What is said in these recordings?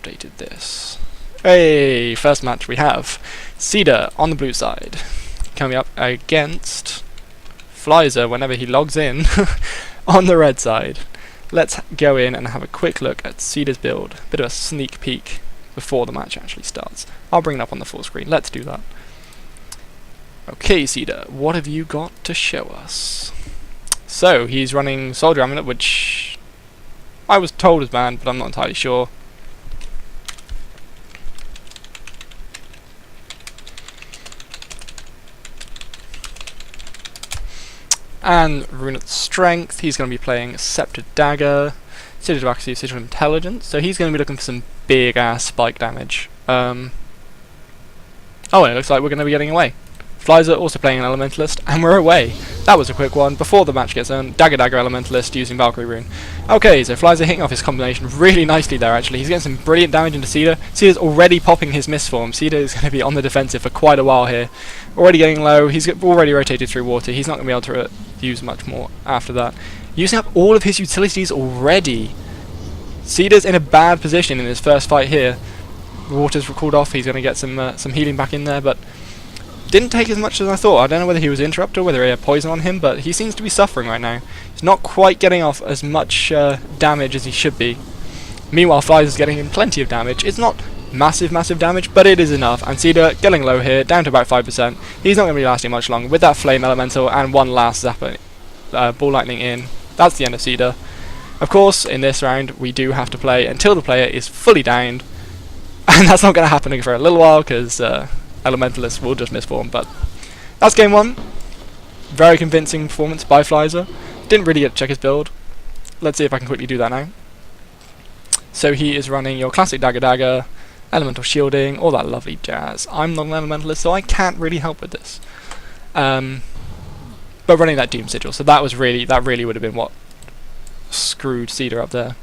updated this. Hey, first match we have Cedar on the blue side coming up against Flyzer whenever he logs in on the red side. Let's go in and have a quick look at Cedar's build. Bit of a sneak peek before the match actually starts. I'll bring it up on the full screen. Let's do that. Okay, Cedar, what have you got to show us? So, he's running Soldier Amulet, which I was told is banned, but I'm not entirely sure. And Rune of Strength, he's going to be playing Scepter Dagger, Sigil of Accuracy, Sigil of Intelligence, so he's going to be looking for some big ass spike damage. Oh, and it looks like we're going to be getting away. Flyzer also playing an Elementalist, and we're away. That was a quick one. Before the match gets on, Dagger Elementalist using Valkyrie Rune. Okay, so Flyzer hitting off his combination really nicely there actually. He's getting some brilliant damage into Cedar. Cedar's already popping his Mistform. Cedar is going to be on the defensive for quite a while here. Already getting low, he's already rotated through water. He's not going to be able to use much more after that. Using up all of his utilities already. Cedar's in a bad position in his first fight here. Water's cooled off, he's going to get some healing back in there, but didn't take as much as I thought. I don't know whether he was interrupted or whether he had poison on him, but he seems to be suffering right now. He's not quite getting off as much damage as he should be. Meanwhile, Flyzer's getting him plenty of damage. It's not massive damage, but it is enough. And Cedar getting low here, down to about 5%. He's not going to be lasting much longer with that Flame Elemental and one last Zapper Ball Lightning in. That's the end of Cedar. Of course, in this round, we do have to play until the player is fully downed. And that's not going to happen for a little while, because Elementalists will just Mistform, but that's game one. Very convincing performance by Flyzer. Didn't really get to check his build. Let's see if I can quickly do that now. So he is running your classic Dagger, Elemental Shielding, all that lovely jazz. I'm not an Elementalist, so I can't really help with this. But running that Doom Sigil, so that really would have been what screwed Cedar up there.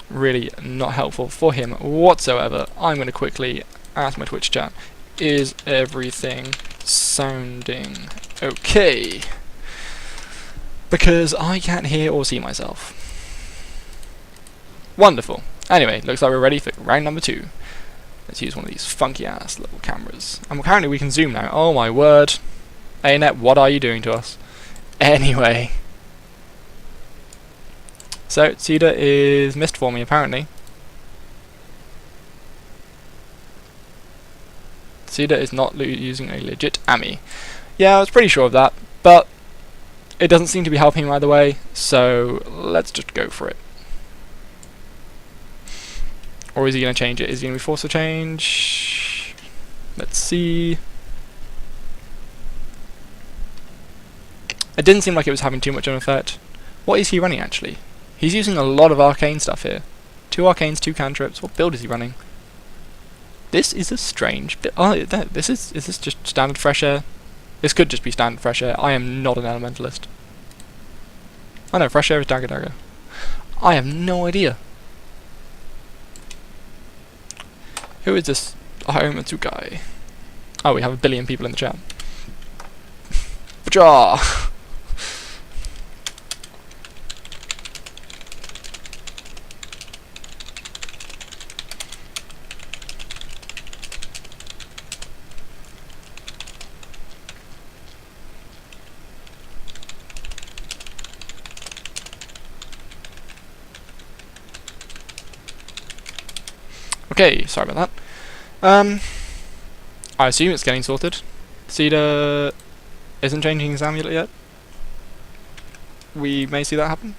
Really not helpful for him whatsoever. I'm going to quickly ask my Twitch chat, is everything sounding okay? Because I can't hear or see myself. Wonderful. Anyway, looks like we're ready for round number 2. Let's use one of these funky ass little cameras. And apparently we can zoom now. Oh my word. ANET, what are you doing to us? Anyway. So, Cedar is Mistforming apparently. Cedar is not using a legit Ami. Yeah, I was pretty sure of that, but it doesn't seem to be helping him either way, so let's just go for it. Or is he going to change it? Is he going to be forced to change? Let's see. It didn't seem like it was having too much of an effect. What is he running actually? He's using a lot of arcane stuff here. 2 arcanes, 2 cantrips. What build is he running? This is a strange bit. Oh, is this just standard fresh air? This could just be standard fresh air. I am not an elementalist. Oh no, fresh air is Dagger. I have no idea. Who is this Elemental guy? Oh, we have 1 billion people in the chat. Vajah! Okay, sorry about that. I assume it's getting sorted. Cedar isn't changing his amulet yet. We may see that happen.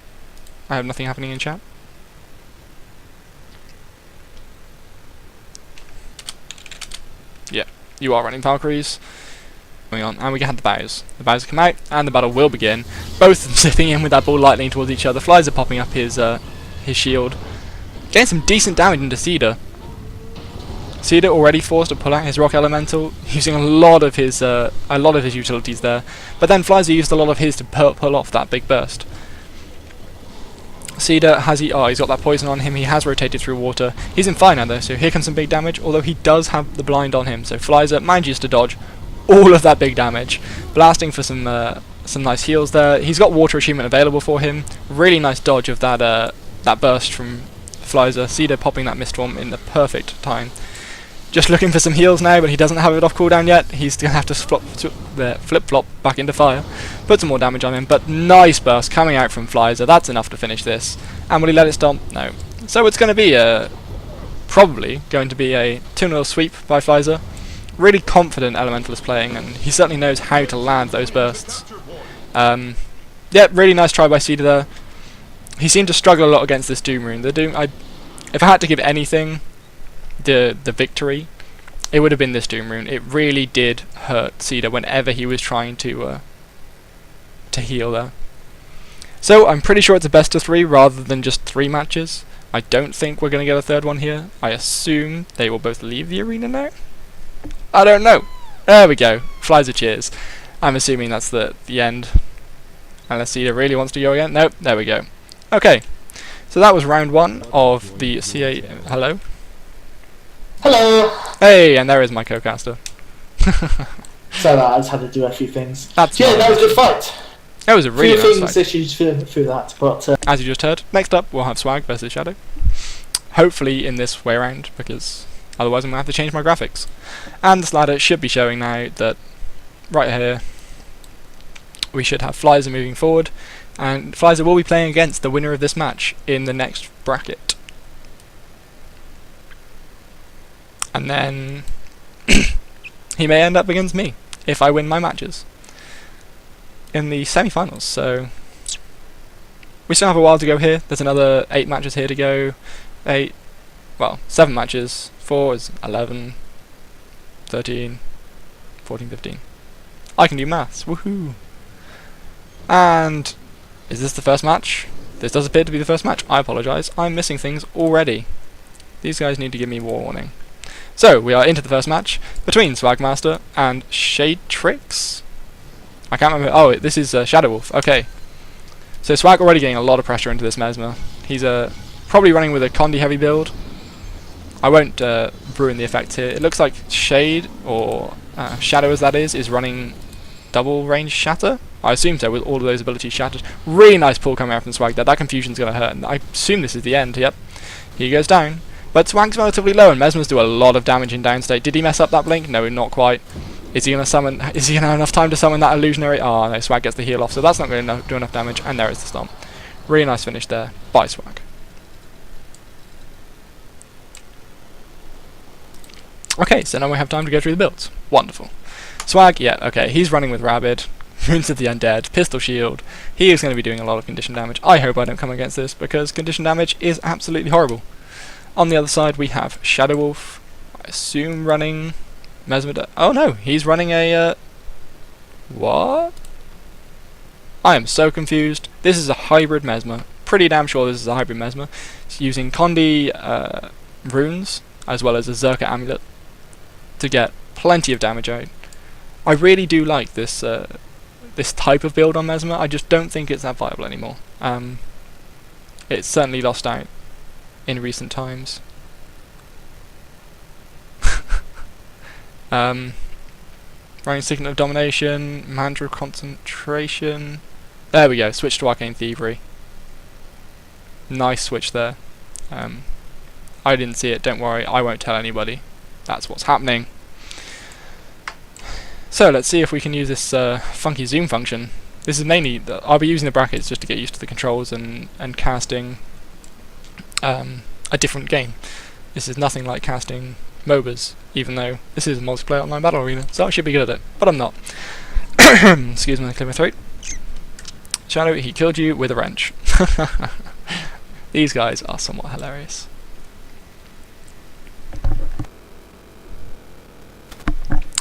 I have nothing happening in chat. Yeah, you are running Valkyries. Going on, and we had the bows. The bows have come out, and the battle will begin. Both of them sitting in with that ball lightning towards each other. Flyzer popping up his shield. Getting some decent damage into Cedar. Cedar already forced to pull out his Rock Elemental, using a lot of his utilities there. But then Flyzer used a lot of his to pull off that big burst. Cedar he's got that poison on him. He has rotated through water. He's in fire now though, so here comes some big damage. Although he does have the blind on him, so Flyzer manages to dodge all of that big damage, blasting for some nice heals there. He's got water achievement available for him. Really nice dodge of that burst from Flyzer. Cedar popping that Miststorm in the perfect time. Just looking for some heals now, but he doesn't have it off cooldown yet. He's going to have to flip-flop back into fire. Put some more damage on him, but nice burst coming out from Flyzer. That's enough to finish this. And will he let it stomp? No. So it's going to be probably going to be a 2-0 sweep by Flyzer. Really confident Elemental is playing, and he certainly knows how to land those bursts. Yeah, really nice try by Cedar there. He seemed to struggle a lot against this Doom Rune. If I had to give anything the victory, it would have been this Doom Rune. It really did hurt Cedar whenever he was trying to heal there. So I'm pretty sure it's a best of 3 rather than just 3 matches. I don't think we're going to get a third one here. I assume they will both leave the arena now. I don't know. There we go. Flyzer cheers. I'm assuming that's the end. Unless Cedar really wants to go again. Nope. There we go. Okay. So that was round 1 of the CA. Hello. Hello! Hey, and there is my co-caster. So I just had to do a few things. That's yeah, that was a good fight. That was a really nice fight. Issues through that, but as you just heard, next up we'll have Swag versus Shadow. Hopefully in this way round, because otherwise I'm going to have to change my graphics. And this ladder should be showing now that right here we should have Flyzer moving forward, and Flyzer will be playing against the winner of this match in the next bracket. And then he may end up against me if I win my matches in the semi-finals. So we still have a while to go here. There's another 8 matches here to go. 7 matches. 4 is 11, 13, 14, 15. I can do maths. Woohoo! And is this the first match? This does appear to be the first match. I apologise. I'm missing things already. These guys need to give me warning. So, we are into the first match between Swagmaster and Shade Tricks. I can't remember. Oh, this is Shadow Wolf. Okay. So, Swag already getting a lot of pressure into this Mesmer. He's probably running with a Condi heavy build. I won't ruin the effect here. It looks like Shade, or Shadow as that is running double range Shatter. I assume so, with all of those abilities shattered. Really nice pull coming out from Swag there. That confusion's going to hurt. And I assume this is the end. Yep. He goes down. But Swag's relatively low, and Mesmers do a lot of damage in downstate. Did he mess up that blink? No, not quite. Is he going to summon? Is he going to have enough time to summon that illusionary? Oh no, Swag gets the heal off, so that's not going to do enough damage. And there is the stomp. Really nice finish there by Swag. Okay, so now we have time to go through the builds. Wonderful. Swag, yeah, okay, he's running with Rabid, Runes of the Undead, Pistol Shield. He is going to be doing a lot of condition damage. I hope I don't come against this, because condition damage is absolutely horrible. On the other side we have Shadow Wolf, I assume running Mesmer. Oh no, he's running a what? I am so confused. This is a hybrid Mesmer. Pretty damn sure this is a hybrid Mesmer. It's using Condi runes as well as a Zerka amulet to get plenty of damage out. I really do like this this type of build on Mesmer. I just don't think it's that viable anymore. It's certainly lost out in recent times. Running Signet of Domination, Mandra Concentration. There we go, switch to Arcane Thievery. Nice switch there. I didn't see it, don't worry, I won't tell anybody. That's what's happening. So let's see if we can use this funky zoom function. This is mainly, I'll be using the brackets just to get used to the controls and casting a different game. This is nothing like casting MOBAs, even though this is a multiplayer online battle arena, so I should be good at it, but I'm not. Excuse me, I clear my throat. Shadow, he killed you with a wrench. These guys are somewhat hilarious.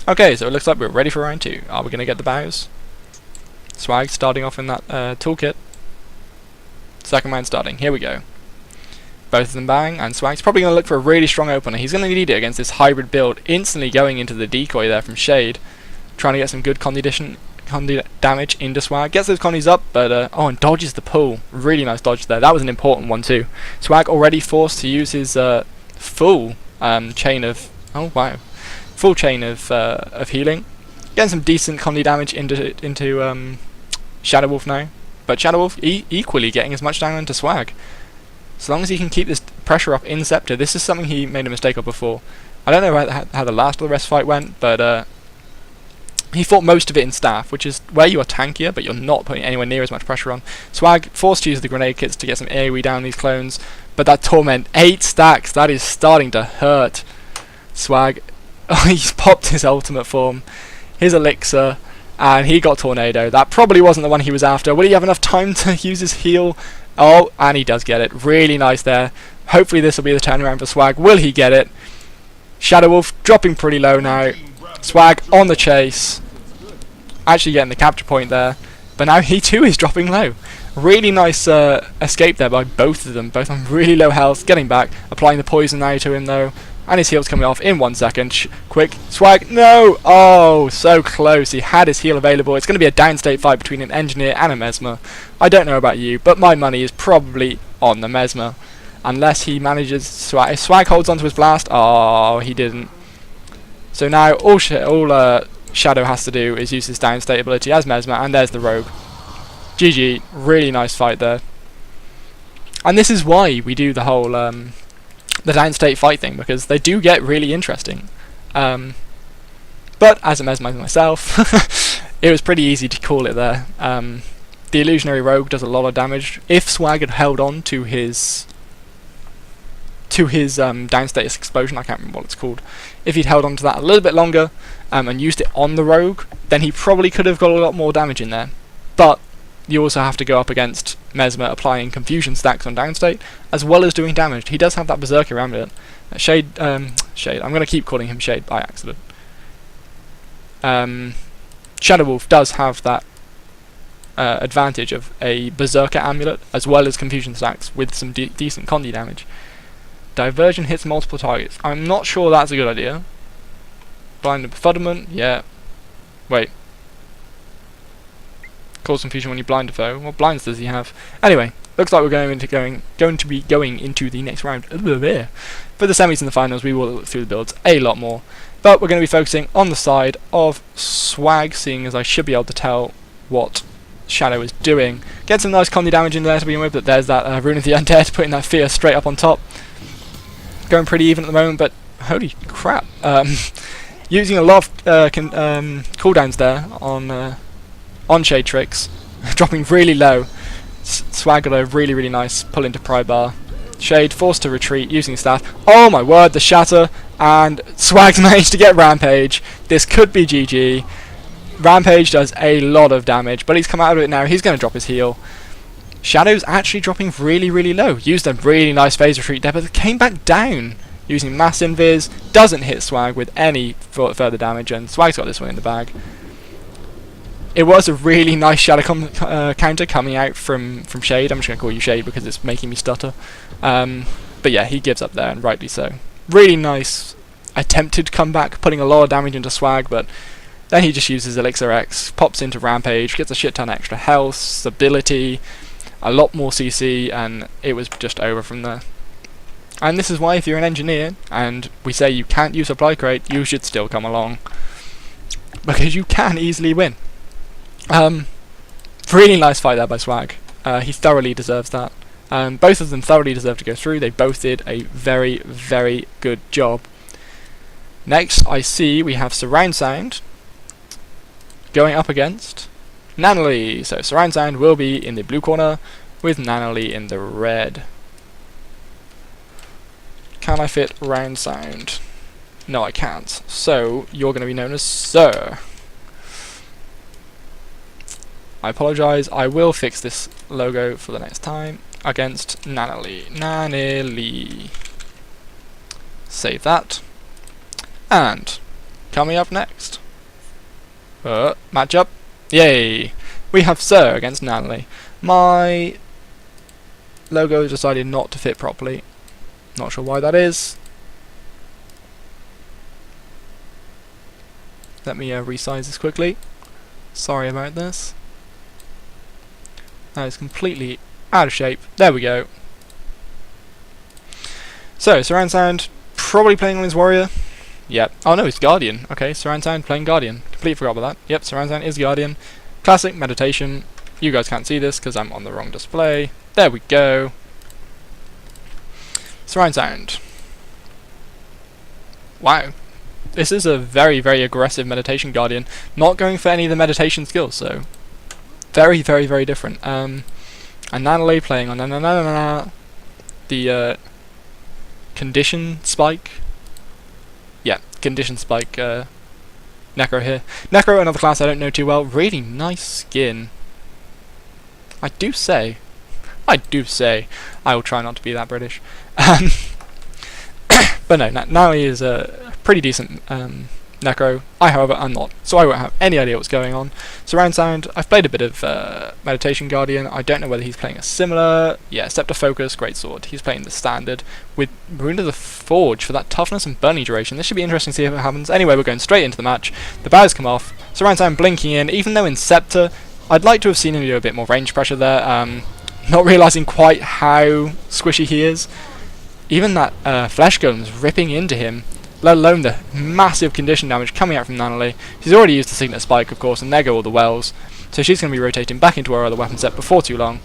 Okay, so it looks like we're ready for round 2. Are we going to get the bows? Swag starting off in that toolkit. Second round starting. Here we go. Both of them bang, and Swag's probably going to look for a really strong opener. He's going to need it against this hybrid build, instantly going into the decoy there from Shade, trying to get some good Condi damage into Swag. Gets those Condis up, but oh, and dodges the pull. Really nice dodge there. That was an important one too. Swag already forced to use his full chain of... Oh, wow. Full chain of healing. Getting some decent Condi damage into Shadow Wolf now. But Shadow Wolf equally getting as much down into Swag. So long as he can keep this pressure up in Scepter. This is something he made a mistake of before. I don't know how the last of the rest fight went, but he fought most of it in Staff, which is where you are tankier, but you're not putting anywhere near as much pressure on. Swag forced to use the grenade kits to get some AoE down these clones, but that Torment, 8 stacks, that is starting to hurt. Swag, he's popped his ultimate form, his elixir, and he got Tornado. That probably wasn't the one he was after. Will he have enough time to use his heal? Oh, and he does get it. Really nice there. Hopefully this will be the turnaround for Swag. Will he get it? Shadow Wolf dropping pretty low now. Swag on the chase, actually getting the capture point there, but now he too is dropping low. Really nice escape there by both of them, both on really low health, getting back, applying the poison now to him though, and his heal's coming off in 1 second. Quick, Swag, no! Oh, so close, he had his heal available. It's going to be a downstate fight between an Engineer and a Mesmer. I don't know about you, but my money is probably on the Mesmer, unless he manages, if Swag holds onto his blast. Oh, he didn't. So now all Shadow has to do is use his downstate ability as Mesmer, and there's the Rogue. GG, really nice fight there. And this is why we do the whole the downstate fight thing, because they do get really interesting. But as a Mesmer myself, it was pretty easy to call it there. The Illusionary Rogue does a lot of damage. If Swag had held on to his downstate explosion, I can't remember what it's called. If he'd held on to that a little bit longer and used it on the Rogue, then he probably could have got a lot more damage in there. But you also have to go up against Mesmer applying confusion stacks on downstate, as well as doing damage. He does have that Berserker amulet. Shade, I'm going to keep calling him Shade by accident. Shadow Wolf does have that advantage of a Berserker amulet, as well as confusion stacks with some decent Condi damage. Diversion hits multiple targets. I'm not sure that's a good idea. Blind and Befuddlement, yeah. Wait. Cause confusion when you blind a foe. What blinds does he have? Anyway, looks like we're going to be going into the next round. For the semis and the finals, we will look through the builds a lot more. But we're going to be focusing on the side of Swag, seeing as I should be able to tell what Shadow is doing. Get some nice Condi damage in there to begin with, but there's that Rune of the Undead, putting that Fear straight up on top. Going pretty even at the moment, but holy crap. Using a lot of cooldowns there on Shade Tricks, dropping really low. Swag got a really nice pull into pry bar. Shade forced to retreat using staff. Oh my word, the shatter, and Swag's managed to get Rampage. This could be GG. Rampage does a lot of damage, but he's come out of it now. He's going to drop his heal. Shadow's actually dropping really low. Used a really nice phase retreat there, but came back down using mass invis. Doesn't hit Swag with any further damage, and Swag's got this one in the bag. It was a really nice Shadow counter coming out from Shade. I'm just going to call you Shade because it's making me stutter. But yeah, he gives up there, and rightly so. Really nice attempted comeback, putting a lot of damage into Swag, but then he just uses Elixir X, pops into Rampage, gets a shit ton extra health, stability, a lot more CC, and it was just over from there. And this is why if you're an engineer, and we say you can't use Supply Crate, you should still come along. Because you can easily win. Really nice fight there by Swag. He thoroughly deserves that. Both of them thoroughly deserve to go through. They both did a very good job. Next, I see we have Surround Sound going up against Nanalee. So Surround Sound will be in the blue corner with Nanalee in the red. Can I fit Round Sound? No, I can't. So you're going to be known as Sir. I apologise. I will fix this logo for the next time against Nanalee. Nanalee. Save that. And coming up next, matchup. Yay! We have Sir against Nanalee. My logo decided not to fit properly. Not sure why that is. Let me resize this quickly. Sorry about this. That is completely out of shape. There we go. So, Surround Sound probably playing on his Warrior. Yep. Oh no, it's Guardian. Okay, Surround Sound playing Guardian. Completely forgot about that. Yep, Surround Sound is Guardian. Classic meditation. You guys can't see this because I'm on the wrong display. There we go. Surround sound. Wow. This is a very, very aggressive meditation guardian. Not going for any of the meditation skills, so very, very, very different. And Natalie playing on the condition spike. Yeah, condition spike Necro here. Necro, another class I don't know too well. Really nice skin. I do say, I will try not to be that British. But no, Natalie is a pretty decent Necro. I, however, am not, so I won't have any idea what's going on. Surround sound, I've played a bit of Meditation Guardian. I don't know whether he's playing a similar, yeah, Scepter Focus, Greatsword. He's playing the standard with Rune of the Forge for that toughness and burning duration. This should be interesting to see if it happens. Anyway, we're going straight into the match. The bows come off, surround sound blinking in, even though in Scepter, I'd like to have seen him do a bit more range pressure there. Not realising quite how squishy he is. Even that Flesh Golem's ripping into him, let alone the massive condition damage coming out from Natalie. She's already used the Signet Spike, of course, and there go all the wells. So she's going to be rotating back into her other weapon set before too long.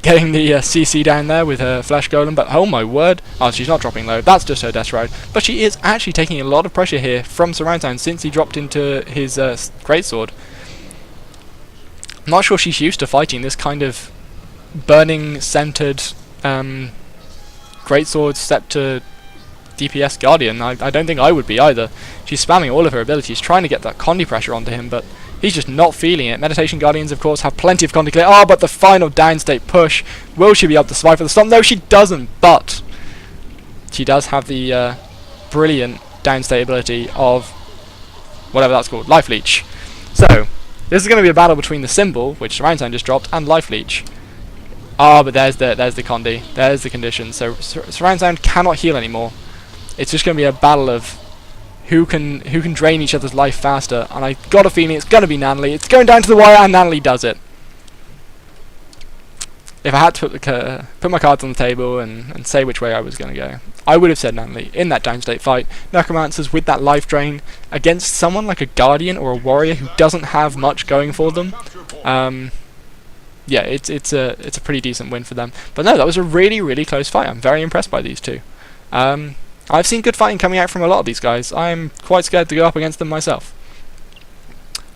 Getting the CC down there with her Flesh Golem, but oh my word. Oh, she's not dropping low, that's just her Death Ride. But she is actually taking a lot of pressure here from Surround Sound since he dropped into his Greatsword. I'm not sure she's used to fighting this kind of burning-centered Greatsword Scepter DPS Guardian. I don't think I would be either. She's spamming all of her abilities, trying to get that Condi pressure onto him, but he's just not feeling it. Meditation Guardians, of course, have plenty of Condi clear. Oh, but the final downstate push. Will she be able to survive for the stomp? No, she doesn't, but she does have the brilliant downstate ability of whatever that's called, Life Leech. So, this is going to be a battle between the Symbol, which Surround Sound just dropped, and Life Leech. Ah, but there's the Condi. There's the condition. So Surround Sound cannot heal anymore. It's just going to be a battle of who can drain each other's life faster. And I got a feeling it's going to be Natalie. It's going down to the wire, and Natalie does it. If I had to put my cards on the table and say which way I was going to go, I would have said Natalie in that downstate fight. Necromancers with that life drain against someone like a Guardian or a Warrior who doesn't have much going for them. Yeah, it's a pretty decent win for them. But no, that was a really, really close fight. I'm very impressed by these two. I've seen good fighting coming out from a lot of these guys. I'm quite scared to go up against them myself.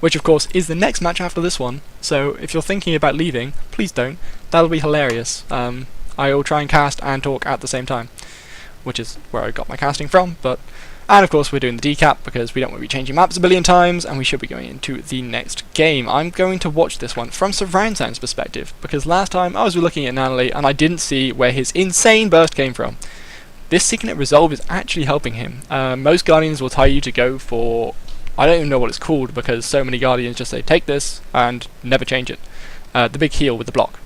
Which, of course, is the next match after this one. So if you're thinking about leaving, please don't. That'll be hilarious. I will try and cast and talk at the same time, which is where I got my casting from. And of course we're doing the decap because we don't want to be changing maps a billion times, and we should be going into the next game. I'm going to watch this one from Surround Sound's perspective, because last time I was looking at Natalie and I didn't see where his insane burst came from. This Signet Resolve is actually helping him. Most Guardians will tell you to go for, I don't even know what it's called, because so many Guardians just say take this and never change it. The big heal with the block.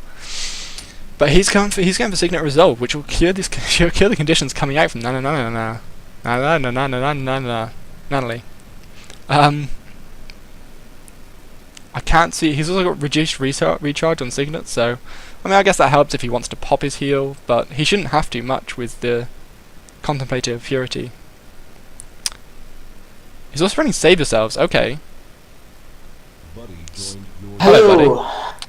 But he's going for Signet Resolve, which will cure the conditions coming out from Natalie. I can't see. He's also got reduced recharge on Signet, so I mean, I guess that helps if he wants to pop his heal, but he shouldn't have to much with the Contemplative Purity. He's also running Save Yourselves. Okay. Hello. Buddy.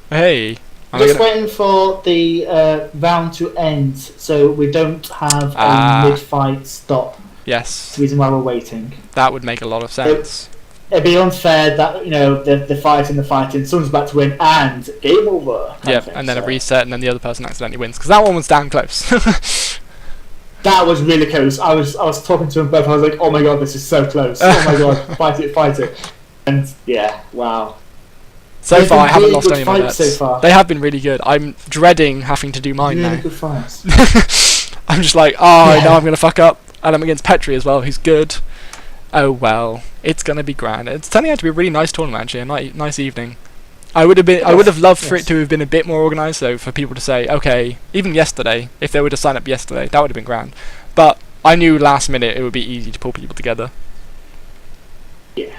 Hey. Just waiting for the round to end, so we don't have a mid-fight stop. Yes. The reason why we're waiting. That would make a lot of sense. It'd be unfair that, you know, the fighting, someone's about to win, and game over. Yep, and then a reset, and then the other person accidentally wins, because that one was damn close. That was really close. I was talking to them both, I was like, oh my god, this is so close. Oh my god, fight it. And yeah, wow. So far, I haven't lost any of my bets. So far. They have been really good. I'm dreading having to do mine really now. Good fights. I'm just like, I know I'm going to fuck up. And I'm against Petri as well, who's good. Oh well, it's going to be grand. It's turning out to be a really nice tournament, actually, a nice evening. I would have loved for it to have been a bit more organised, so for people to say, okay, even yesterday, if they were to sign up yesterday, that would have been grand. But I knew last minute it would be easy to pull people together. Yeah.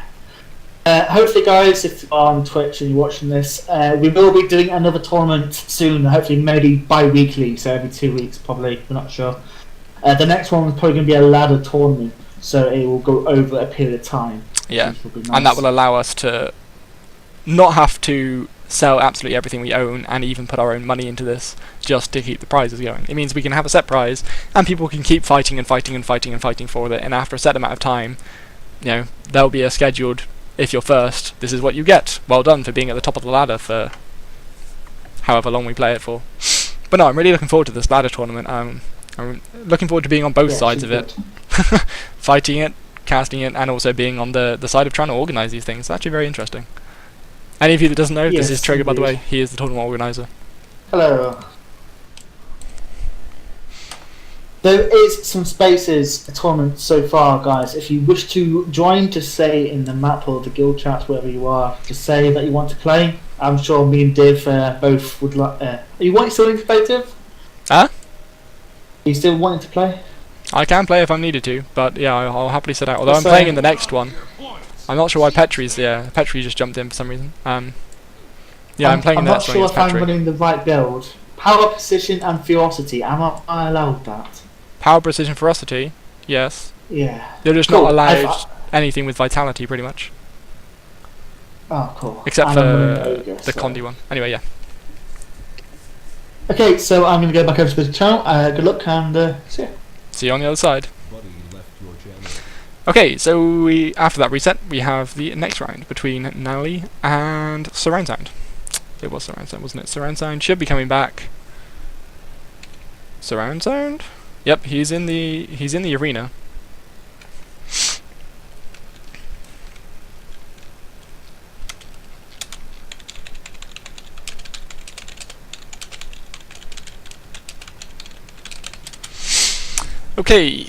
Hopefully, guys, if you're on Twitch and you're watching this, we will be doing another tournament soon. Hopefully, maybe bi-weekly, so every 2 weeks, probably. We're not sure. The next one is probably going to be a ladder tournament, so it will go over a period of time. Yeah, nice. And that will allow us to not have to sell absolutely everything we own and even put our own money into this just to keep the prizes going. It means we can have a set prize and people can keep fighting and fighting and fighting and fighting for it, and after a set amount of time, you know, there'll be a scheduled, if you're first, this is what you get. Well done for being at the top of the ladder for however long we play it for. But no, I'm really looking forward to this ladder tournament. I'm looking forward to being on both sides of it. Fighting it, casting it, and also being on the side of trying to organise these things. It's actually very interesting. Any of you that doesn't know, this is Trigger, by the way. He is the tournament organiser. Hello. There is some spaces, a tournament so far, guys. If you wish to join, just say in the map or the guild chat, wherever you are, just say that you want to play. I'm sure me and Div both would like. Are you still in competitive? Huh? Are you still wanting to play? I can play if I'm needed to, but yeah, I'll happily sit out. Although I'm playing in the next one. I'm not sure why Petri's. Yeah, Petri just jumped in for some reason. Yeah, I'm playing in the next one. I'm not sure if I'm running the right build. Power, precision, and ferocity. Am I allowed that? Power, precision, ferocity. Yes. Yeah. They're just not allowed anything with vitality, pretty much. Oh, cool. Except for the Condi one. Anyway, yeah. Okay, so I'm going to go back over to the channel. Good luck and see you. See you on the other side. Okay, so after that reset, we have the next round between Nally and Surround Sound. It was Surround Sound, wasn't it? Surround Sound should be coming back. Surround Sound? Yep, he's in the arena. Okay,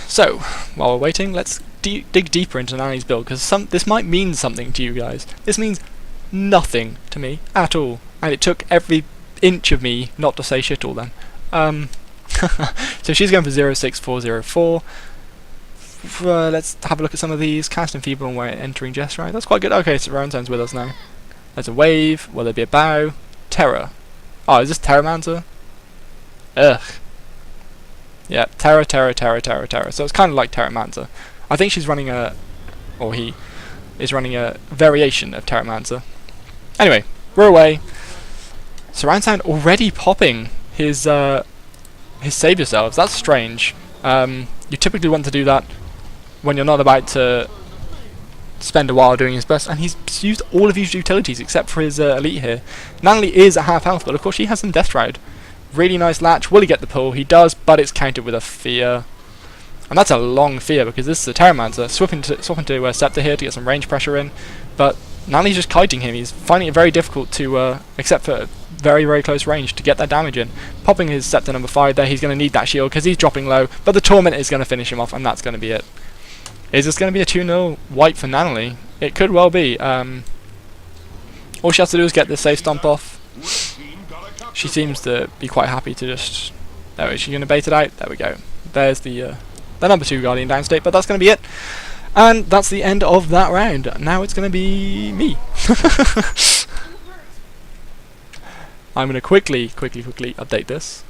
so while we're waiting, let's dig deeper into Nally's build, because this might mean something to you guys. This means nothing to me at all, and it took every inch of me not to say shit all then. So she's going for 06404. Let's have a look at some of these. Cast Enfeeble and we're entering Jess, right? That's quite good. Okay, so Round Sound's with us now. There's a wave. Will there be a bow? Terror. Oh, is this Terramancer? Ugh. Yeah, Terror. So it's kind of like Terramancer. I think she's running he is running a variation of Terramancer. Anyway, we're away. Surround Sound already popping his save yourselves. That's strange. You typically want to do that when you're not about to spend a while doing his best, and he's used all of his utilities except for his elite here. Natalie is at half health, but of course she has some Death Shroud. Really nice latch. Will he get the pull? He does, but it's countered with a fear. And that's a long fear because this is a Terramancer. Swapping to Scepter here to get some range pressure in, but Nally's just kiting him. He's finding it very difficult to, except for very, very close range, to get that damage in. Popping his Scepter number 5 there, he's going to need that shield because he's dropping low, but the Torment is going to finish him off, and that's going to be it. Is this going to be a 2-0 wipe for Natalie? It could well be. All she has to do is get this safe stomp off. She seems to be quite happy to just... There, is she going to bait it out? There we go. There's the number 2 Guardian downstate, but that's going to be it. And that's the end of that round. Now it's going to be me. I'm going to quickly update this.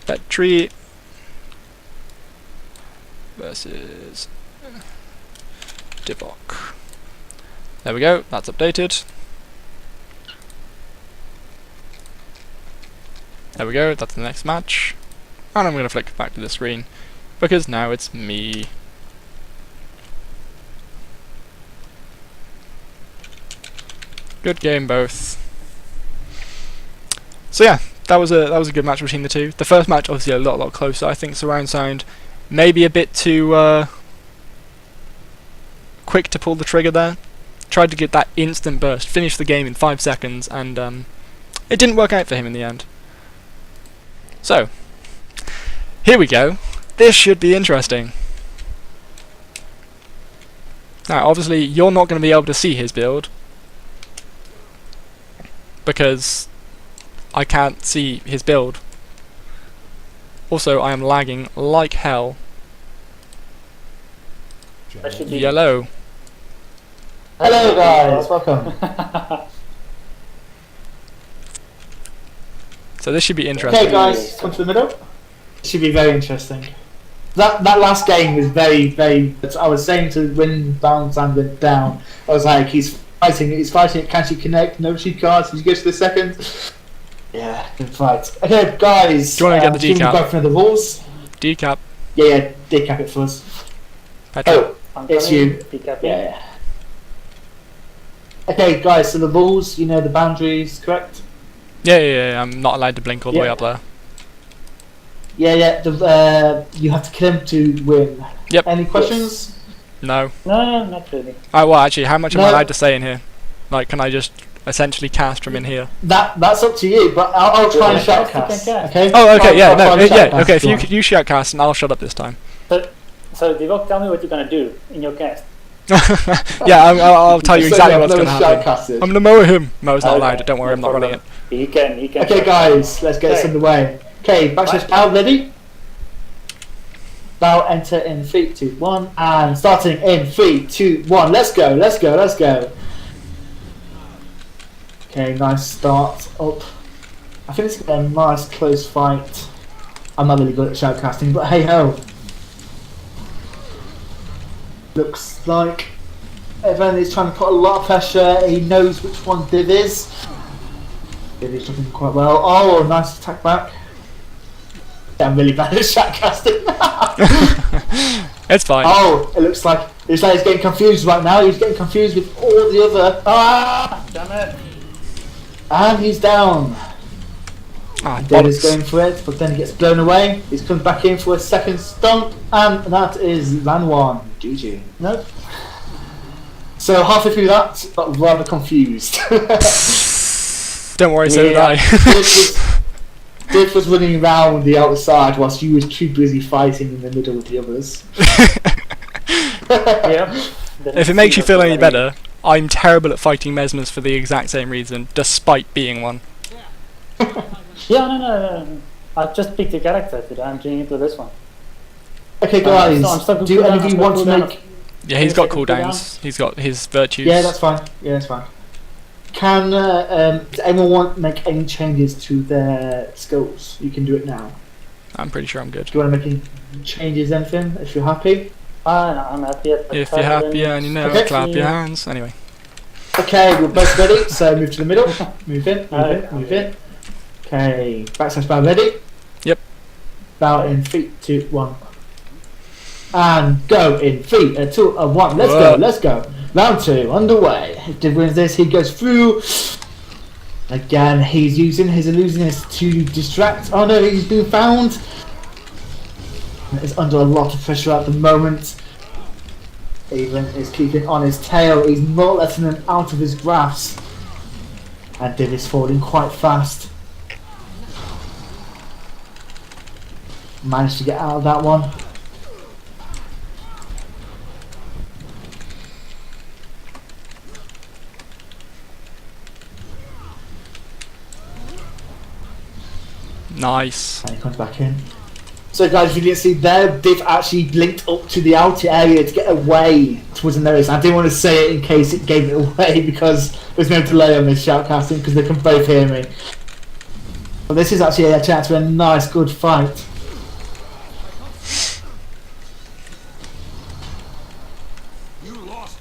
Petri versus Dibok. There we go, that's updated. There we go, that's the next match. And I'm going to flick back to the screen, because now it's me. Good game both. So yeah, that was a good match between the two. The first match obviously a lot closer. I think Surround Sound maybe a bit too quick to pull the trigger there. Tried to get that instant burst, finish the game in 5 seconds, and it didn't work out for him in the end. So, here we go. This should be interesting. Now, obviously, you're not going to be able to see his build, because I can't see his build. Also, I am lagging like hell. Yellow. Hello guys, welcome. So this should be interesting. Okay guys, come to the middle. It should be very interesting. That last game was very. I was saying to when Bounce and went down, I was like, he's fighting, can she connect? No, she can't. Did you go to the second? Yeah, good fight. Okay, guys. Do you want to get the decap? Go for the rules. Decap. Yeah, decap it for us. Patrick. Oh, it's you. Decap, Yeah. Okay, guys, so the rules, you know the boundaries, correct? Yeah, I'm not allowed to blink all the way up there. Yeah, you have to kill him to win. Yep. Any questions? No. No, not really. Well, actually, how much am I No. allowed to say in here? Like, can I just essentially cast from in here? That's up to you, but I'll try and shoutcast. Okay? Oh, okay, yeah, I'll no, try and yeah, shoutcast okay, if you you want. you shoutcast, and I'll shut up this time. So Divok, tell me what you're gonna do in your cast. Yeah, I'll tell you So exactly I've what's never going to happen. shoutcasted. I'm going to mow him. Mo's not Okay, allowed, don't worry, no I'm not running it. He can. Okay, guys, let's get this underway. Okay, backslash bow, ready? Bow, enter in 3, 2, 1, and starting in 3, 2, 1. Let's go. Okay, nice start up. I think it's going to be a nice close fight. I'm not really good at shoutcasting, but hey ho. Looks like Evan is trying to put a lot of pressure. He knows which one Div is. Div is looking quite well. Oh, nice attack back. Yeah, I'm really bad at shoutcasting. It's fine. Oh, it looks like he's getting confused right now. He's getting confused with all the other. Ah, damn it! And he's down. Div is Bollocks. going for it, but then he gets blown away. He's come back in for a second stomp, and that is Van 1. GG. Nope. So halfway through that, got rather confused. Don't worry, so did I. Div was running around the outside whilst you was too busy fighting in the middle with the others. Yeah. If it makes you feel any better, I'm terrible at fighting mesmers for the exact same reason, despite being one. Yeah, no. I just picked a character today. I'm doing it with this one. Okay, guys, I'm stuck with do any cooldown, of you I'm want stuck to with make... Yeah, he's got Second cooldowns. He's got his virtues. Yeah, that's fine. Can does anyone want to make any changes to their skills? You can do it now. I'm pretty sure I'm good. Do you want to make any changes, anything, if you're happy? No, I'm happy. If you're happy and you know, Okay. clap your hands. Anyway. Okay, we're both ready, so move to the middle. Move in. Okay, backslash bow ready? Yep. Bow in 3, 2, 1. And go in 3, 2, 1. Let's go. Round 2, underway. If Div wins this, he goes through. Again, he's using his illusionist to distract. Oh no, he's been found. He's under a lot of pressure at the moment. Even is keeping on his tail. He's not letting him out of his grasp. And Div is falling quite fast. Managed to get out of that one. Nice. And he comes back in. So guys, if you didn't see there, Div actually linked up to the outer area to get away towards the nose. I didn't want to say it in case it gave it away because there's no delay on this shoutcasting because they can both hear me. But this is actually a chance for a nice, good fight.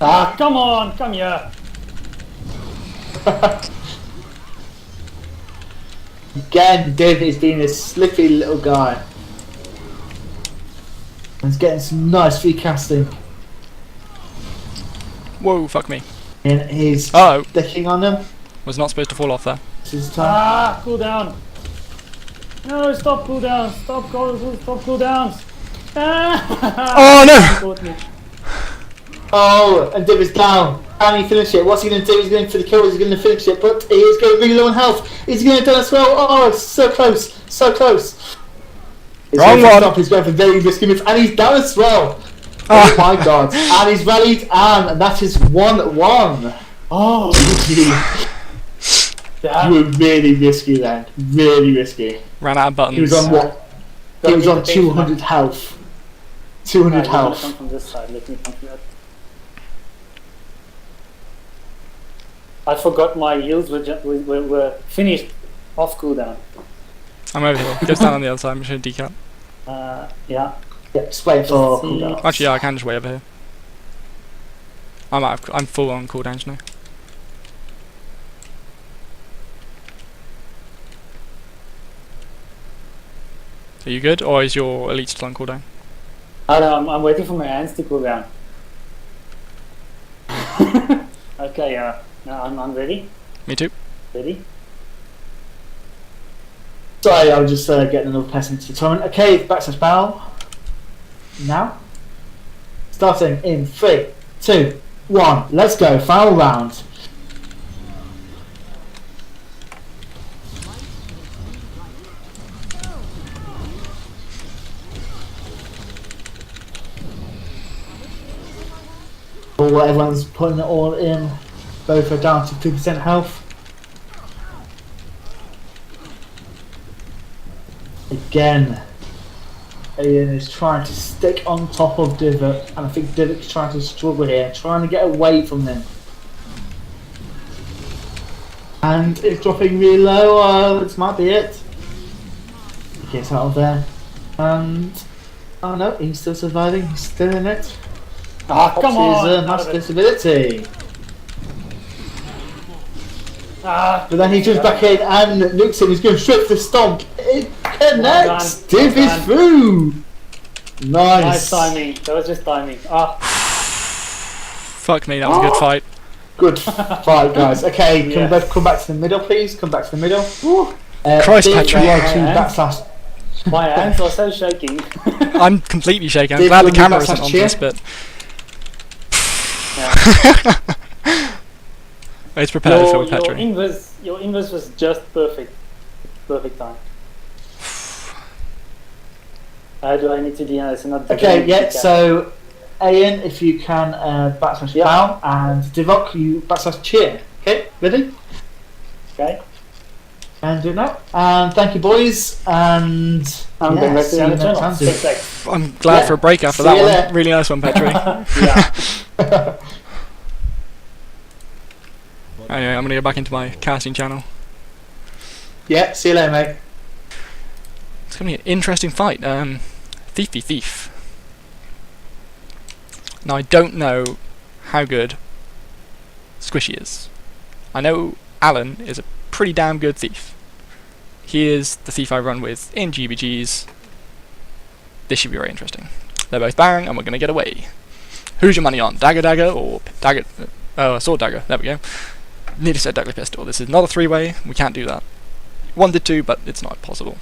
Ah, come on, come here. Again, Div is being a slippy little guy. And he's getting some nice free casting. Whoa, fuck me. And he's Uh-oh. decking on him. Was not supposed to fall off there. This is time. Ah, cool down. No, stop cooldown. Stop cooldowns. Ah! Oh no! Caught me. Oh, and Div is down. Can he finish it? What's he going to do? He's going for the kill. He's going to finish it, but he is going really low on health. He's going to do it as well. Oh, it's so close. So close. He's Wrong going for one. stop. He's going for very risky moves, and he's down as well. Oh Ah. my god. And he's rallied, and that is 1-1. Oh, You damn. were really risky then. Really risky. Ran out of buttons. He was on what? He was on 200 health. 200 Right, you're gonna health. come from this side. Let me come from that. I forgot my heals were finished off cooldown. I'm over here. Go stand on the other side. I'm just going to decap. Yeah. Yeah, just wait for see. cooldown. Actually, yeah, I can just wait over here. I'm full on cooldowns now. Are you good, or is your elite still on cooldown? Oh no, I'm waiting for my hands to cool down. Okay, now I'm ready. Me too. Ready? Sorry, I was just getting another person into the tournament. Okay, backslash battle. Now. Starting in 3, 2, 1. Let's go. Final round. Oh, everyone's putting it all in. Both are down to 2% health. Again, Ian is trying to stick on top of Divot, and I think Divot's trying to struggle here, trying to get away from him. And it's dropping really low. This might be it. He gets out of there, and oh no, he's still surviving. He's still in it. Ah, come on! His out of mass it. disability. Ah, But then he jumps back in and nukes him. He's going straight for the stomp. It connects. Well done. Div Well is done. through. nice Nice. timing. That was just timing. Ah, Fuck me, that was a good fight. Good fight, guys. Okay, can we Yes. both come back to the middle, please? Come back to the middle. Christ, Div, Patrick. you are Right to hand. backslash. my hands are so shaking. I'm completely shaking. I'm Dave, glad the will you camera backslash isn't on cheer? this bit. Yeah. It's prepared for Petri. Your inverse was just perfect. Perfect time. Do I need to DNS? It's not Okay, yeah, yeah. so Ian, if you can backslash Yeah. down, and Divok, you backslash cheer. Okay, ready? Okay. And do it now. And thank you, boys. And I'm going back to see the you other next channel. time. Stay safe. I'm glad Yeah. for a break after See that you one. later. Really nice one, Petri. Yeah. Anyway, I'm gonna go back into my casting channel. Yeah, see you later, mate. It's gonna be an interesting fight. Thief v thief. Now I don't know how good Squishy is. I know Alan is a pretty damn good thief. He is the thief I run with in GBGs. This should be very interesting. They're both Baron, and we're gonna get away. Who's your money on? Dagger or dagger? Sword dagger. There we go. Nearly said Deadly Pistol. This is not a three-way. We can't do that. Wanted to, but it's not possible.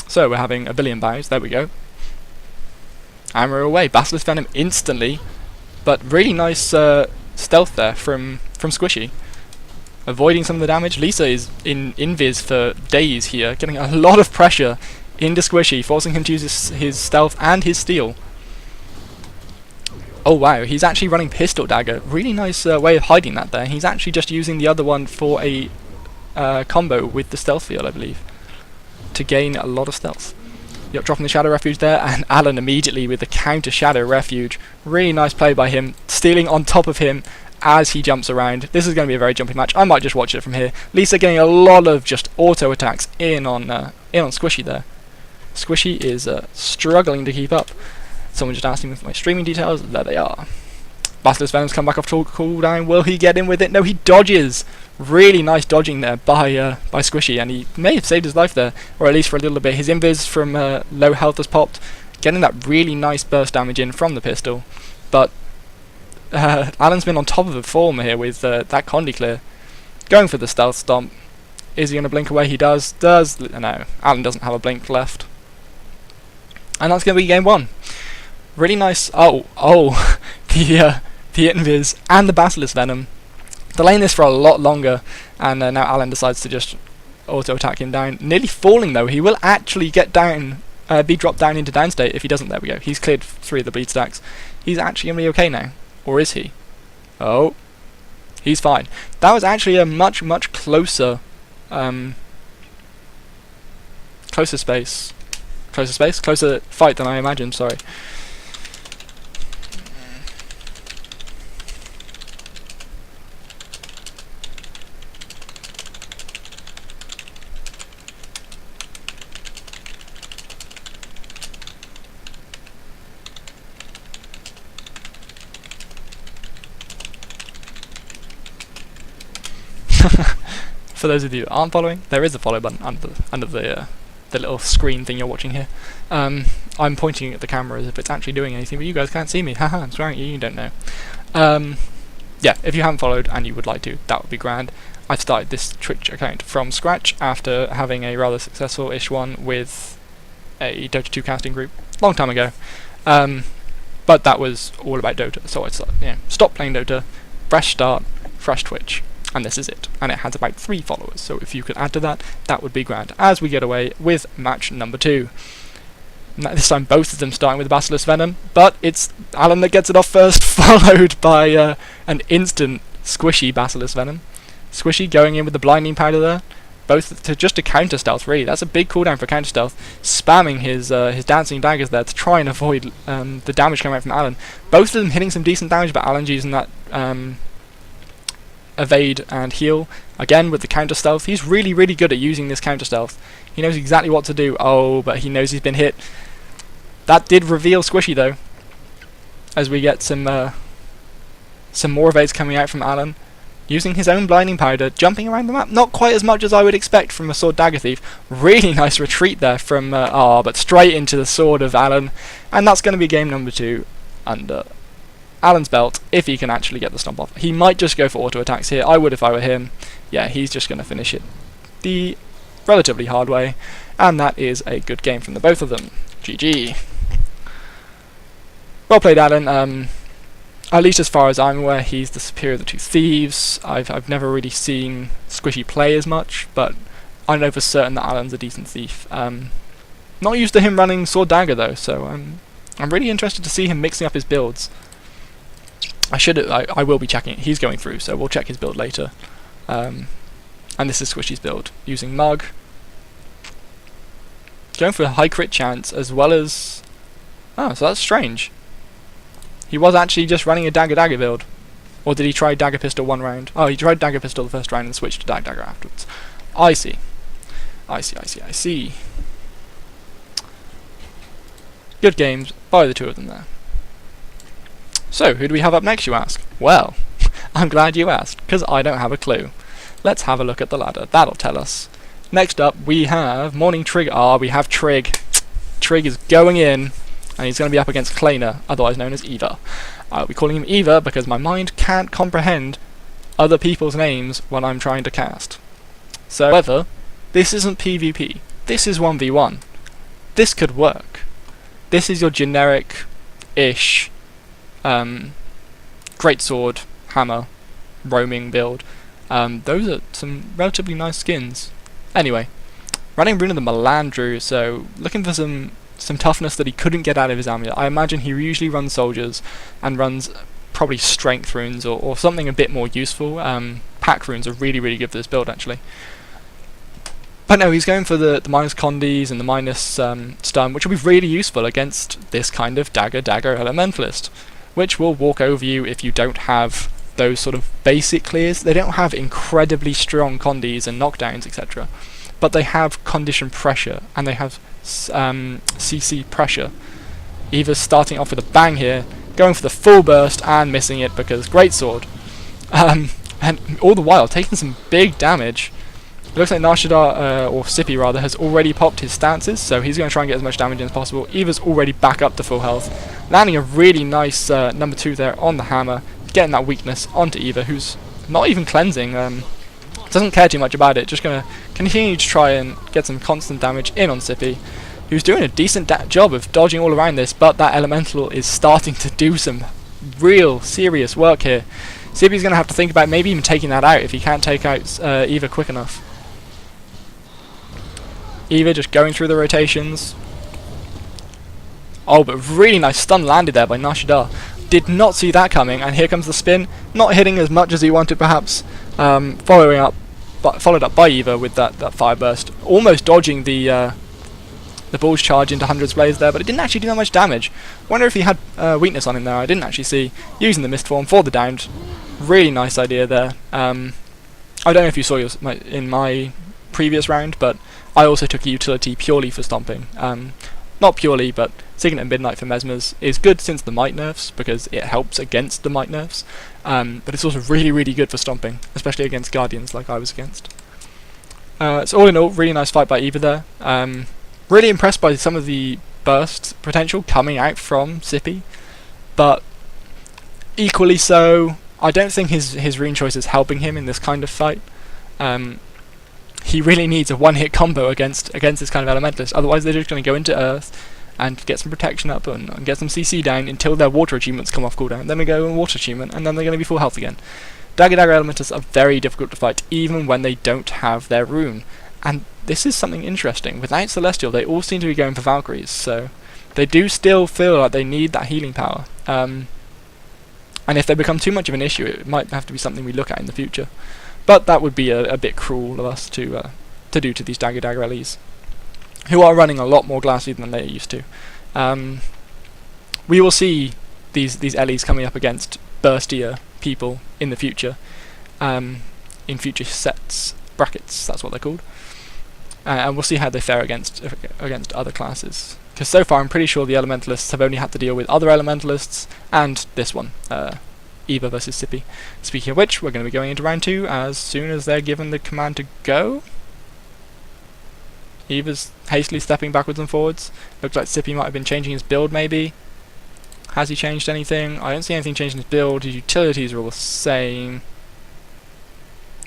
So we're having a billion bows. There we go. And we're away. Basilisk Venom instantly, but really nice stealth there from Squishy, avoiding some of the damage. Lisa is in invis for days here, getting a lot of pressure into Squishy, forcing him to use his stealth and his steal. Oh wow, he's actually running Pistol Dagger. Really nice way of hiding that there. He's actually just using the other one for a combo with the stealth field, I believe, to gain a lot of stealth. Yep, dropping the Shadow Refuge there, and Alan immediately with the counter Shadow Refuge. Really nice play by him, stealing on top of him as he jumps around. This is going to be a very jumpy match. I might just watch it from here. Lisa getting a lot of just auto attacks in on Squishy there. Squishy is struggling to keep up. Someone just asked me for my streaming details. There they are. Basilisk Venom's come back off cooldown. Will he get in with it? No, he dodges. Really nice dodging there by Squishy, and he may have saved his life there, or at least for a little bit. His invis from low health has popped, getting that really nice burst damage in from the pistol. But Alan's been on top of the form here with that Condi clear. Going for the stealth stomp. Is he going to blink away? He does. No, Alan doesn't have a blink left. And that's going to be game one. Really nice. Oh, the invis and the Basilisk Venom. Delaying this for a lot longer, and now Alan decides to just auto attack him down. Nearly falling though. He will actually get down, be dropped down into down state if he doesn't. There we go. He's cleared 3 of the bleed stacks. He's actually gonna be okay now, or is he? Oh, he's fine. That was actually a much closer, closer fight than I imagined. Sorry. For those of you that aren't following, there is a follow button under the little screen thing you're watching here. I'm pointing at the camera as if it's actually doing anything, but you guys can't see me. Haha, I'm swearing at you, you don't know. Yeah, if you haven't followed and you would like to, that would be grand. I've started this Twitch account from scratch after having a rather successful-ish one with a Dota 2 casting group long time ago. But that was all about Dota, so I stopped playing Dota, fresh start, fresh Twitch, and this is it. And it has about 3 followers, so if you could add to that, that would be grand. As we get away with match number 2. Now, this time both of them starting with Basilisk Venom, but it's Alan that gets it off first, followed by an instant squishy Basilisk Venom. Squishy going in with the blinding powder there, both just to counter stealth really. That's a big cooldown for counter stealth, spamming his dancing daggers there to try and avoid the damage coming out from Alan. Both of them hitting some decent damage, but Alan's using that evade and heal again with the counter stealth. He's really good at using this counter stealth. He knows exactly what to do. Oh, but he knows he's been hit. That did reveal Squishy though, as we get some more evades coming out from Alan, using his own blinding powder, jumping around the map. Not quite as much as I would expect from a sword dagger thief. Really nice retreat there from but straight into the sword of Alan, and that's going to be game number 2 under Alan's belt, if he can actually get the stomp off. He might just go for auto attacks here. I would if I were him. Yeah, he's just going to finish it the relatively hard way, and that is a good game from the both of them. GG. Well played, Alan. At least as far as I'm aware, he's the superior of the 2 thieves. I've never really seen Squishy play as much, but I know for certain that Alan's a decent thief. Not used to him running sword dagger though, so I'm really interested to see him mixing up his builds. I will be checking it. He's going through, so we'll check his build later. And this is Squishy's build, using Mug. Going for a high crit chance, as well as... Oh, so that's strange. He was actually just running a dagger build. Or did he try dagger pistol 1 round? Oh, he tried dagger pistol the first round and switched to dagger afterwards. I see. I see. Good games by the 2 of them there. So, who do we have up next, you ask? Well, I'm glad you asked, because I don't have a clue. Let's have a look at the ladder. That'll tell us. Next up, we have Morning Trig. We have Trig. Trig is going in, and he's going to be up against Kleiner, otherwise known as Eva. I'll be calling him Eva because my mind can't comprehend other people's names when I'm trying to cast. So, however, this isn't PvP. This is 1v1. This could work. This is your generic-ish greatsword, hammer, roaming build. Those are some relatively nice skins. Anyway, running Rune of the Melandru, so looking for some toughness that he couldn't get out of his amulet. I imagine he usually runs soldiers and runs probably strength runes or something a bit more useful. Pack runes are really good for this build actually. But no, he's going for the minus condies and the minus stun, which will be really useful against this kind of dagger elementalist, which will walk over you if you don't have those sort of basic clears. They don't have incredibly strong condies and knockdowns, etc. But they have condition pressure, and they have CC pressure. Eva's starting off with a bang here, going for the full burst and missing it because greatsword. And all the while taking some big damage. It looks like Nashidar, or Sippy rather, has already popped his stances, so he's going to try and get as much damage in as possible. Eva's already back up to full health, landing a really nice number 2 there on the hammer, getting that weakness onto Eva, who's not even cleansing, doesn't care too much about it, just going to continue to try and get some constant damage in on Sippy, who's doing a decent job of dodging all around this, but that elemental is starting to do some real serious work here. Sippy's going to have to think about maybe even taking that out if he can't take out Eva quick enough. Eva just going through the rotations. Oh, but really nice stun landed there by Nashidar. Did not see that coming, and here comes the spin. Not hitting as much as he wanted, perhaps. Followed up by Eva with that fire burst, almost dodging the bull's charge into Hundred's Blaze there, but it didn't actually do that much damage. Wonder if he had weakness on him there. I didn't actually see. Using the mist form for the downed. Really nice idea there. I don't know if you saw in my previous round, but I also took a utility purely for stomping. not purely, but Signet and Midnight for Mesmers is good since the Might nerfs, because it helps against the Might nerfs, but it's also really, really good for stomping, especially against Guardians like I was against. So all in all, really nice fight by Eva there. Really impressed by some of the burst potential coming out from Sippy, but equally so, I don't think his rune choice is helping him in this kind of fight. He really needs a one-hit combo against this kind of Elementalist, otherwise they're just going to go into Earth and get some protection up and get some CC down until their water achievements come off cooldown, then they go in water achievement, and then they're going to be full health again. Dagger Elementalists are very difficult to fight, even when they don't have their rune. And this is something interesting. Without Celestial, they all seem to be going for Valkyries, so they do still feel like they need that healing power. And if they become too much of an issue, it might have to be something we look at in the future. But that would be a bit cruel of us to do to these Dagger Ellies, who are running a lot more glassy than they used to. We will see these Ellies coming up against burstier people in the future, in future sets, brackets, that's what they're called. And we'll see how they fare against other classes. Because so far I'm pretty sure the Elementalists have only had to deal with other Elementalists, and this one, Eva versus Sippy. Speaking of which, we're going to be going into round 2 as soon as they're given the command to go. Eva's hastily stepping backwards and forwards. Looks like Sippy might have been changing his build maybe. Has he changed anything? I don't see anything changing his build. His utilities are all the same.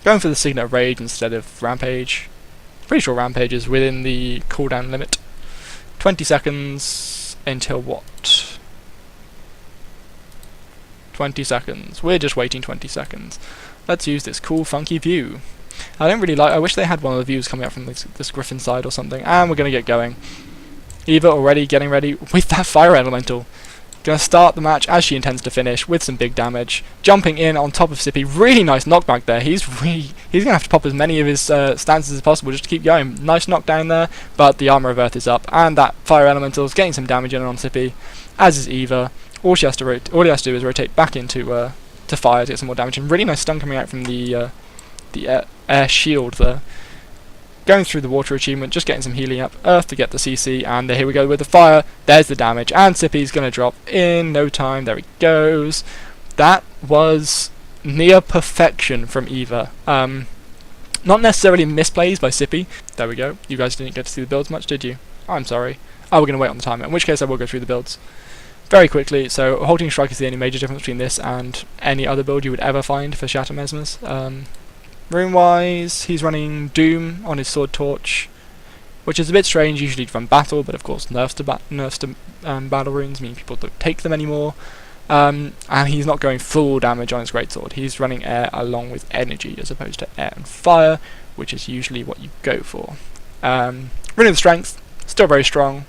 Going for the Signet of Rage instead of Rampage. Pretty sure Rampage is within the cooldown limit. 20 seconds until what? 20 seconds. We're just waiting 20 seconds. Let's use this cool funky view. I wish they had one of the views coming up from this Griffin side or something. And we're going to get going. Eva already getting ready with that Fire Elemental. Going to start the match as she intends to finish with some big damage. Jumping in on top of Sippy. Really nice knockback there. He's going to have to pop as many of his stances as possible just to keep going. Nice knockdown there, but the Armor of Earth is up. And that Fire Elemental is getting some damage in on Sippy, as is Eva. All he has to do is rotate back into to fire to get some more damage. And really nice stun coming out from the air shield there. Going through the water achievement, just getting some healing up, Earth to get the CC, and here we go with the fire. There's the damage, and Sippy's going to drop in no time. There he goes. That was near perfection from Eva. Not necessarily misplays by Sippy. There we go. You guys didn't get to see the builds much, did you? I'm sorry. Oh, we're going to wait on the timer, in which case I will go through the builds very quickly. So Halting Strike is the only major difference between this and any other build you would ever find for Shatter Mesmers. Rune-wise, he's running Doom on his Sword Torch, which is a bit strange usually from battle, but of course nerfs to battle runes mean people don't take them anymore. And he's not going full damage on his Greatsword. He's running air along with energy as opposed to air and fire, which is usually what you go for. Rune of Strength, still very strong.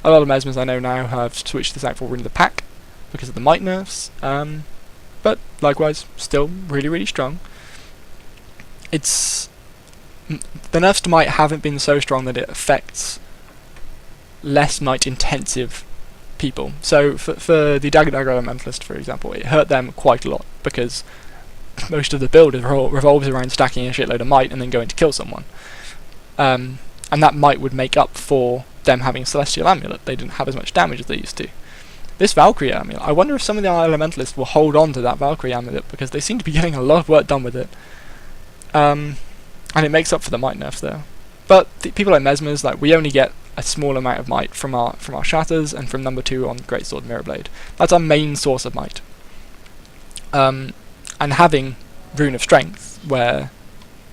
A lot of Mesmers I know now have switched this out for Rune of the Pack because of the Might nerfs, but likewise, still really, really strong. The nerfs to Might haven't been so strong that it affects less Might intensive people. So for the Dagger Elementalist, for example, it hurt them quite a lot because most of the build revolves around stacking a shitload of Might and then going to kill someone. And that Might would make up for them having a Celestial Amulet. They didn't have as much damage as they used to. This Valkyrie Amulet, I wonder if some of the Elementalists will hold on to that Valkyrie Amulet because they seem to be getting a lot of work done with it. And it makes up for the Might nerfs there. But people like Mesmers, like, we only get a small amount of Might from our Shatters and from number 2 on Greatsword and Mirrorblade. That's our main source of Might. And having Rune of Strength, where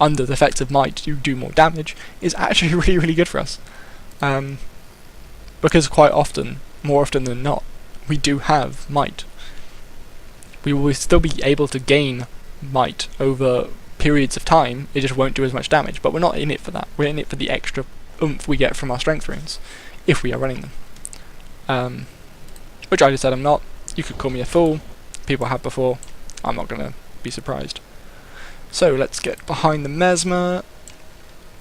under the effects of Might you do more damage, is actually really, really good for us. Because quite often, more often than not, we do have Might. We will still be able to gain Might over periods of time, it just won't do as much damage, but we're not in it for that. We're in it for the extra oomph we get from our strength runes, if we are running them. Which I just said I'm not. You could call me a fool, people have before, I'm not going to be surprised. So let's get behind the Mesmer.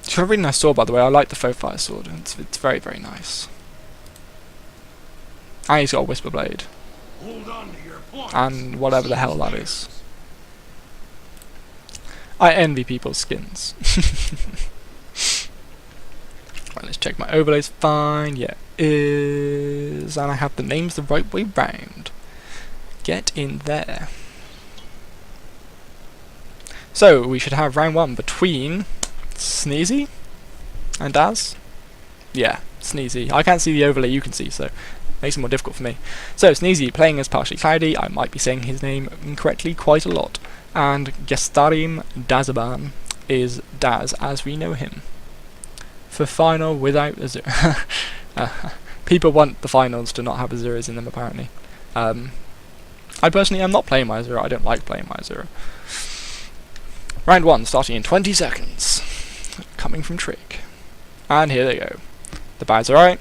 It's got a really nice sword, by the way. I like the faux fire sword, it's very, very nice. And he's got a Whisper Blade. Hold on to your points. And whatever the hell that is. I envy people's skins. Right, let's check my overlays. Fine, yeah. is... and I have the names the right way round. Get in there. So, we should have round 1 between Sneezy and Daz. Yeah, Sneezy. I can't see the overlay you can see, so makes it more difficult for me. So, Sneezy playing as partially cloudy. I might be saying his name incorrectly quite a lot. And Gestarim Dazaban is Daz as we know him. For final without Azura. People want the finals to not have Azuras in them, apparently. I personally am not playing my Azura. I don't like playing my Azura. Round 1, starting in 20 seconds. Coming from Trick. And here they go. The Bads are right.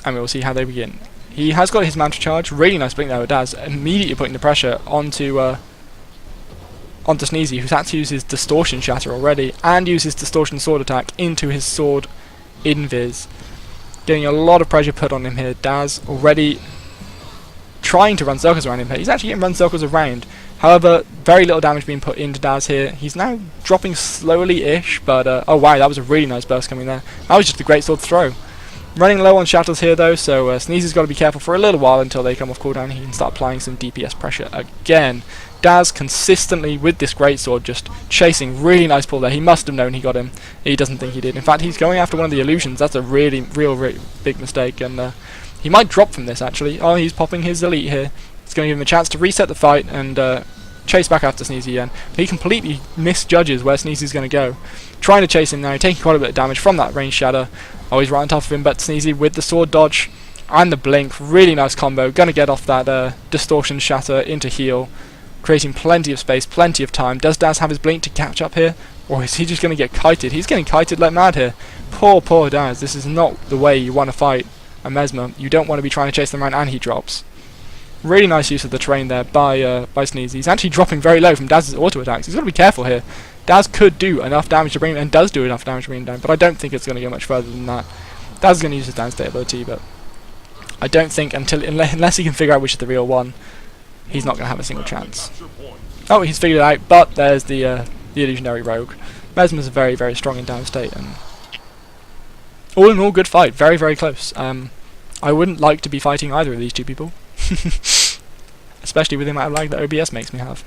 And we'll see how they begin. He has got his Mantra Charge. Really nice blink there with Daz. Immediately putting the pressure onto Sneezy, who's had to use his Distortion Shatter already, and use his Distortion Sword attack into his Sword Invis. Getting a lot of pressure put on him here. Daz already trying to run circles around him here. He's actually getting run circles around. However, very little damage being put into Daz here. He's now dropping slowly-ish, but oh wow, that was a really nice burst coming there. That was just a great sword throw. Running low on shatters here though, so Sneezy's got to be careful for a little while until they come off cooldown. He can start applying some DPS pressure again. Daz consistently with this greatsword just chasing. Really nice pull there. He must have known he got him. He doesn't think he did. In fact, he's going after one of the illusions. That's a really big mistake, and he might drop from this actually. Oh, he's popping his elite here. It's going to give him a chance to reset the fight and chase back after Sneezy again. But he completely misjudges where Sneezy's going to go. Trying to chase him now, taking quite a bit of damage from that range shatter. Oh, he's right on top of him, but Sneezy with the sword dodge and the blink. Really nice combo. Going to get off that distortion shatter into heal. Creating plenty of space, plenty of time. Does Daz have his blink to catch up here? Or is he just going to get kited? He's getting kited like mad here. Poor Daz. This is not the way you want to fight a Mesmer. You don't want to be trying to chase them around and he drops. Really nice use of the terrain there by Sneezy. He's actually dropping very low from Daz's auto attacks. He's got to be careful here. Daz could do enough damage to bring him, and does do enough damage to bring him down, but I don't think it's going to go much further than that. Daz is going to use his down state ability, but I don't think unless he can figure out which is the real one, he's not going to have a single chance. Oh, he's figured it out, but there's the illusionary rogue. Mesmer's very, very strong in down state, and all in all, good fight. Very, very close. I wouldn't like to be fighting either of these two people. Especially with the amount of lag that OBS makes me have.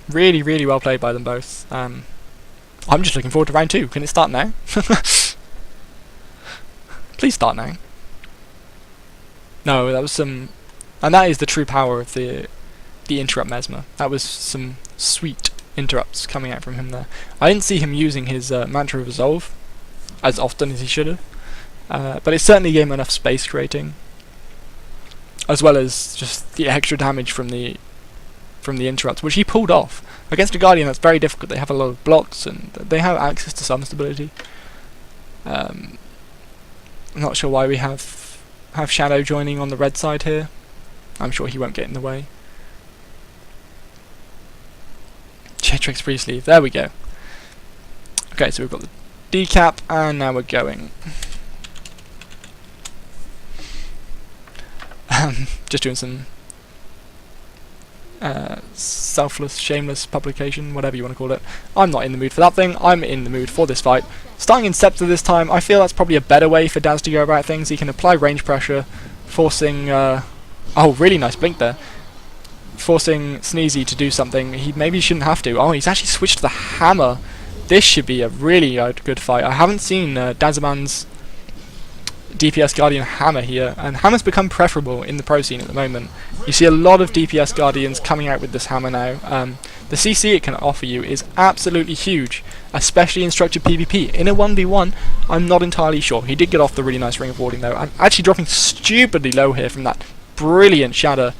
Really, really well played by them both. I'm just looking forward to round 2. Can it start now? Please start now. No, that was some... And that is the true power of the interrupt Mesmer. That was some sweet interrupts coming out from him there. I didn't see him using his Mantra of Resolve as often as he should have. But it certainly gave him enough space creating, as well as just the extra damage from the interrupts, which he pulled off. Against a Guardian that's very difficult. They have a lot of blocks and they have access to some stability. I'm not sure why we have Shadow joining on the red side here. I'm sure he won't get in the way. Chetrix free sleeve, there we go. Okay, so we've got the decap and now we're going. Just doing some selfless, shameless publication, whatever you want to call it. I'm not in the mood for that thing. I'm in the mood for this fight. Starting in Scepter this time, I feel that's probably a better way for Daz to go about things. He can apply range pressure, forcing... oh, really nice blink there. Forcing Sneezy to do something he maybe shouldn't have to. Oh, he's actually switched to the hammer. This should be a really good fight. I haven't seen Dazaman's DPS Guardian hammer here, and hammers become preferable in the pro scene at the moment. You see a lot of DPS Guardians coming out with this hammer now. The CC it can offer you is absolutely huge, especially in structured PvP. In a 1v1, I'm not entirely sure. He did get off the really nice ring of warding though. I'm actually dropping stupidly low here from that brilliant shatter.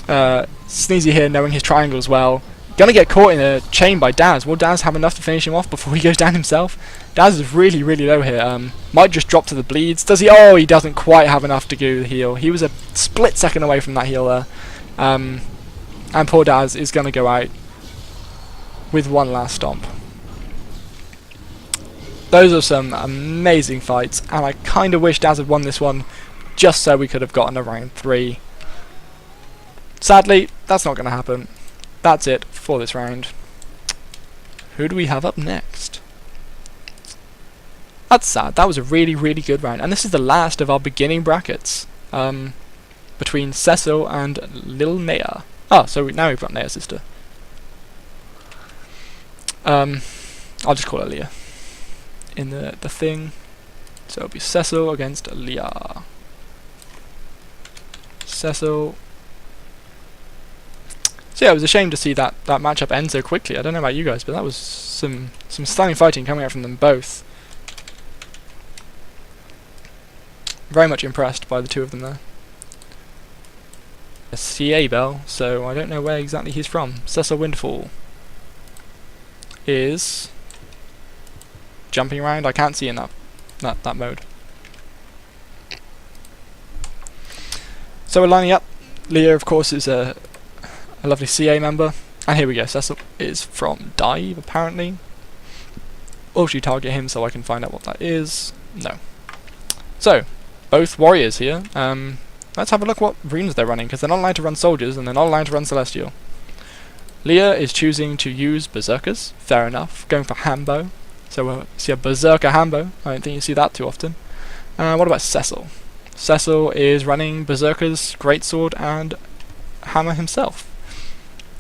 Sneezy here knowing his triangle as well. Gonna get caught in a chain by Daz. Will Daz have enough to finish him off before he goes down himself? Daz is really, really low here. Might just drop to the bleeds. Does he? Oh, he doesn't quite have enough to do the heal. He was a split second away from that heal there. And poor Daz is gonna go out with one last stomp. Those are some amazing fights, and I kind of wish Daz had won this one just so we could have gotten a round 3. Sadly, that's not going to happen. That's it for this round. Who do we have up next? That's sad. That was a really, really good round. And this is the last of our beginning brackets. Between Cecil and Lil Nea. Oh, so now we've got Nea's sister. I'll just call her Leah in the thing. So it'll be Cecil against Leah. Cecil. So yeah, it was a shame to see that matchup end so quickly. I don't know about you guys, but that was some stunning fighting coming out from them both. Very much impressed by the two of them there. A CA bell, so I don't know where exactly he's from. Cecil Windfall is jumping around. I can't see in that mode. So we're lining up. Leah, of course, is a lovely CA member, and here we go. Cecil is from Dive, apparently. Or should you target him so I can find out what that is? No. So both warriors here. Let's have a look what runes they're running, because they're not allowed to run soldiers and they're not allowed to run celestial. Leah is choosing to use berserkers. Fair enough. Going for Hambo. So we'll see a berserker Hambo. I don't think you see that too often. What about Cecil? Cecil is running berserkers, greatsword, and hammer himself.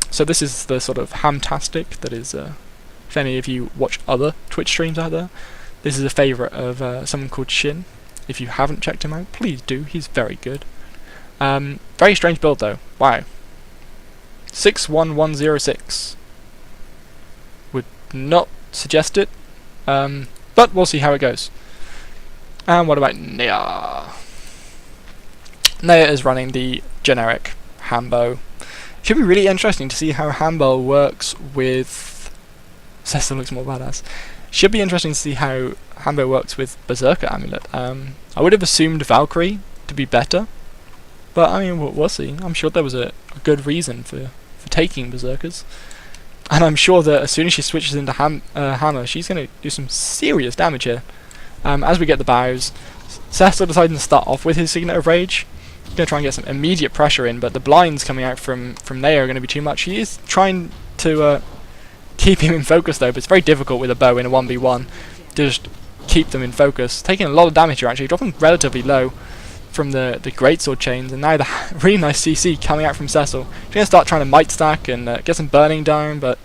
So this is the sort of hamtastic that is. If any of you watch other Twitch streams out there, this is a favourite of someone called Shin. If you haven't checked him out, please do. He's very good. Very strange build though. Wow. 61106. Would not suggest it. But we'll see how it goes. And what about Nea? Nea is running the generic Hambo. Should be really interesting to see how Hambo works with... Cecil looks more badass. Should be interesting to see how Hambo works with Berserker Amulet. I would have assumed Valkyrie to be better, but I mean, we'll see. I'm sure there was a good reason for taking Berserkers, and I'm sure that as soon as she switches into Hammer, she's going to do some serious damage here. As we get the bows, Cecil deciding to start off with his Signet of Rage. He's going to try and get some immediate pressure in, but the blinds coming out from Nea are going to be too much. He is trying to keep him in focus though, but it's very difficult with a bow in a 1v1 to just keep them in focus. Taking a lot of damage here actually, dropping relatively low from the greatsword chains, and now the really nice CC coming out from Cecil. She's going to start trying to might stack and get some burning down, but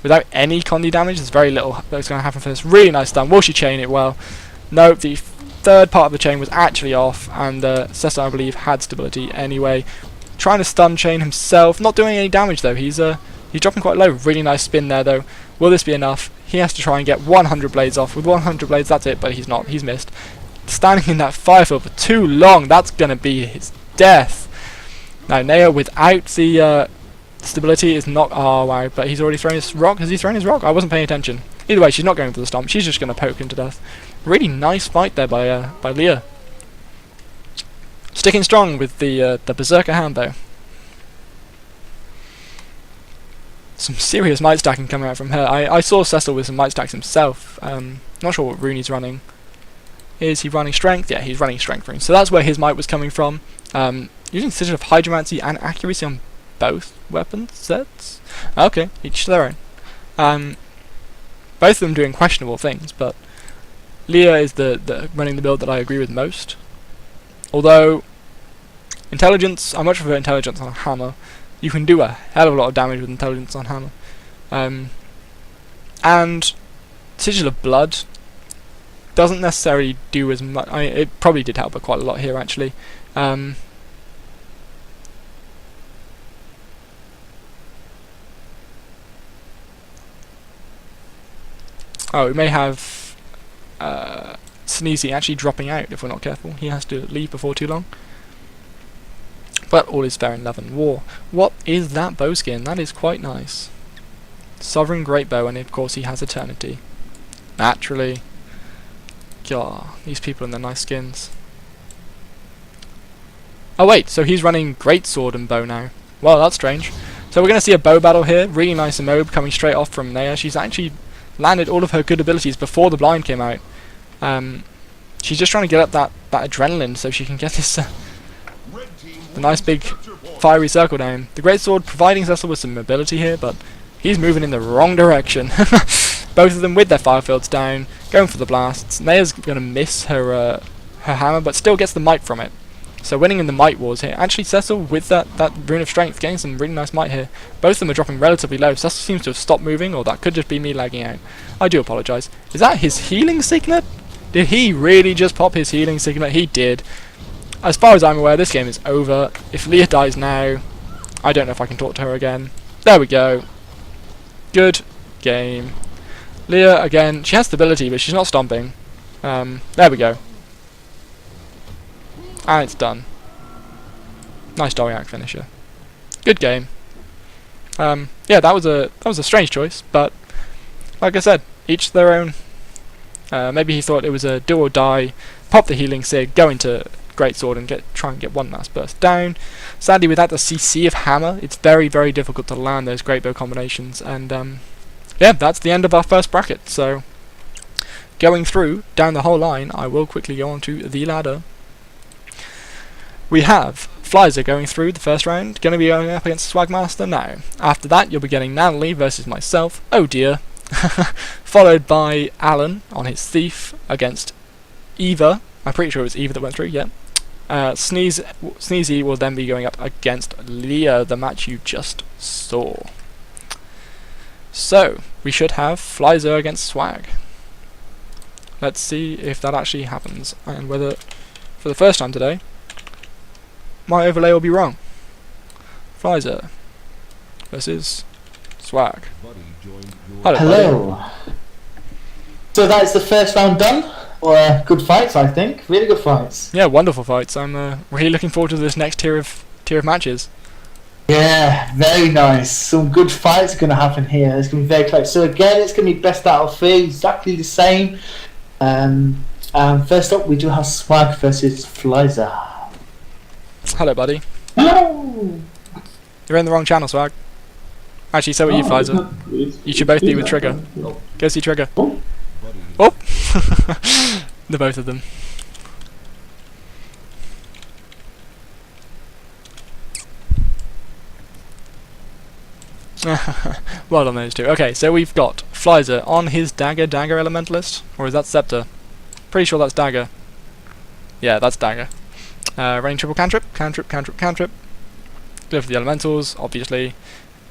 without any condi damage, there's very little that's going to happen for this. Really nice stun. Will she chain it well? No, the third part of the chain was actually off, and Cecil, I believe, had stability anyway. Trying to stun chain himself, not doing any damage though. He's dropping quite low. Really nice spin there though. Will this be enough? He has to try and get 100 blades off. With 100 blades, that's it, but he's not. He's missed. Standing in that fire field for too long, that's going to be his death. Now, Nea without the stability is not... Oh, wow, but he's already thrown his rock. Has he thrown his rock? I wasn't paying attention. Either way, she's not going for the stomp. She's just going to poke him to death. Really nice fight there by Leah. Sticking strong with the Berserker hand, though. Some serious might stacking coming out from her. I saw Cecil with some might stacks himself. Not sure what rune he's running. Is he running strength? Yeah, he's running strength rune. So that's where his might was coming from. Using Sigil of Hydromancy and accuracy on both weapon sets. Okay, each to their own. Both of them doing questionable things, but Leah is the running the build that I agree with most. Although intelligence, I much prefer intelligence on a hammer. You can do a hell of a lot of damage with intelligence on hammer. And Sigil of Blood doesn't necessarily do as much. I mean, it probably did help her quite a lot here, actually. Oh, we may have Sneezy actually dropping out if we're not careful. He has to leave before too long. But all is fair in love and war. What is that bow skin? That is quite nice. Sovereign Great Bow, and of course he has Eternity. Naturally. God, these people and their nice skins. Oh wait, so he's running Greatsword and bow now. Well, that's strange. So we're going to see a bow battle here. Really nice emote coming straight off from Nea. She's actually landed all of her good abilities before the blind came out. She's just trying to get up that adrenaline so she can get this the nice big fiery circle down. The Greatsword providing Cecil with some mobility here, but he's moving in the wrong direction. Both of them with their fire fields down, going for the blasts. Naya's going to miss her her hammer, but still gets the might from it. So winning in the might wars here. Actually, Cecil with that rune of strength, getting some really nice might here. Both of them are dropping relatively low. Cecil seems to have stopped moving, or that could just be me lagging out. I do apologise. Is that his healing signet? Did he really just pop his healing signet? He did. As far as I'm aware, this game is over. If Leah dies now, I don't know if I can talk to her again. There we go. Good game. Leah, again, she has stability, but she's not stomping. There we go. And it's done. Nice Doriac finisher. Good game. Yeah, that was a strange choice, but like I said, each their own. Maybe he thought it was a do or die. Pop the healing sig, go into greatsword and try and get one last burst down. Sadly, without the CC of hammer, it's very, very difficult to land those great bow combinations. And yeah, that's the end of our first bracket. So going through down the whole line, I will quickly go on to the ladder. We have Flyzer going through the first round, going to be going up against Swagmaster now. After that, you'll be getting Natalie versus myself, oh dear, followed by Alan on his Thief against Eva. I'm pretty sure it was Eva that went through, yeah. Sneezy will then be going up against Leah, the match you just saw. So, we should have Flyzer against Swag. Let's see if that actually happens, and whether, for the first time today, my overlay will be wrong. Flyzer versus Swag. Hello. Hello. So that's the first round done. Good fights, I think. Really good fights. Yeah, wonderful fights. I'm really looking forward to this next tier of matches. Yeah, very nice. Some good fights are going to happen here. It's going to be very close. So again, it's going to be best out of 3, exactly the same. First up, we do have Swag versus Flyzer. Hello, buddy. Hello. You're in the wrong channel, Swag. Actually, so are you, Flyzer. You should both be with Trigger. Go see Trigger. Oh! The both of them. Well done, those two. Okay, so we've got Flyzer on his Dagger Elementalist. Or is that Scepter? Pretty sure that's Dagger. Yeah, that's Dagger. Rain triple cantrip. Go for the elementals, obviously,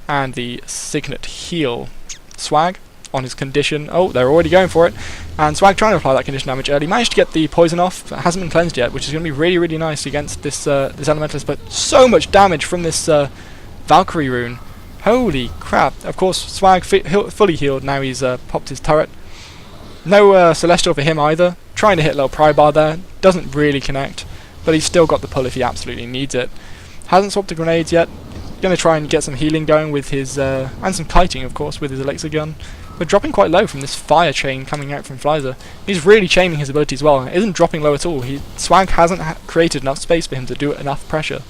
and the Signet heal. Swag on his condition. Oh, they're already going for it, and Swag trying to apply that condition damage early. Managed to get the poison off, but it hasn't been cleansed yet, which is going to be really, really nice against this this elementalist. But so much damage from this Valkyrie rune. Holy crap! Of course, Swag fully healed. Now he's popped his turret. No Celestial for him either. Trying to hit little pry bar there. Doesn't really connect. But he's still got the pull if he absolutely needs it. Hasn't swapped the grenades yet. Going to try and get some healing going with his, and some kiting of course with his elixir gun. But dropping quite low from this fire chain coming out from Flyzer. He's really chaining his abilities well. It isn't dropping low at all. Swag hasn't created enough space for him to do enough pressure.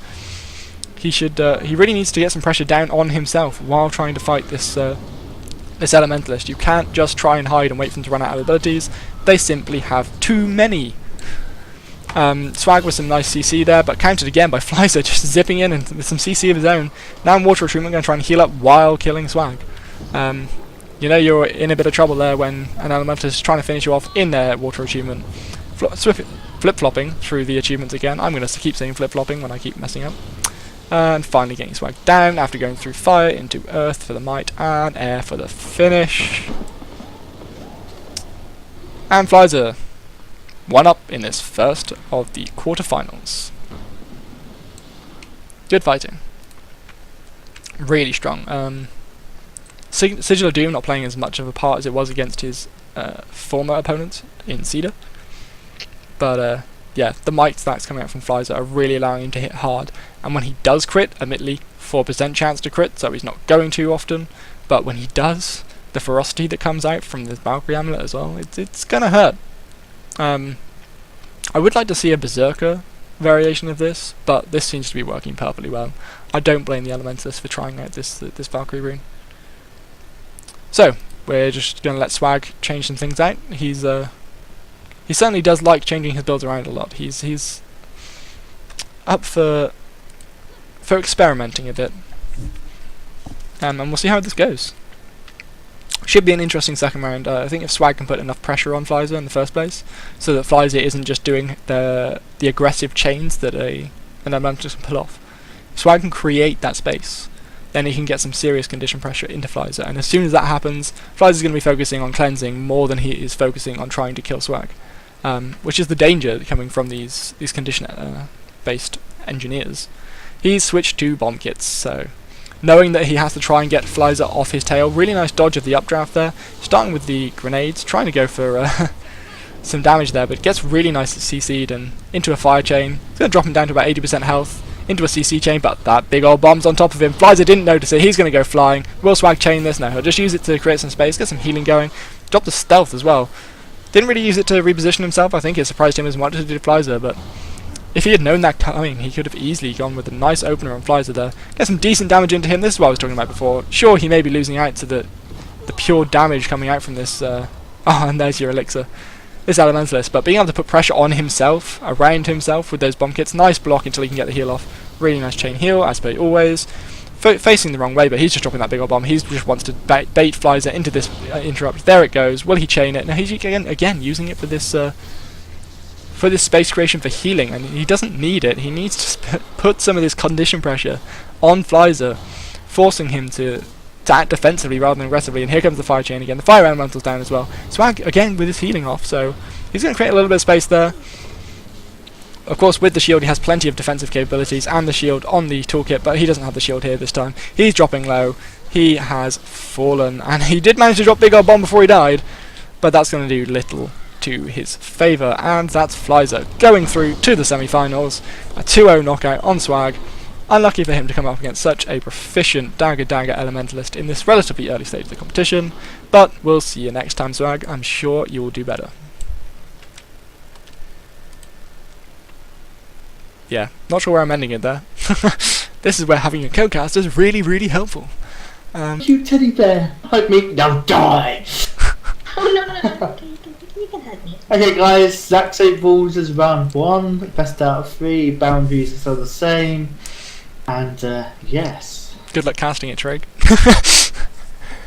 He should, he really needs to get some pressure down on himself while trying to fight this, this elementalist. You can't just try and hide and wait for them to run out of abilities. They simply have too many. Swag with some nice CC there, but countered again by Flyzer just zipping in and with some CC of his own. Now in Water Retreatment, going to try and heal up while killing Swag. You know you're in a bit of trouble there when an elementalist is trying to finish you off in their Water Achievement. Flip-flopping through the achievements again. I'm going to keep saying flip-flopping when I keep messing up. And finally getting Swag down after going through fire into earth for the might and air for the finish. And Flyzer. 1 up in this first of the quarterfinals. Good fighting. Really strong. Sigil of Doom not playing as much of a part as it was against his former opponent in Cedar. But yeah, the might stacks coming out from Flyzer are really allowing him to hit hard. And when he does crit, admittedly, 4% chance to crit, so he's not going too often. But when he does, the ferocity that comes out from the Valkyrie amulet as well, it's gonna hurt. I would like to see a Berserker variation of this, but this seems to be working perfectly well. I don't blame the Elementalist for trying out this Valkyrie rune. So, we're just going to let Swag change some things out. He certainly does like changing his builds around a lot. He's up for experimenting a bit. And we'll see how this goes. Should be an interesting second round. I think if Swag can put enough pressure on Flyzer in the first place, so that Flyzer isn't just doing the aggressive chains that an Elementalist can pull off. If Swag can create that space, then he can get some serious condition pressure into Flyzer, and as soon as that happens, Flyzer's going to be focusing on cleansing more than he is focusing on trying to kill Swag, which is the danger coming from these condition-based engineers. He's switched to bomb kits, so knowing that he has to try and get Flyzer off his tail. Really nice dodge of the updraft there. Starting with the grenades, trying to go for some damage there, but gets really nice CC'd and into a fire chain. It's going to drop him down to about 80% health, into a CC chain, but that big old bomb's on top of him. Flyzer didn't notice it, he's going to go flying. Will Swag chain this? No, he'll just use it to create some space, get some healing going. Drop the stealth as well. Didn't really use it to reposition himself. I think it surprised him as much as it did Flyzer, but if he had known that coming, he could have easily gone with a nice opener on Flyzer there. Get some decent damage into him. This is what I was talking about before. Sure, he may be losing out to the pure damage coming out from this... oh, and there's your elixir. This Elementalist. But being able to put pressure on himself, around himself with those bomb kits. Nice block until he can get the heal off. Really nice chain heal, as per always. Facing the wrong way, but he's just dropping that big old bomb. He just wants to bait Flyzer into this interrupt. There it goes. Will he chain it? No, he's again using it for this... for this space creation for healing, and he doesn't need it. He needs to put some of this condition pressure on Flyzer, forcing him to act defensively rather than aggressively. And here comes the fire chain again. The fire elemental's down as well. Swag again with his healing off, so he's going to create a little bit of space there. Of course, with the shield he has plenty of defensive capabilities and the shield on the toolkit, but he doesn't have the shield here this time. He's dropping low. He has fallen, and he did manage to drop big old bomb before he died, but that's going to do little to his favour, and that's Flyzer going through to the semi-finals. A 2-0 knockout on Swag. Unlucky for him to come up against such a proficient dagger Elementalist in this relatively early stage of the competition, but we'll see you next time, Swag. I'm sure you will do better. Yeah, not sure where I'm ending it there. This is where having a co-cast is really, really helpful. You teddy bear, hug me, now die! Oh no. You can hug me. Okay guys, Zach save rules is round 1, best out of 3, boundaries are still the same, and yes. Good luck casting it, Trig.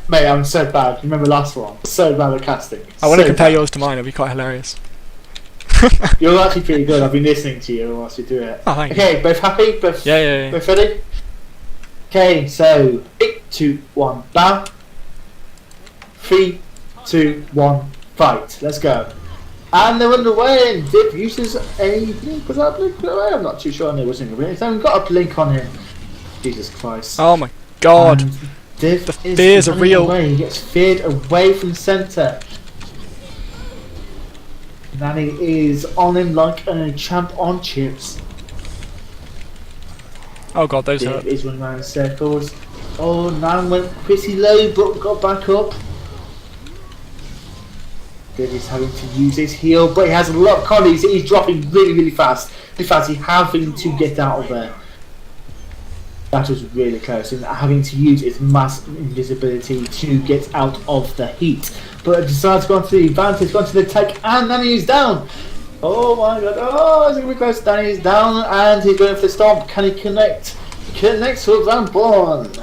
Mate, I'm so bad. Remember last one? So bad at casting. I want to compare yours to mine, it'll be quite hilarious. You're actually pretty good. I've been listening to you whilst you do it. Oh, thank you. Both happy? Yeah. Both ready? Okay, so 3, 2, 1, bow. 3, 2, 1, fight. Let's go. And they're underway, and Div uses a blink. Was that a blink? I'm not too sure. I know it wasn't a blink. I've got a blink on him. Jesus Christ. Oh my god. And Div the fears are real. Away. He gets feared away from the centre. Nanny is on him like a champ on chips. Oh god, those Div hurt. is running around in circles. Oh, Nan went pretty low, but got back up. Div is having to use his heal, but he has a lot of connies. He's dropping really, really fast. In fact, he's having to get out of there. That was really close, and having to use his mass invisibility to get out of the heat. But decides to go on to the advantage, gone to the take, and Nanny is down. Oh my god, oh, it's going to be close. Danny is down, and he's going for the stomp. Can he connect? He connects with Rampon.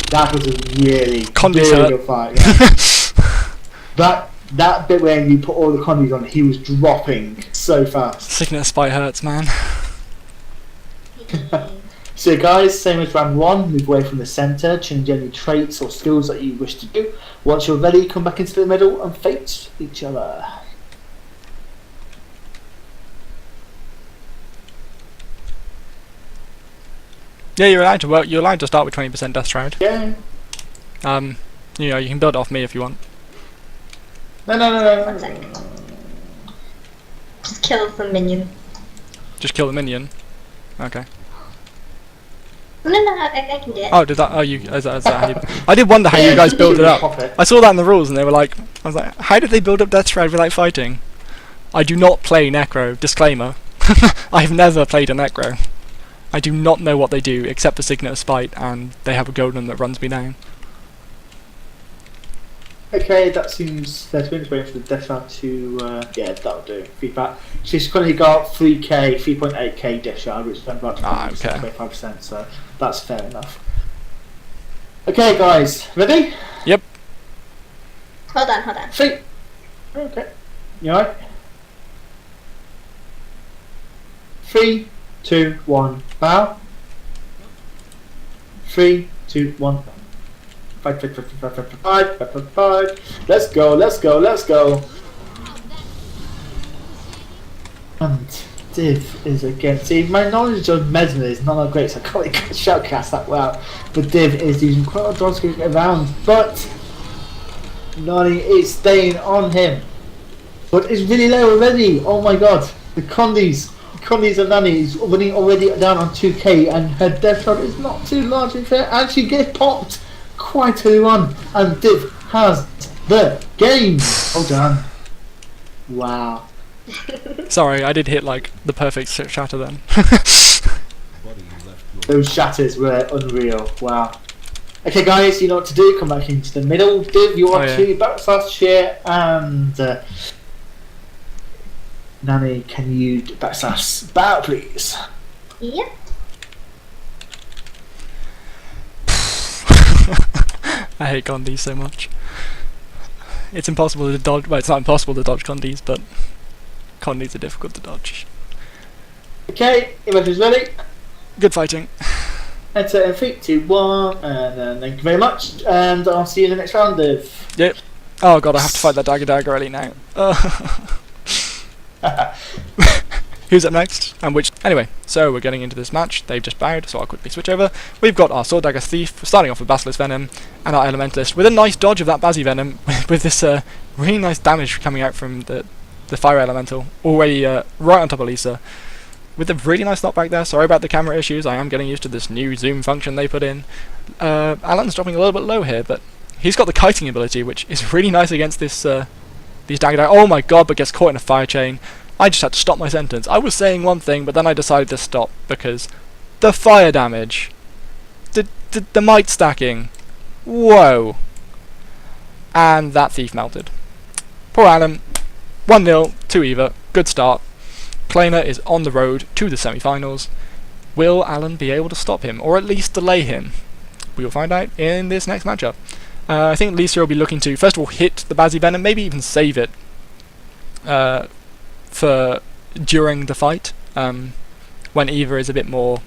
That was a really good fight. Yeah. that bit when you put all the condies on, he was dropping so fast. Sickness spite hurts, man. So guys, same as round 1, move away from the centre, change any traits or skills that you wish to do. Once you're ready, come back into the middle and face each other. Yeah, you're allowed to start with 20% death shroud. Yeah. You know, you can build it off me if you want. No. 1 sec. Just kill the minion. Just kill the minion. Okay. No, I can do it. Oh, did that? Oh, is that how you? I did wonder how you guys build it up. I saw that in the rules, and they were like, I was like, how did they build up death shroud without fighting? I do not play Necro. Disclaimer. I have never played a Necro. I do not know what they do, except for Signet of Spite, and they have a golem that runs me down. Okay, that seems fair to waiting for the death shroud to, yeah, that'll do. Feedback. She's currently got 3k, 3.8k death shroud, which is about 25%, so that's fair enough. Okay, guys, ready? Hold on, hold on. 3. Okay. You alright? 3, 2, 1, bow. 3, 2, 1. 5, 5, 5, 5, 5, 5, 5, 5, 5. Let's go, let's go, let's go. And Div is again. See, my knowledge of Mesmer is not that great, so I can't really shoutcast that well. But Div is using quite a lot of dodge to get around, but Nani is staying on him. But it's really low already. Oh my god. The Condis and Nani is running already down on 2k, and her death shot is not too large in fair, and she gets popped quite early on, and Div has the game. Hold on. Wow. Sorry, I did hit like the perfect shatter then. Those shatters were unreal. Wow. Okay, guys, you know what to do. Come back into the middle. Div, you want to backslash share, and Nani, can you backslash bow, please? Yep. I hate Condis so much. It's impossible to dodge. Well, it's not impossible to dodge Condis, but Condis are difficult to dodge. Okay, everybody's ready. Good fighting. Enter in 3, 2, 1, and then thank you very much, and I'll see you in the next round, Div. Yep. Oh god, I have to fight that dagger early now. Who's up next? And which? Anyway, so we're getting into this match. They've just bowed, so I'll quickly switch over. We've got our Sword Dagger Thief, starting off with Basilisk Venom, and our Elementalist with a nice dodge of that Bazzy Venom, with this really nice damage coming out from the Fire Elemental, already right on top of Lisa. With a really nice knockback there. Sorry about the camera issues, I am getting used to this new zoom function they put in. Alan's dropping a little bit low here, but he's got the kiting ability, which is really nice against this these dagger. Oh my god, but gets caught in a fire chain. I just had to stop my sentence. I was saying one thing, but then I decided to stop because the fire damage, the might stacking, whoa, and that thief melted. Poor Alan. 1-0 to Eva. Good start. Kleiner is on the road to the semi-finals. Will Alan be able to stop him, or at least delay him? We will find out in this next matchup. I think Lisa will be looking to, first of all, hit the Bazzy Venom, maybe even save it for during the fight, when Eva is a bit more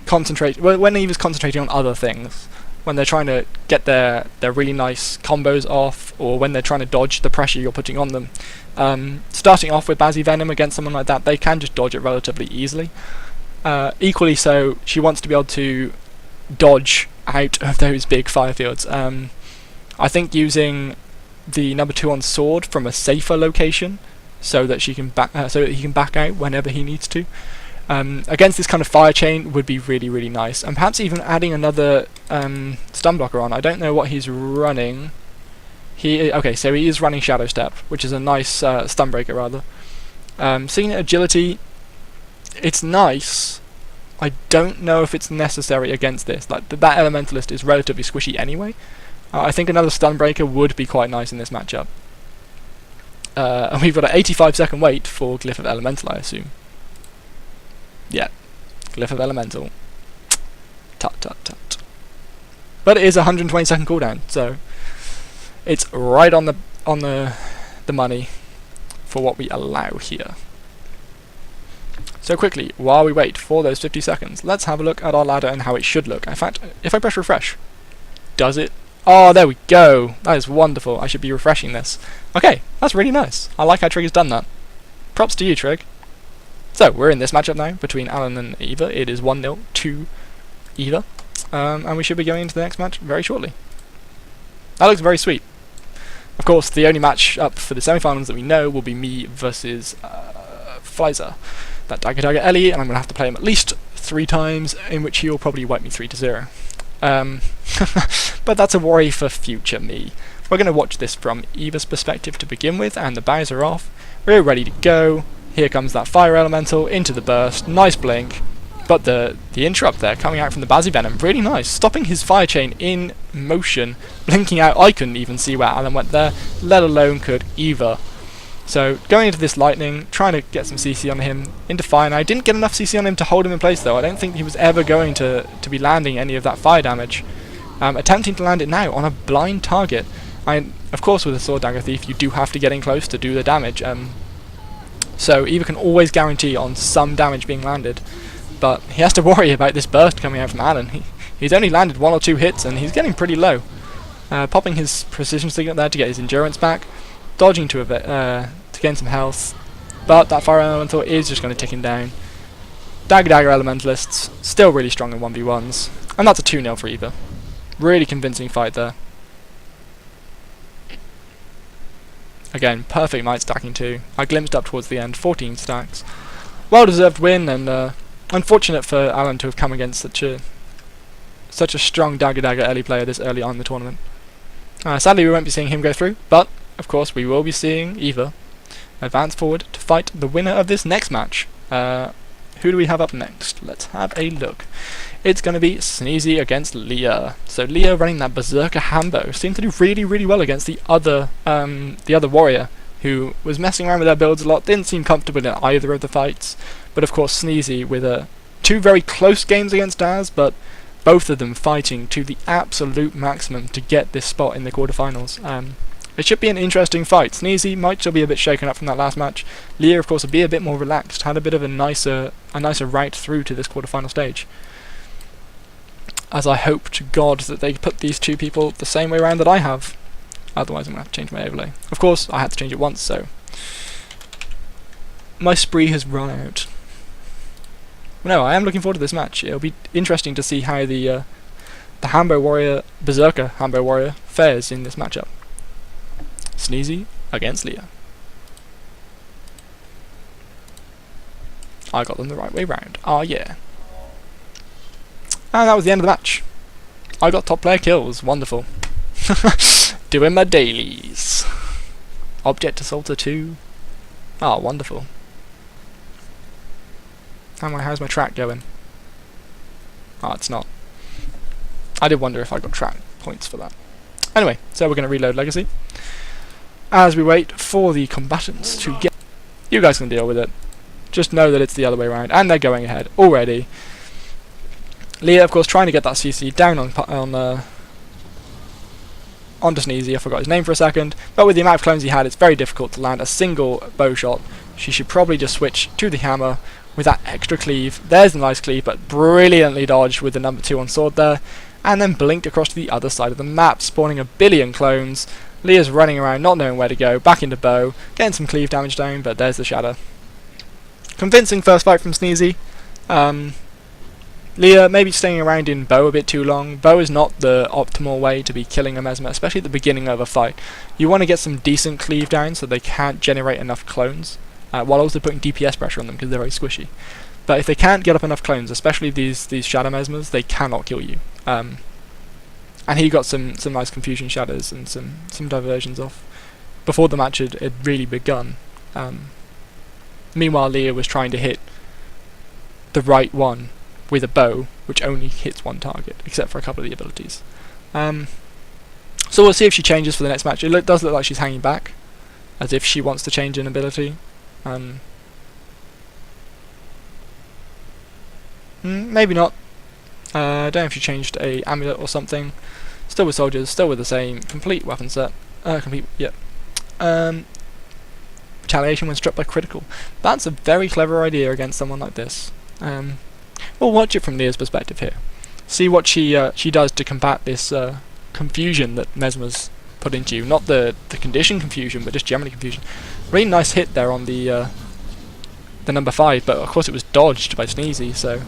concentrated. When Eva's concentrating on other things, when they're trying to get their really nice combos off, or when they're trying to dodge the pressure you're putting on them. Starting off with Bazzy Venom against someone like that, they can just dodge it relatively easily. Equally so, she wants to be able to dodge out of those big fire fields. I think using the number 2 on sword from a safer location, so that he can back out whenever he needs to. Against this kind of fire chain would be really, really nice, and perhaps even adding another stun blocker on. I don't know what he's running. Okay, so he is running Shadow Step, which is a nice stun breaker rather. Seeing agility, it's nice. I don't know if it's necessary against this. Like that Elementalist is relatively squishy anyway. I think another stun breaker would be quite nice in this matchup. And we've got an 85-second wait for Glyph of Elemental, I assume. Yeah, Glyph of Elemental. Tut tut tut. But it is a 120-second cooldown, so it's right on the money for what we allow here. So quickly, while we wait for those 50 seconds, let's have a look at our ladder and how it should look. In fact, if I press refresh, does it? Oh, there we go. That is wonderful. I should be refreshing this. Okay, that's really nice. I like how Trig has done that. Props to you, Trig. So, we're in this matchup now between Alan and Eva. It is 1-0 to Eva. And we should be going into the next match very shortly. That looks very sweet. Of course, the only match up for the semi-finals that we know will be me versus Flizer. That Dagger Ellie, and I'm going to have to play him at least 3 times, in which he will probably wipe me 3-0. But that's a worry for future me. We're going to watch this from Eva's perspective to begin with, and the bows are off. We're ready to go. Here comes that Fire Elemental into the burst. Nice blink. But the interrupt there coming out from the Bazzy Venom, really nice. Stopping his fire chain in motion, blinking out. I couldn't even see where Alan went there, let alone could Eva. So going into this lightning, trying to get some CC on him, into fire. Now I didn't get enough CC on him to hold him in place though. I don't think he was ever going to be landing any of that fire damage. attempting to land it now on a blind target. And of course with a Sword Dagger Thief you do have to get in close to do the damage, so Eva can always guarantee on some damage being landed, but he has to worry about this burst coming out from Alan. He's only landed 1 or 2 hits and he's getting pretty low. Popping his precision signet there to get his endurance back, dodging to gain some health, but that Fire Elemental is just going to tick him down. Dagger Elementalists, still really strong in 1v1s, and that's a 2-0 for Eva. Really convincing fight there. Again, perfect might stacking too. I glimpsed up towards the end, 14 stacks. Well deserved win, and unfortunate for Alan to have come against such a strong Dagger early player this early on in the tournament. Sadly we won't be seeing him go through, but of course we will be seeing Eva advance forward to fight the winner of this next match. Who do we have up next? Let's have a look. It's going to be Sneezy against Leah. So Leah running that Berserker Hambo seemed to do really, really well against the other warrior, who was messing around with their builds a lot, didn't seem comfortable in either of the fights. But of course Sneezy with 2 very close games against Daz, but both of them fighting to the absolute maximum to get this spot in the quarterfinals. It should be an interesting fight. Sneezy might still be a bit shaken up from that last match. Leah, of course, will be a bit more relaxed, had a bit of a nicer route through to this quarterfinal stage. As I hope to God that they put these 2 people the same way around that I have. Otherwise I'm going to have to change my overlay. Of course, I had to change it once, so my spree has run out. No, I am looking forward to this match. It'll be interesting to see how the Hambo Warrior, Berserker Hambo Warrior, fares in this matchup. Sneezy against Leah. I got them the right way round. Ah, yeah. And that was the end of the match. I got top player kills. Wonderful. Doing my dailies. Object Assaulter 2. Ah, wonderful. How's my track going? Ah, it's not. I did wonder if I got track points for that. Anyway, so we're going to reload Legacy. As we wait for the combatants to get... You guys can deal with it. Just know that it's the other way around, and they're going ahead already. Leah, of course, trying to get that CC down onto Sneezy. I forgot his name for a second, but with the amount of clones he had, it's very difficult to land a single bow shot. She should probably just switch to the hammer with that extra cleave. There's a nice cleave, but brilliantly dodged with the number 2 on sword there, and then blinked across to the other side of the map, spawning a billion clones. Leah's running around, not knowing where to go, back into bow, getting some cleave damage down, but there's the shatter. Convincing first fight from Sneezy. Leah maybe staying around in bow a bit too long. Bow is not the optimal way to be killing a Mesmer, especially at the beginning of a fight. You want to get some decent cleave down so they can't generate enough clones, while also putting DPS pressure on them because they're very squishy. But if they can't get up enough clones, especially these Shadow Mesmers, they cannot kill you. And he got some nice confusion shatters and some diversions off before the match had really begun. Meanwhile, Leah was trying to hit the right one with a bow, which only hits one target, except for a couple of the abilities. So we'll see if she changes for the next match. It does look like she's hanging back, as if she wants to change an ability. Maybe not. I don't know if she changed a amulet or something. Still with soldiers, still with the same complete weapon set. Retaliation when struck by critical. That's a very clever idea against someone like this. We'll watch it from Leah's perspective here. See what she does to combat this confusion that Mesmer's put into you. Not the condition confusion, but just generally confusion. Really nice hit there on the number 5, but of course it was dodged by Sneezy, so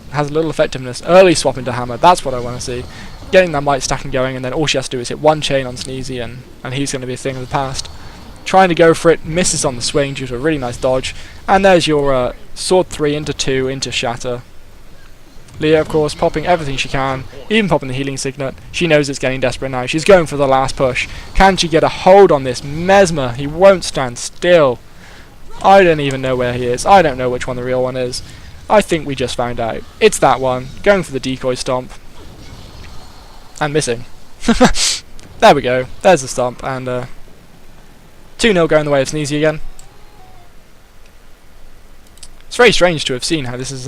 it has a little effectiveness. Early swap into hammer, that's what I want to see. Getting that might stacking going, and then all she has to do is hit one chain on Sneezy, and he's going to be a thing of the past. Trying to go for it, misses on the swing due to a really nice dodge, and there's your sword 3 into 2 into shatter. Leah, of course, popping everything she can, even popping the healing signet. She knows it's getting desperate now. She's going for the last push. Can she get a hold on this Mesmer? He won't stand still. I don't even know where he is. I don't know which one the real one is. I think we just found out. It's that one. Going for the decoy stomp. And missing. There we go. There's the stomp. And 2-0 going the way of Sneezy again. It's very strange to have seen how this is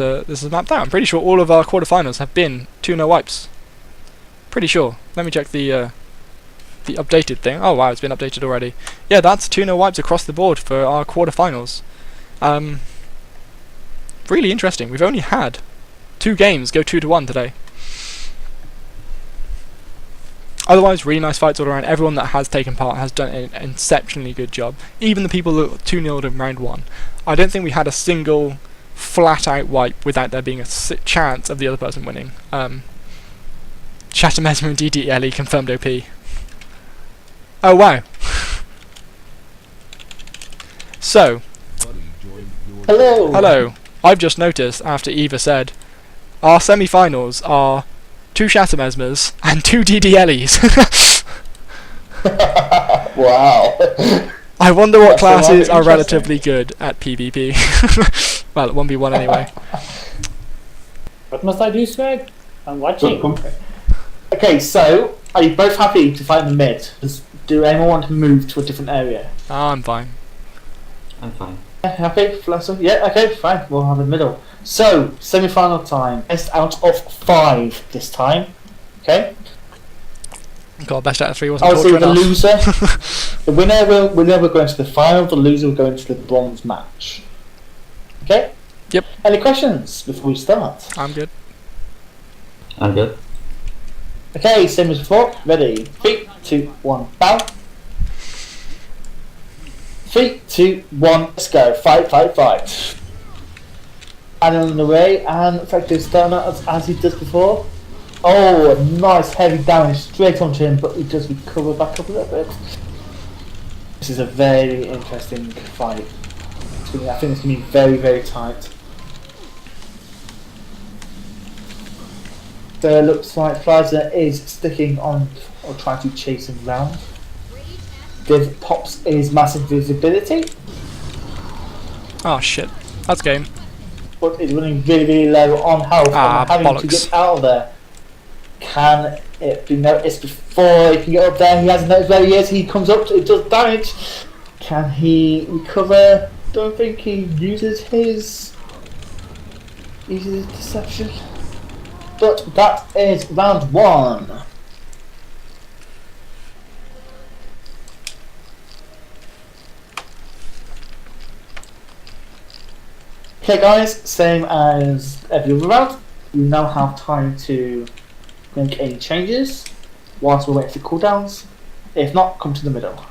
mapped out. I'm pretty sure all of our quarterfinals have been 2-0 wipes. Pretty sure. Let me check the updated thing. Oh wow, it's been updated already. Yeah, that's 2-0 wipes across the board for our quarterfinals. Really interesting. We've only had 2 games go 2-1 today. Otherwise, really nice fights all around. Everyone that has taken part has done an exceptionally good job. Even the people that 2-0'd in round 1. I don't think we had a single flat-out wipe without there being a chance of the other person winning. Shatter Mesmer and DDLE confirmed OP. Oh wow. So, Hello. hello. I've just noticed, after Eva said, our semi-finals are 2 Shatter Mesmers and 2 DDLEs. Wow. I wonder what That's a lot classes are interesting. relatively good at PvP. Well, at 1v1 anyway. What must I do, Swag? I'm watching. Okay, so are you both happy to fight in the mid? Do anyone want to move to a different area? I'm fine. I'm fine. Happy? Flasso? Yeah, okay, fine. We'll have a middle. So, semi-final time. Best out of 5 this time. Okay? God, best out of 3 wasn't Obviously, torture the enough. loser. The winner will go into the final. The loser will go into the bronze match. Okay? Yep. Any questions before we start? I'm good. I'm good. Okay, same as before. Ready? 3, 2, 1, bow. 3, 2, 1, let's go. Fight, fight, fight. And on the way, and effective stamina as he does before. Oh, a nice heavy damage straight onto him, but he does recover back up a little bit. This is a very interesting fight. I think it's going to be very, very tight. So it looks like Plaza is sticking on or trying to chase him round. Div pops his massive visibility, Oh shit. That's game. but is running really, really low on health and having to bollocks. get out of there. Can it be noticed before he can get up there? He hasn't noticed where he is. He comes up, it does damage. Can he recover? Don't think he uses his deception. But that is round 1. Okay guys, same as every other round, we now have time to make any changes whilst we're waiting for cooldowns. If not, come to the middle.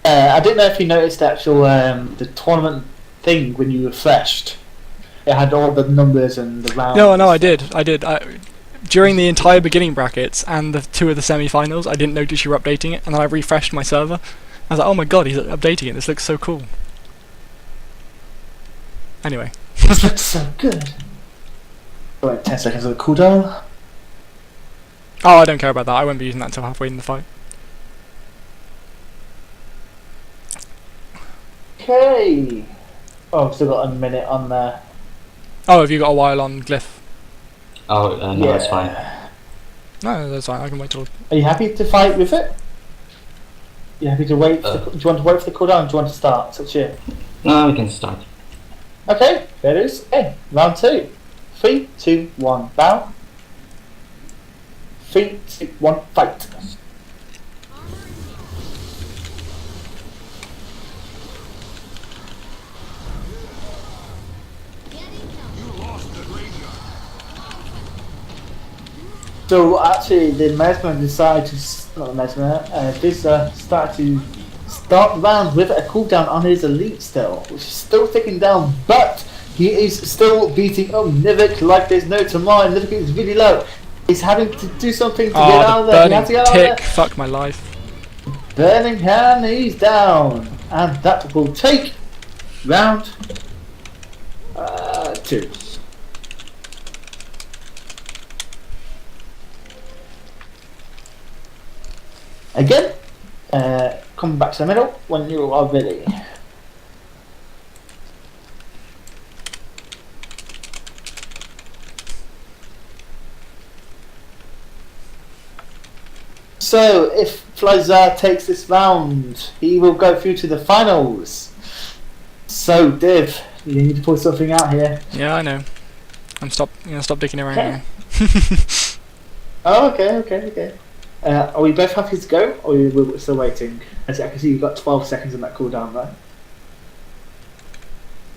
I didn't know if you noticed the actual the tournament thing when you refreshed. It had all the numbers and the rounds. No, I did. During the entire beginning brackets and the 2 of the semi-finals, I didn't notice you were updating it, and then I refreshed my server. I was like, oh my god, he's updating it. This looks so cool. Anyway. This looks so good. Wait, 10 seconds of the cooldown. Oh, I don't care about that. I won't be using that until halfway in the fight. Okay. Oh, I've still got a minute on there. Oh, have you got a while on Glyph? Oh, no, it's fine. No, that's fine. I can wait till... Are you happy to fight with it? You happy to wait? For do you want to wait for the cooldown or do you want to start? It's up to you. No, we can start. Okay, there it is. Okay, round 2. 3, 2, 1, bow. 3, 2, 1, fight. So actually, the Mesmer decided to not the Mesmer. This start the round with a cooldown on his elite still, which is still ticking down, but he is still beating up Nivik like there's no tomorrow. Nivik is really low. He's having to do something to get out of there. He has to burning get out of tick. there. Fuck my life. Burning hand, he's down, and that will take round 2. Again, come back to the middle when you are ready. So, if Flazar takes this round, he will go through to the finals. So, Div, you need to pull something out here. Yeah, I know. gonna stop dicking around Okay. now. Oh, okay. Are we both happy to go, or are we still waiting? As I can see, you've got 12 seconds on that cooldown, right?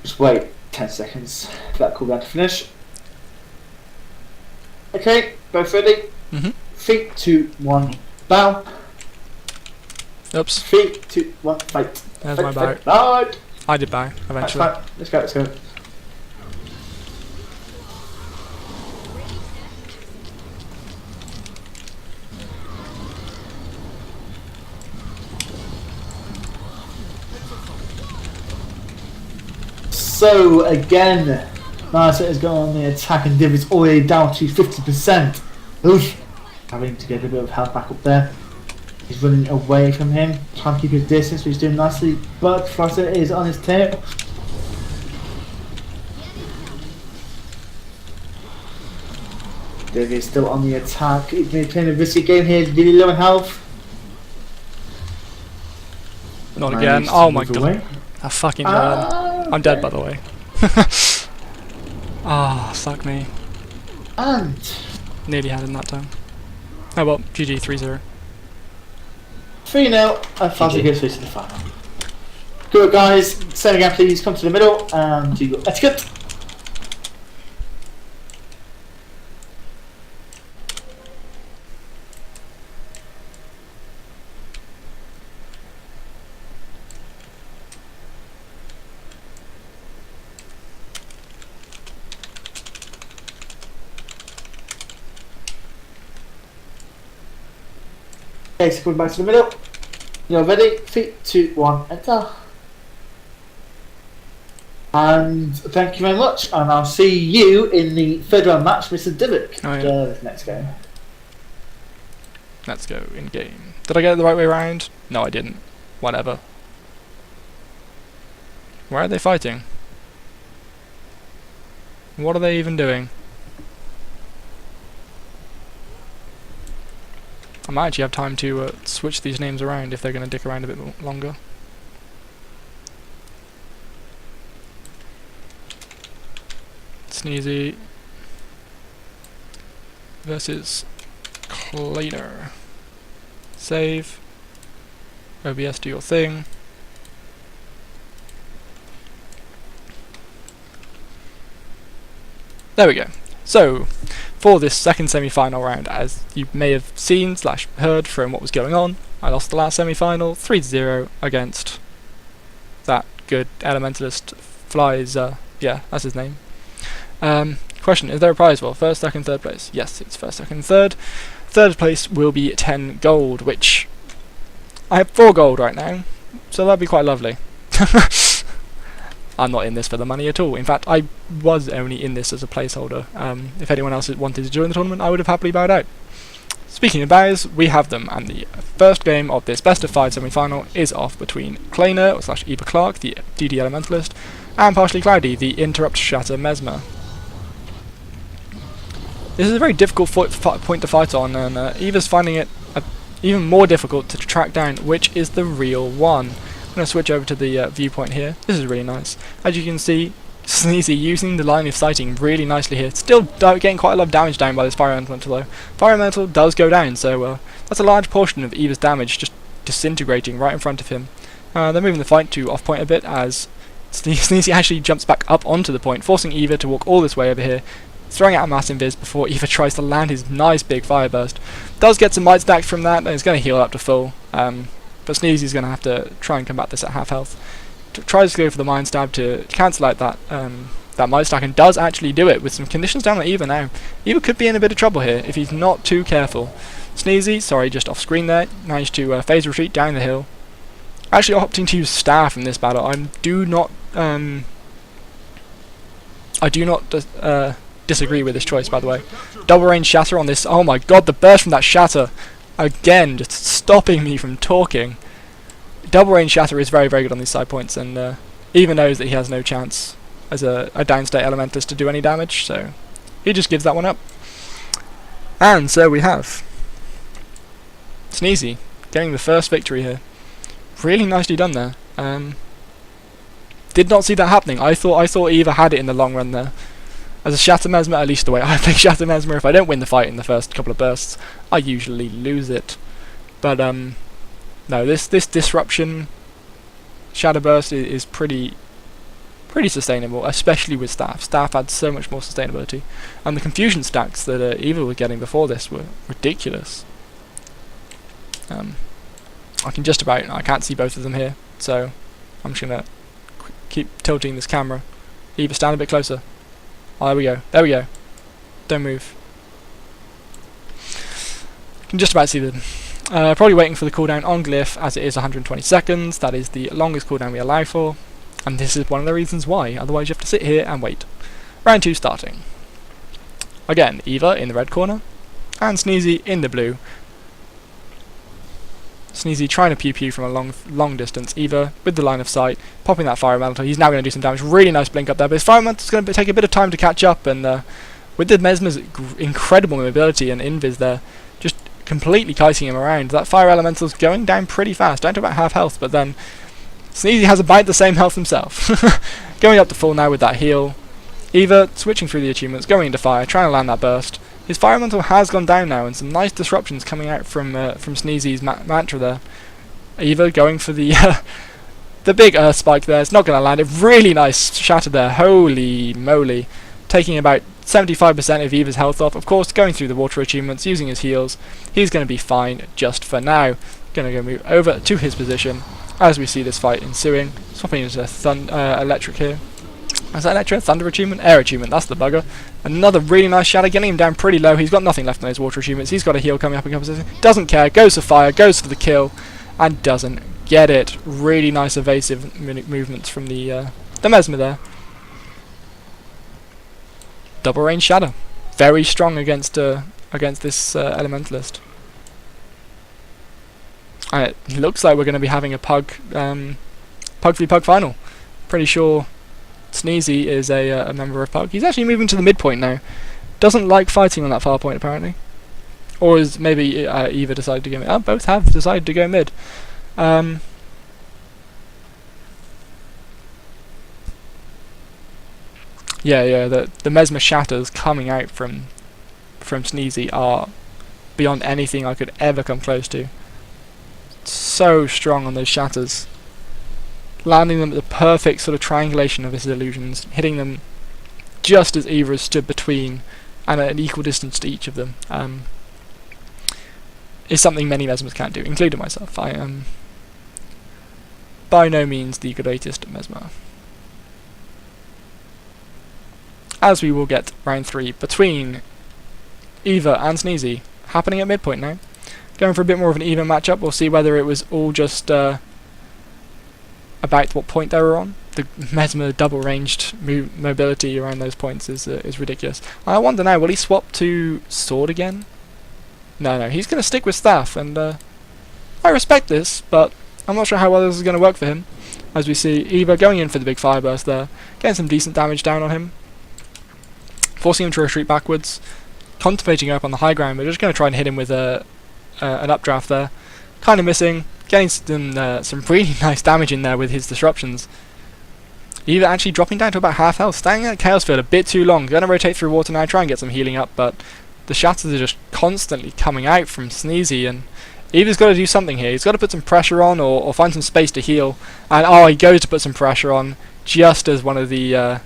Just wait 10 seconds for that cooldown to finish. Okay, both ready? Mhm. 3, 2, 1, bow. Oops, 3, 2, 1, fight. there's Fight, my bow. fight. Fight. I did bow That's eventually. fine. Let's go. So again, Nice is going on the attack and Div is already down to 50%. Oof. Having to get a bit of health back up there. He's running away from him, trying to keep his distance, which he's doing nicely, but Flutter is on his tail. Div is still on the attack. He's going to be playing a risky game here, really low in health. Not Managed again. to Oh my move god. away. A fucking burn. I'm dead, by the way. Ah, fuck me. And Nearly had him that time. Oh well, GG 3-0. 3-0, and Flutter goes through to the final. Good guys, same again please, come to the middle and do your etiquette. Okay, so coming back to the middle. You're ready? 3, 2, 1, enter. And thank you very much, and I'll see you in the third round match, Mr. Divick. Oh, yeah. Next game. Let's go in game. Did I get it the right way around? No, I didn't. Whatever. Where are they fighting? What are they even doing? I might actually have time to switch these names around if they're going to dick around a bit longer. Sneezy versus Cleaner. Save. OBS, do your thing. There we go. So, for this second semi-final round, as you may have seen / heard from what was going on, I lost the last semi-final 3-0 against that good elementalist Flies. Yeah, that's his name. Question: is there a prize? Well, first, second, third place. Yes, it's first, second, third. Third place will be 10 gold, which I have 4 gold right now, so that'd be quite lovely. I'm not in this for the money at all. In fact, I was only in this as a placeholder. If anyone else wanted to join the tournament, I would have happily bowed out. Speaking of bows, we have them, and the first game of this best of 5 semi-final is off between Kleiner / Eva Clark, the DD Elementalist, and Partially Cloudy, the Interrupt Shatter Mesmer. This is a very difficult point to fight on, and Eva's finding it even more difficult to track down which is the real one. I'm going to switch over to the viewpoint here. This is really nice. As you can see, Sneezy using the line of sighting really nicely here. Still getting quite a lot of damage down by this Fire Elemental though. Fire Elemental does go down, so that's a large portion of Eva's damage just disintegrating right in front of him. They're moving the fight to off point a bit as Sneezy actually jumps back up onto the point, forcing Eva to walk all this way over here, throwing out a mass invis before Eva tries to land his nice big fire burst. Does get some might stacked from that, and he's going to heal up to full. But Sneezy's going to have to try and combat this at half health. Tries to go for the Mind Stab to cancel out that Might Stack, and does actually do it with some conditions down on Eva now. Eva could be in a bit of trouble here if he's not too careful. Sneezy, sorry, just off screen there, managed to phase retreat down the hill. Actually opting to use Staff in this battle. I do not disagree with this choice, by the way. Double range Shatter on this. Oh my god, the burst from that Shatter! Again, just stopping me from talking. Double range Shatter is very, very good on these side points, and Eva knows that he has no chance as a downstate Elementalist to do any damage, so he just gives that one up. And so we have Sneezy getting the first victory here. Really nicely done there. Did not see that happening. I thought Eva had it in the long run there. As a Shatter Mesmer, at least the way I play Shatter Mesmer, if I don't win the fight in the first couple of bursts, I usually lose it. But no, this Disruption Shadow Burst is pretty sustainable, especially with Staff. Staff adds so much more sustainability, and the Confusion stacks that Eva was getting before this were ridiculous. I can't see both of them here, so I'm just gonna keep tilting this camera. Eva, stand a bit closer. Oh, there we go. There we go. Don't move. You can just about see them. Probably waiting for the cooldown on Glyph, as it is 120 seconds. That is the longest cooldown we allow for, and this is one of the reasons why. Otherwise, you have to sit here and wait. Round 2 starting. Again, Eva in the red corner, and Sneezy in the blue. Sneezy trying to pew from a long distance. Eva with the line of sight, popping that fire elemental. He's now going to do some damage. Really nice blink up there, but his fire elemental is going to take a bit of time to catch up. And with the Mesmer's incredible mobility and invis there, just completely kiting him around. That fire elemental is going down pretty fast, down to about half health. But then Sneezy has about the same health himself, going up to full now with that heal. Eva switching through the achievements, going into fire, trying to land that burst. His fire elemental has gone down now, and some nice disruptions coming out from Sneezy's mantra there. Eva going for the the big earth spike there. It's not going to land it. Really nice shatter there. Holy moly. Taking about 75% of Eva's health off. Of course, going through the water achievements, using his heals. He's going to be fine just for now. Going to go move over to his position as we see this fight ensuing. Swapping into electric here. Is that Electro? Thunder achievement? Air achievement, that's the bugger. Another really nice shatter, getting him down pretty low. He's got nothing left on his water achievements. He's got a heal coming up in composition. Doesn't care, goes for fire, goes for the kill, and doesn't get it. Really nice evasive movements from the Mesmer there. Double range shatter. Very strong against this Elementalist. It looks like we're going to be having a Pug v Pug final. Pretty sure Sneezy is a member of Pug. He's actually moving to the midpoint now. Doesn't like fighting on that far point apparently. Or is maybe Eva decided to go mid. Oh, both have decided to go mid. Yeah, the Mesmer shatters coming out from Sneezy are beyond anything I could ever come close to. So strong on those shatters. Landing them at the perfect sort of triangulation of his illusions, hitting them just as Eva stood between and at an equal distance to each of them, is something many Mesmers can't do, including myself. I am by no means the greatest Mesmer. As we will get round 3 between Eva and Sneezy, happening at midpoint now. Going for a bit more of an even matchup. We'll see whether it was all just about what point they were on. The Mesmer double-ranged mobility around those points is ridiculous. I wonder now, will he swap to Sword again? No, he's going to stick with Staff, and I respect this, but I'm not sure how well this is going to work for him. As we see Eva going in for the big fire burst there, getting some decent damage down on him, forcing him to retreat backwards, contemplating up on the high ground, but just going to try and hit him with an updraft there. Kind of missing. Getting some really nice damage in there with his disruptions. Eva actually dropping down to about half health, staying at Chaos Field a bit too long. Going to rotate through water now, try and get some healing up, but the shatters are just constantly coming out from Sneezy, and Eva's got to do something here. He's got to put some pressure on or find some space to heal. And he goes to put some pressure on just as one of the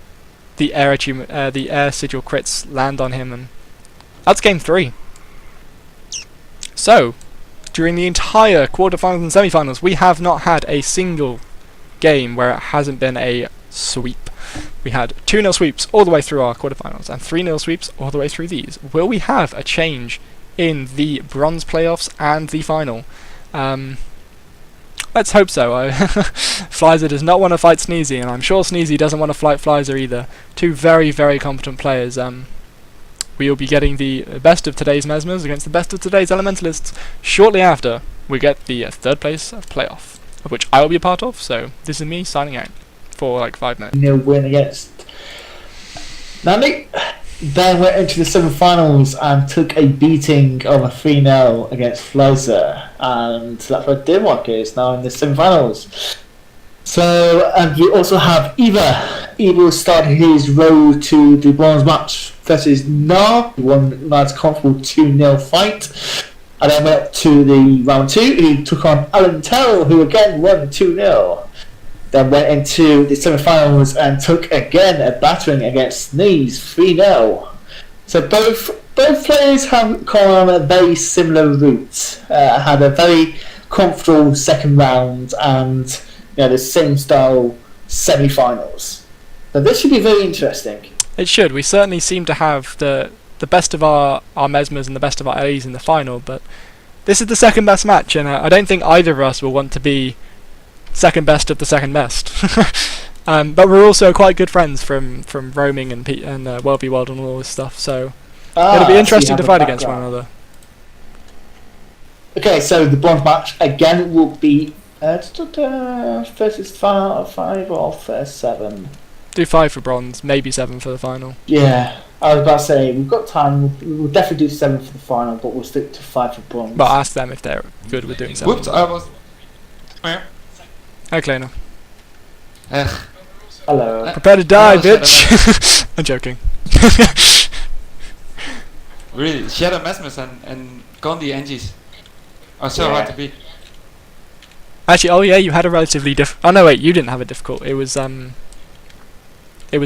air sigil crits land on him, and that's game 3. So, during the entire quarterfinals and semi-finals, we have not had a single game where it hasn't been a sweep. We had 2-0 sweeps all the way through our quarterfinals, and 3-0 sweeps all the way through these. Will we have a change in the bronze playoffs and the final? Let's hope so. Flyzer does not want to fight Sneezy, and I'm sure Sneezy doesn't want to fight Flyzer either. Two very, very competent players. We will be getting the best of today's Mesmers against the best of today's Elementalists shortly after we get the third place playoff, of which I will be a part of, so this is me signing out for like 5 minutes. Nil win against Nandy. Then went into the semi-finals and took a beating of a 3-0 against Flyzer, and that's why Deerwalker is now in the semi-finals. So, and we also have Eva. Eva will start his road to the bronze match versus Na. He won a nice comfortable 2-0 fight. And then went up to the round 2. He took on Alan Terrell, who again won 2-0. Then went into the semi-finals and took again a battering against Sneeze 3-0. So both players have gone on a very similar route. Had a very comfortable second round and the same style semi-finals. So this should be very interesting. It should. We certainly seem to have the best of our Mesmers and the best of our Ellies in the final, but this is the second best match, and I don't think either of us will want to be second best of the second best. But we're also quite good friends from roaming and World v World and all this stuff, so it'll be interesting to fight against one another. Okay, so the bronze match again will be versus 5 or first 7. Do 5 for bronze, maybe 7 for the final. Yeah, I was about to say we've got time. We'll definitely do 7 for the final, but we'll stick to 5 for bronze. But ask them if they're good with doing 7. Whoops, I was. Hi, Kleiner. Hello. Prepare to die, Hello, bitch! I'm joking. Really, Shadow Mesmers and Gandhi Engies are so hard to beat. Actually, oh yeah, you had a relatively oh no, wait, you didn't have a difficult. It was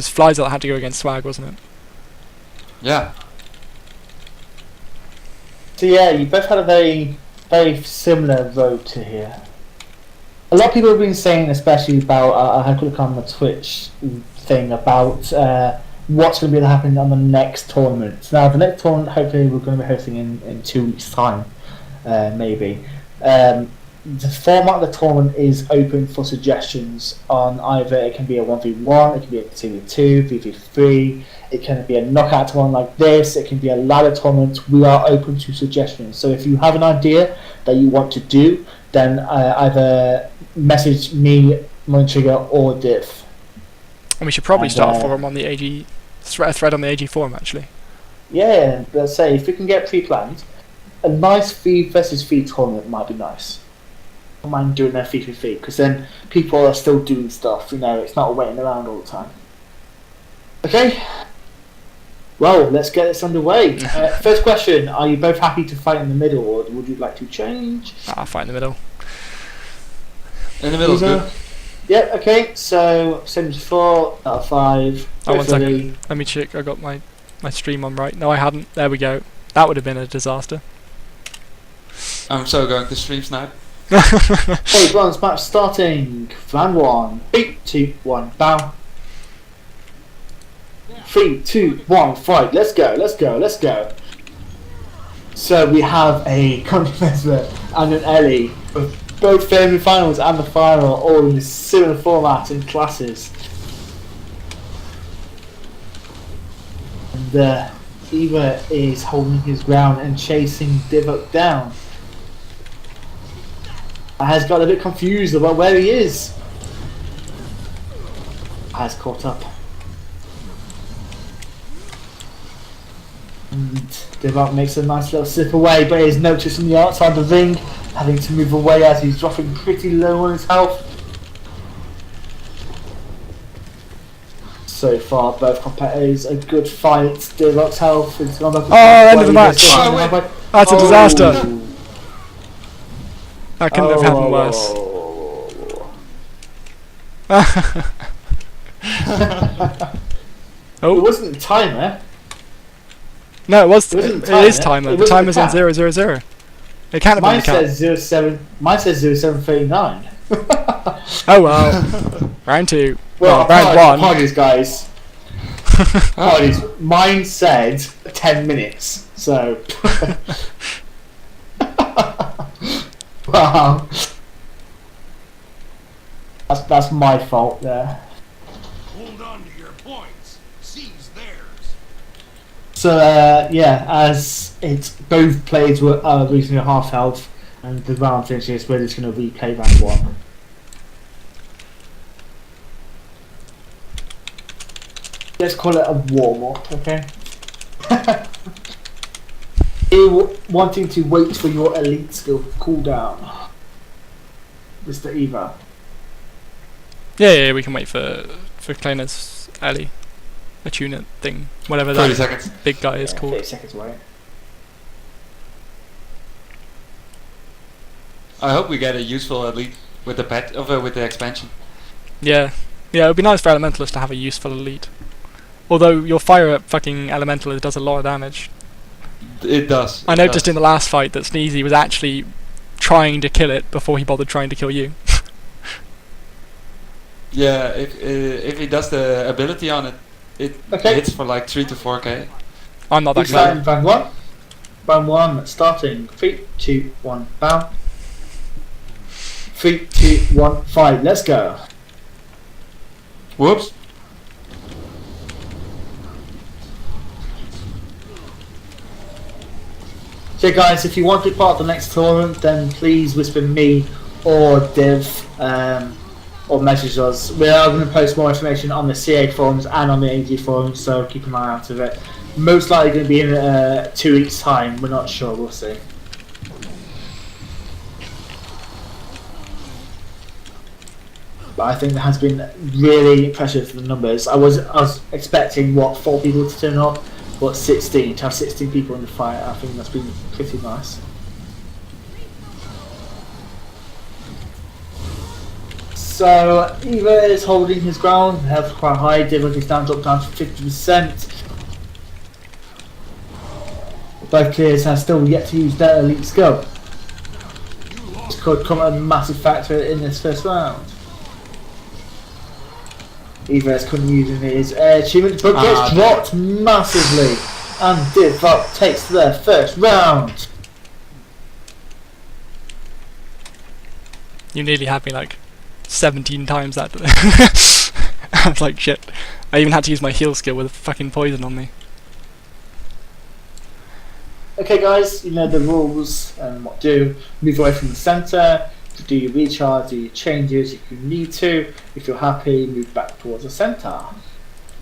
Flies that had to go against Swag, wasn't it? Yeah. So yeah, you both had a very, very similar road to here. A lot of people have been saying, especially about, I had a look on the Twitch thing about what's going to be happening on the next tournament. Now, the next tournament, hopefully, we're going to be hosting in 2 weeks' time, maybe. The format of the tournament is open for suggestions on either it can be a 1v1, it can be a 2v2, 3v3, it can be a knockout tournament like this, it can be a ladder tournament. We are open to suggestions. So if you have an idea that you want to do, then either message me, Montrigger, or Diff. And we should probably start a forum on the AG thread on the AG forum, actually. Yeah, let's say if we can get pre-planned, a nice 3 versus 3 tournament might be nice. I don't mind doing their 3v3 because then people are still doing stuff. It's not waiting around all the time. Okay. Well, let's get this underway. First question: are you both happy to fight in the middle, or would you like to change? I'll fight in the middle. In the middle is good. Yeah. Okay. So 74 out of 5. Oh, 1 second. Let me check. I got my stream on right. No, I hadn't. There we go. That would have been a disaster. I'm so going to stream snipe. Okay, bronze match starting. Round 1. 3, 2, 1, bow. 3, 2, 1, fight. Let's go, let's go, let's go. So we have a Controversy and an Ellie, with both family finals and the final all in a similar format and classes. And Eva is holding his ground and chasing Divok down. Has got a bit confused about where he is. Has caught up. And Divok makes a nice little slip away, but is noticed from the outside the ring, having to move away as he's dropping pretty low on his health. So far, both competitors a good fight. Divok's health has gone up. End of the match. That's a disaster. That couldn't have happened worse. It wasn't a timer. No, it was. It is timer. The timer's on 000. It can't have been Mine the count. says 07. Mine says 0739. Oh well. Round 2. Well, round 1. Apologies, guys. Apologies. Mine said 10 minutes. So. Wow. That's my fault there. Hold on to your points. Seize theirs. So yeah, as both players were reaching a half health, and the round finishes, we're just going to replay round 1. Let's call it a warm up, okay? You wanting to wait for your elite skill to cool down, Mr. Eva. Yeah, we can wait for Kleina's Ellie. A tuna thing. Whatever 30 that seconds. big guy is Yeah, called. 30 seconds away. I hope we get a useful elite with the with the expansion. Yeah, it would be nice for Elementalists to have a useful elite. Although your fire up fucking Elementalist does a lot of damage. It does. I noticed in the last fight that Sneezy was actually trying to kill it before he bothered trying to kill you. Yeah, if he does the ability on it, it Okay. hits for like 3 to 4k. I'm not that Who's starting clever. round one? Round one, starting 3, 2, 1, bow. 3, 2, 1, fight. Let's go. Whoops. So guys, if you want to be part of the next tournament, then please whisper me or Div or message us. We are going to post more information on the CA forums and on the AG forums, so keep an eye out of it. Most likely going to be in 2 weeks' time. We're not sure. We'll see. But I think there has been really impressive for the numbers. I was expecting 4 people to turn up, but 16 to have 16 people in the fight. I think that's been pretty nice. So Eva is holding his ground. Health quite high. Divock is down, dropped down to 50%. Both players have still yet to use their elite skill. This could come a massive factor in this first round. Eva is currently using his achievement, but gets dropped massively. And Divock takes their first round. You nearly had me like 17 times that. I was like, shit. I even had to use my heal skill with fucking poison on me. Okay guys, you know the rules and what to do. Move away from the centre, do your recharge, do your changes if you need to. If you're happy, move back towards the centre.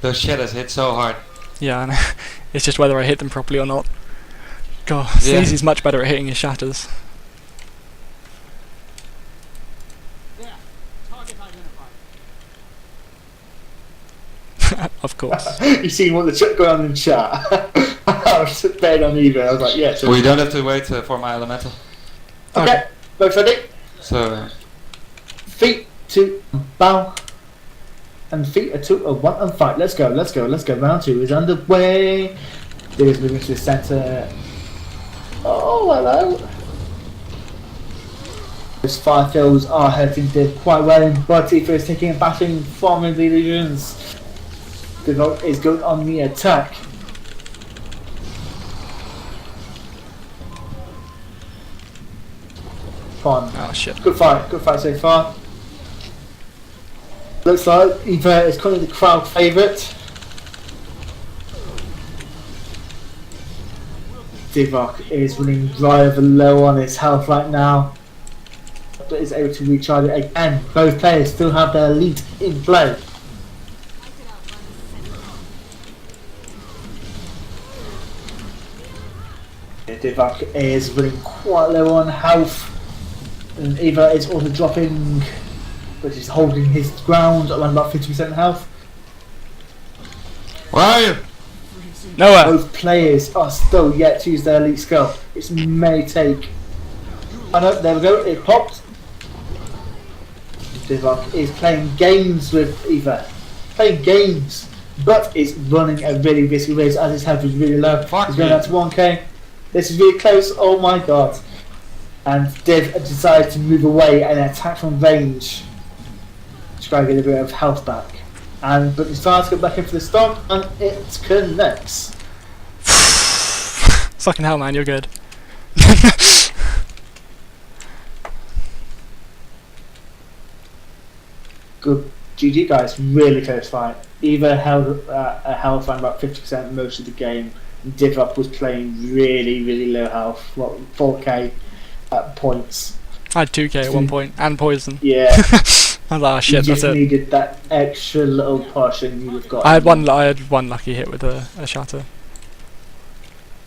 Those shadows hit so hard. Yeah, I know. It's just whether I hit them properly or not. God, Yeah. Sneezy's much better at hitting his shatters. Of course. You see what the chat going on in chat. I was just betting on Eva. I was like, yeah. So We don't have to wait for my elemental. okay, both ready. So Feet to bow. And feet are 2, 1 and fight. Let's go, let's go, let's go. Round 2 is underway. There's moving to the centre. Oh, hello. Those fire kills are hurting Div quite well, but Tifa is taking a bashing from the illusions. Divock is going on the attack. Fun. Oh shit. Good fight so far. Looks like Eva is currently the crowd favourite. Divock is running rather low on his health right now, but is able to recharge it again. Both players still have their lead in play. Divock is running quite low on health, and Eva is also dropping, but he's holding his ground around about 50% health. where are you? Nowhere! Both players are still yet to use their elite skill. It may take. Oh no, there we go, it popped. Divock is playing games with Eva. Playing games, but is running a really risky race as his health is really low. Fuck He's going me. out to 1k. This is really close, oh my god. And Div decides to move away and attack from range to try and get a bit of health back. But he starts to go back in for the stomp and it connects. Fucking hell, man, you're good. Good GG guys, really close fight. Eva held a health around about 50% most of the game. Divock was playing really low health, 4k points. I had 2k at one point, and poison. Yeah, I was like, oh you shit, that's just it. needed that extra little push and you would have got. I had one lucky hit with a shatter.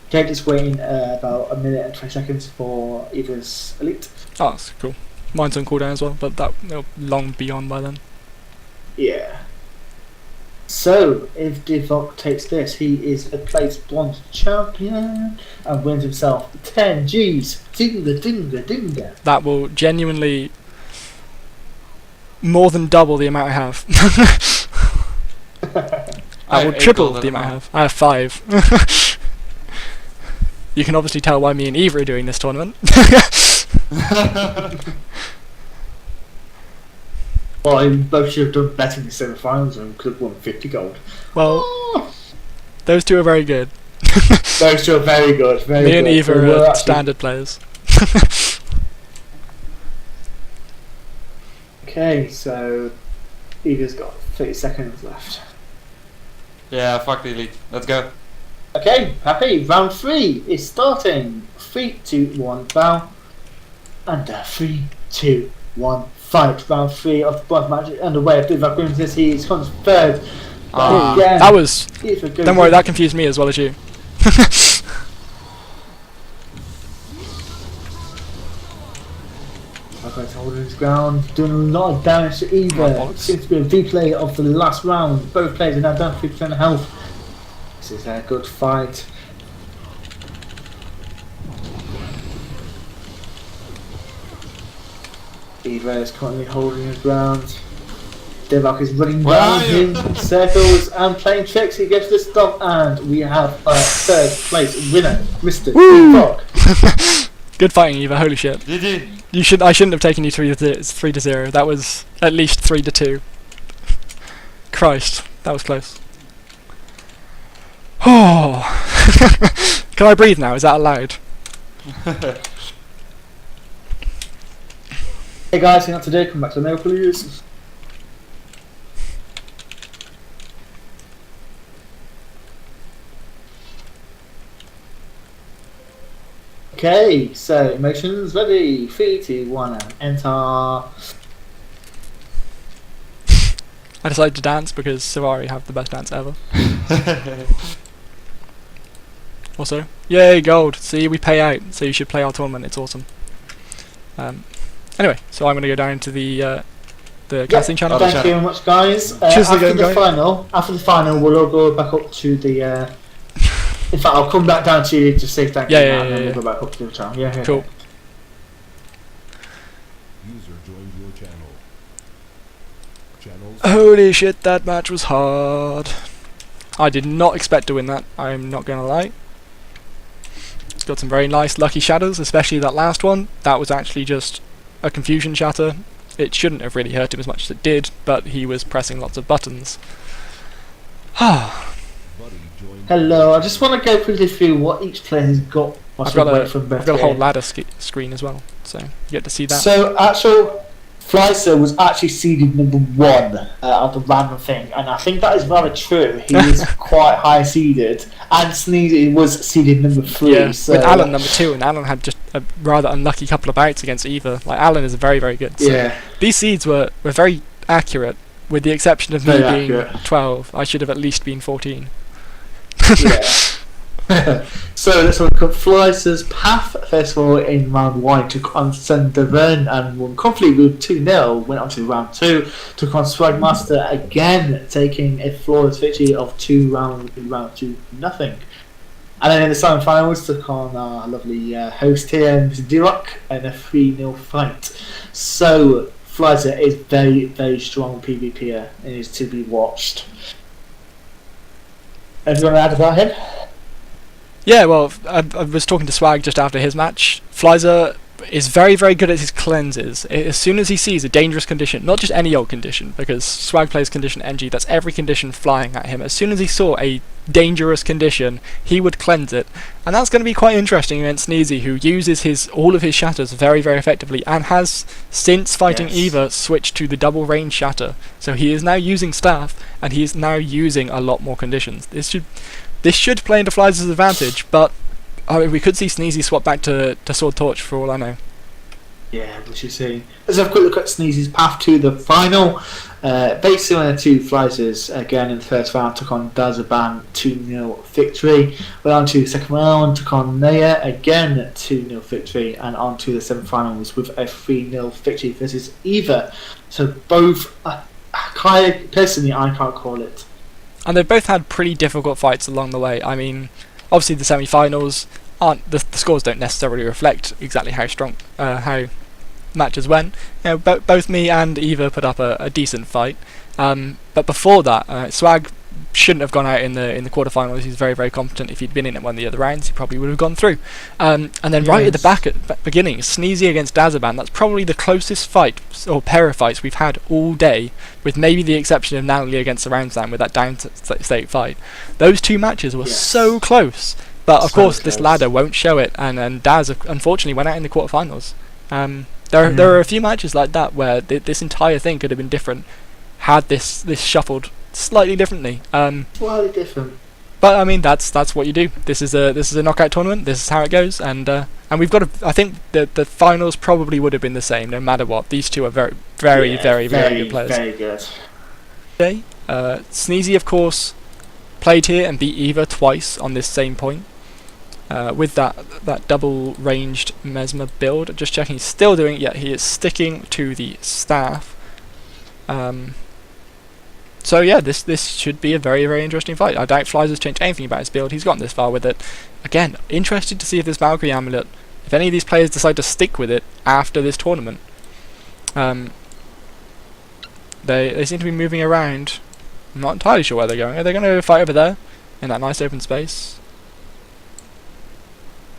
Okay, just waiting about a minute and 20 seconds for Eva's elite. Oh, that's cool. Mine's on cooldown as well, but that'll long be on by then. Yeah. So, if Divock takes this, he is a place bronze champion and wins himself 10 G's. Dinga, dinga, dinga. That will genuinely more than double the amount I have. I will triple the amount I have. I have 5. You can obviously tell why me and Eva are doing this tournament. Well, you both should have done better in the semi-finals and could have won 50 gold. Well, those two are very good. Those two are very good. Very Me good. and Eva They were are actually- standard players. Okay, so Eva's got 30 seconds left. Yeah, fuck the elite. Let's go. Okay, happy. Round 3 is starting. 3, 2, 1, bow. And 3, 2, 1, fight. Round 3 of the bronze match is underway. If Divock wins this, he is comes third. Ah. Again, That was... Eva goes Don't worry, in. that confused me as well as you. Knockback's holding his ground, doing a lot of damage to Eva. Oh, It seems to be a replay of the last round. Both players are now down 3% of health. This is a good fight. Eva is currently holding his ground. Divock is running Where down are you? in circles and playing tricks. He gets the stop, and we have a third place winner, Mr. Woo! Divock. Good fighting, Eva. Holy shit. GG. I shouldn't have taken you 3-0. That was at least 3-2. Christ, that was close. Oh. Can I breathe now? Is that allowed? Hey guys, you know what to do? Come back to the mail, please. Okay, so emotions ready. 3, 2, 1, and enter. I decided to dance because Savari have the best dance ever. Also, yay, gold! See, we pay out, so you should play our tournament, it's awesome. Anyway, so I'm going to go down to the casting channel. Other Thank you very much, guys. Cheers After again, the guys. after the final, we'll all go back up to the. In fact, I'll come back down to you to say thank you, Yeah, and then yeah. we'll go back up to the channel. Yeah. Cool. User joined your channel. Channels. Holy shit, that match was hard. I did not expect to win that, I'm not going to lie. Got some very nice lucky shatters, especially that last one. That was actually just a confusion shatter. It shouldn't have really hurt him as much as it did, but he was pressing lots of buttons. Buddy joined. Hello, I just want to go quickly through what each player has got. I've got a whole ladder screen as well, so you get to see that. So, actual Fleiser was actually seeded number 1 of the random thing, and I think that is rather true. He is quite high seeded, and Sneezy was seeded number 3. Yeah, so, with Alan number 2, and Alan had just a rather unlucky couple of bouts against Eva. Like, Alan is very, very good. So Yeah. these seeds were very accurate, with the exception of me Very being accurate. 12. I should have at least been 14. Yeah. So let's look at Fleiser's path. First of all, in round 1, took on Sunderland and won comfortably with 2-0. Went on to round 2, took on Swagmaster again, taking a flawless victory of 2 rounds in round 2, nothing. And then in the semi-finals, took on our lovely host here, Mr. Divock, in a 3-0 fight. So Fleiser is very, very strong PvPer and is to be watched. Anything you want to add about him? Yeah, well, I was talking to Swag just after his match. Fleiser is very, very good at his cleanses. As soon as he sees a dangerous condition, not just any old condition, because Swag plays condition NG, that's every condition flying at him. As soon as he saw a dangerous condition, he would cleanse it. And that's going to be quite interesting against Sneezy, who uses all of his shatters very, very effectively, and has, since fighting Yes. Eva, switched to the double range shatter. So he is now using staff, and he is now using a lot more conditions. This should play into Fleiser's advantage, but we could see Sneezy swap back to Sword Torch for all I know. Yeah, we should see. Let's have a quick look at Sneezy's path to the final. Very similar to Fleiser's again in the first round, took on Dazaban 2-0 victory. Went on to the second round, took on Naya again 2-0 victory, and on to the semi-finals with a 3-0 victory versus Eva. So both personally, I can't call it. And they've both had pretty difficult fights along the way. I mean, obviously the semi-finals aren't the scores don't necessarily reflect exactly how strong how matches went. You know, both me and Eva put up a decent fight. But before that, Swag shouldn't have gone out in the quarterfinals. He's very, very competent. If he'd been in at one of the other rounds, he probably would have gone through. And then right at the beginning, Sneezy against Dazaban. That's probably the closest fight or pair of fights we've had all day, with maybe the exception of Natalie against the Roundsdown with that down state fight. Those two matches were so close. But of course, this ladder won't show it, and Daz unfortunately went out in the quarterfinals. There are a few matches like that where this entire thing could have been different had this shuffled slightly differently. Slightly different. But I mean, that's what you do. This is a knockout tournament. This is how it goes, and we've got I think the finals probably would have been the same no matter what. These two are very very good players. Very good. Okay. Sneezy, of course, played here and beat Eva twice on this same point. With that double ranged Mesmer build. Just checking, he's still doing it. Yeah, he is sticking to the staff. So yeah, this should be a very, very interesting fight. I doubt Flies has changed anything about his build. He's gotten this far with it. Again, interested to see if this Valkyrie amulet, if any of these players decide to stick with it after this tournament. They seem to be moving around. I'm not entirely sure where they're going. Are they going to fight over there in that nice open space?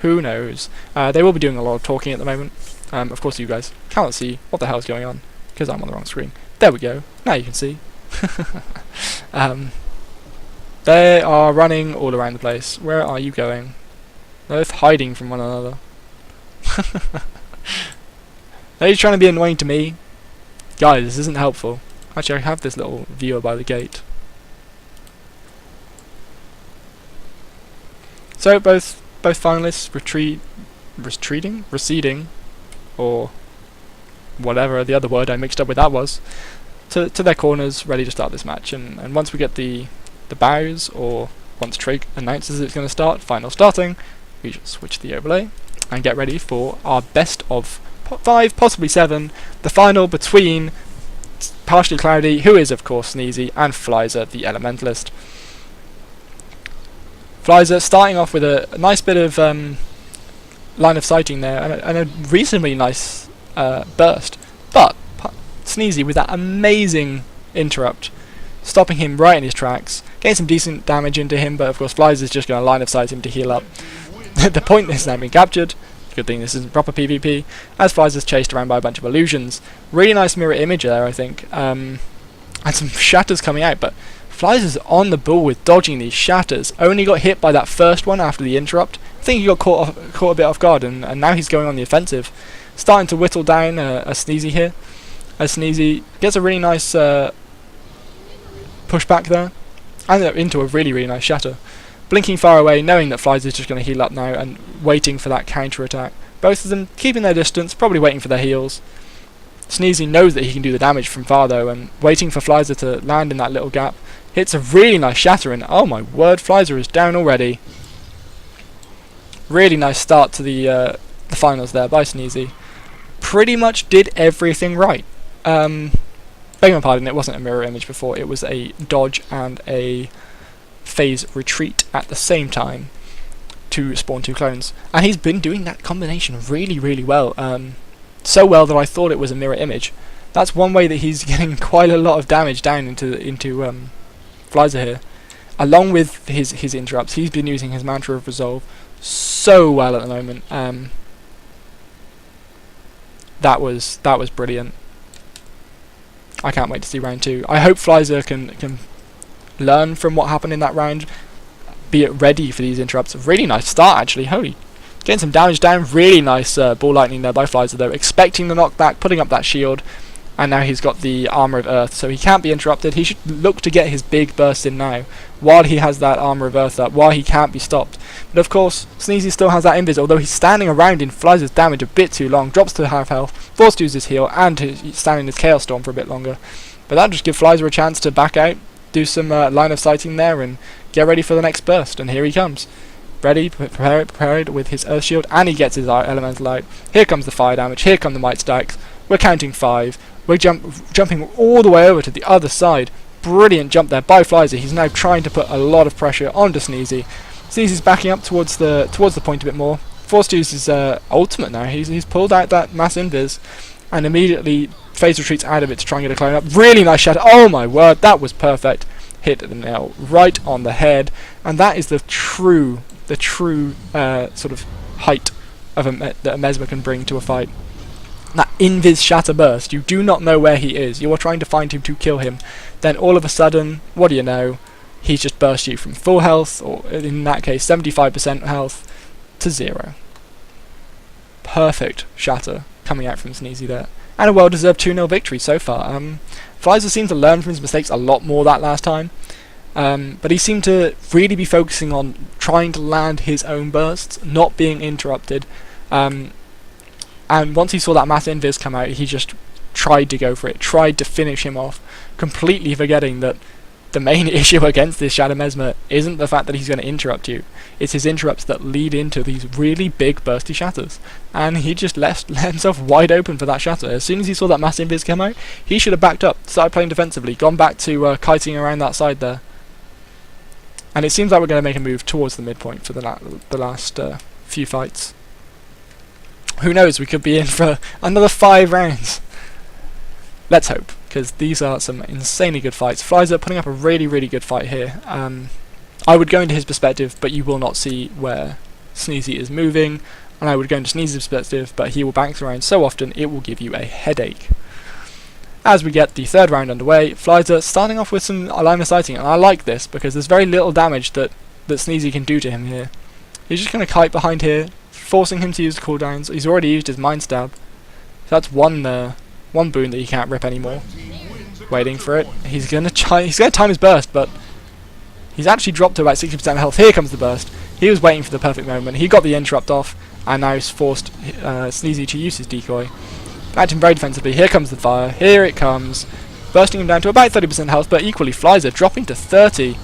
Who knows? They will be doing a lot of talking at the moment. Of course, you guys cannot see what the hell is going on because I'm on the wrong screen. There we go. Now you can see. They are running all around the place. Where are you going? They're both hiding from one another. Are you trying to be annoying to me? Guys, this isn't helpful. Actually, I have this little viewer by the gate. So both finalists receding, or whatever the other word I mixed up with that was, to their corners, ready to start this match. And once we get the bows, or once Trig announces it's going to start, final starting, we just switch the overlay and get ready for our best of 5, possibly 7, the final between Partially Cloudy, who is of course Sneezy, and Flizer, the Elementalist. Flizer starting off with a nice bit of line of sighting there, and a reasonably nice burst, but Sneezy with that amazing interrupt, stopping him right in his tracks, getting some decent damage into him, but of course Flizer's just going to line of sight him to heal up. The point has now been captured. Good thing this isn't proper PvP, as Flizer's chased around by a bunch of illusions. Really nice mirror image there, I think, and some shatters coming out, but Flizer's on the ball with dodging these shatters. Only got hit by that first one after the interrupt. I think he got caught a bit off guard, and now he's going on the offensive. Starting to whittle down a Sneezy here. As Sneezy gets a really nice pushback there, and into a really, really nice shatter. Blinking far away, knowing that Flies is just going to heal up now, and waiting for that counter attack. Both of them keeping their distance, probably waiting for their heals. Sneezy knows that he can do the damage from far though, and waiting for Flizer to land in that little gap. Hits a really nice shatter, and oh my word, Flizer is down already. Really nice start to the finals there by Sneezy. Pretty much did everything right. Beg my pardon, it wasn't a mirror image before, it was a dodge and a phase retreat at the same time to spawn 2 clones. And he's been doing that combination really, really well. So well that I thought it was a mirror image. That's one way that he's getting quite a lot of damage down into Flizer here. Along with his interrupts, he's been using his Mantra of Resolve so well at the moment. That was brilliant. I can't wait to see round 2. I hope Flizer can learn from what happened in that round, be it ready for these interrupts. Really nice start actually, holy. Getting some damage down, really nice ball lightning there by Flizer though, expecting the knockback, putting up that shield, and now he's got the Armour of Earth, so he can't be interrupted. He should look to get his big burst in now, while he has that Armour of Earth up, while he can't be stopped. But of course, Sneezy still has that invis, although he's standing around in Flizer's damage a bit too long, drops to half health, forced to use his heal, and he's standing in his Chaos Storm for a bit longer. But that'll just give Flizer a chance to back out, do some line of sighting there, and get ready for the next burst, and here he comes. Ready, prepared with his Earth Shield, and he gets his Elemental out. Here comes the fire damage, here come the Might Stacks. We're counting 5. We're jumping all the way over to the other side. Brilliant jump there by Flyzer. He's now trying to put a lot of pressure onto Sneezy. Sneezy's backing up towards the point a bit more. Forced to use his ultimate now. He's pulled out that mass invis and immediately phase retreats out of it to try and get a clone up. Really nice shatter. Oh my word, that was perfect. Hit the nail right on the head, and that is the true sort of height of that a Mesmer can bring to a fight. That invis shatter burst. You do not know where he is. You are trying to find him to kill him. Then all of a sudden, what do you know? He's just burst you from full health, or in that case 75% health, to 0. Perfect shatter coming out from Sneezy there. And a well-deserved 2-0 victory so far. Flyzer seemed to learn from his mistakes a lot more that last time. But he seemed to really be focusing on trying to land his own bursts, not being interrupted. And once he saw that mass invis come out, he just tried to go for it, tried to finish him off, completely forgetting that the main issue against this Shadow Mesmer isn't the fact that he's going to interrupt you, it's his interrupts that lead into these really big bursty shatters. And he just let himself wide open for that shatter. As soon as he saw that mass invis come out, he should have backed up, started playing defensively, gone back to kiting around that side there. And it seems like we're going to make a move towards the midpoint for the last few fights. Who knows, we could be in for another 5 rounds. Let's hope, because these are some insanely good fights. Flyzer putting up a really, really good fight here. I would go into his perspective, but you will not see where Sneezy is moving. And I would go into Sneezy's perspective, but he will bounce around so often it will give you a headache. As we get the 3rd round underway, Flyzer starting off with some line of sighting, and I like this because there's very little damage that Sneezy can do to him here. He's just going to kite behind here, forcing him to use the cooldowns. He's already used his Mind Stab, so that's one boon that he can't rip anymore. Waiting for it. He's going to time his burst, but he's actually dropped to about 60% health. Here comes the burst. He was waiting for the perfect moment. He got the interrupt off, and now he's forced Sneezy to use his decoy. Acting very defensively. Here comes the fire. Here it comes. Bursting him down to about 30% health, but equally Flyzer dropping to 30.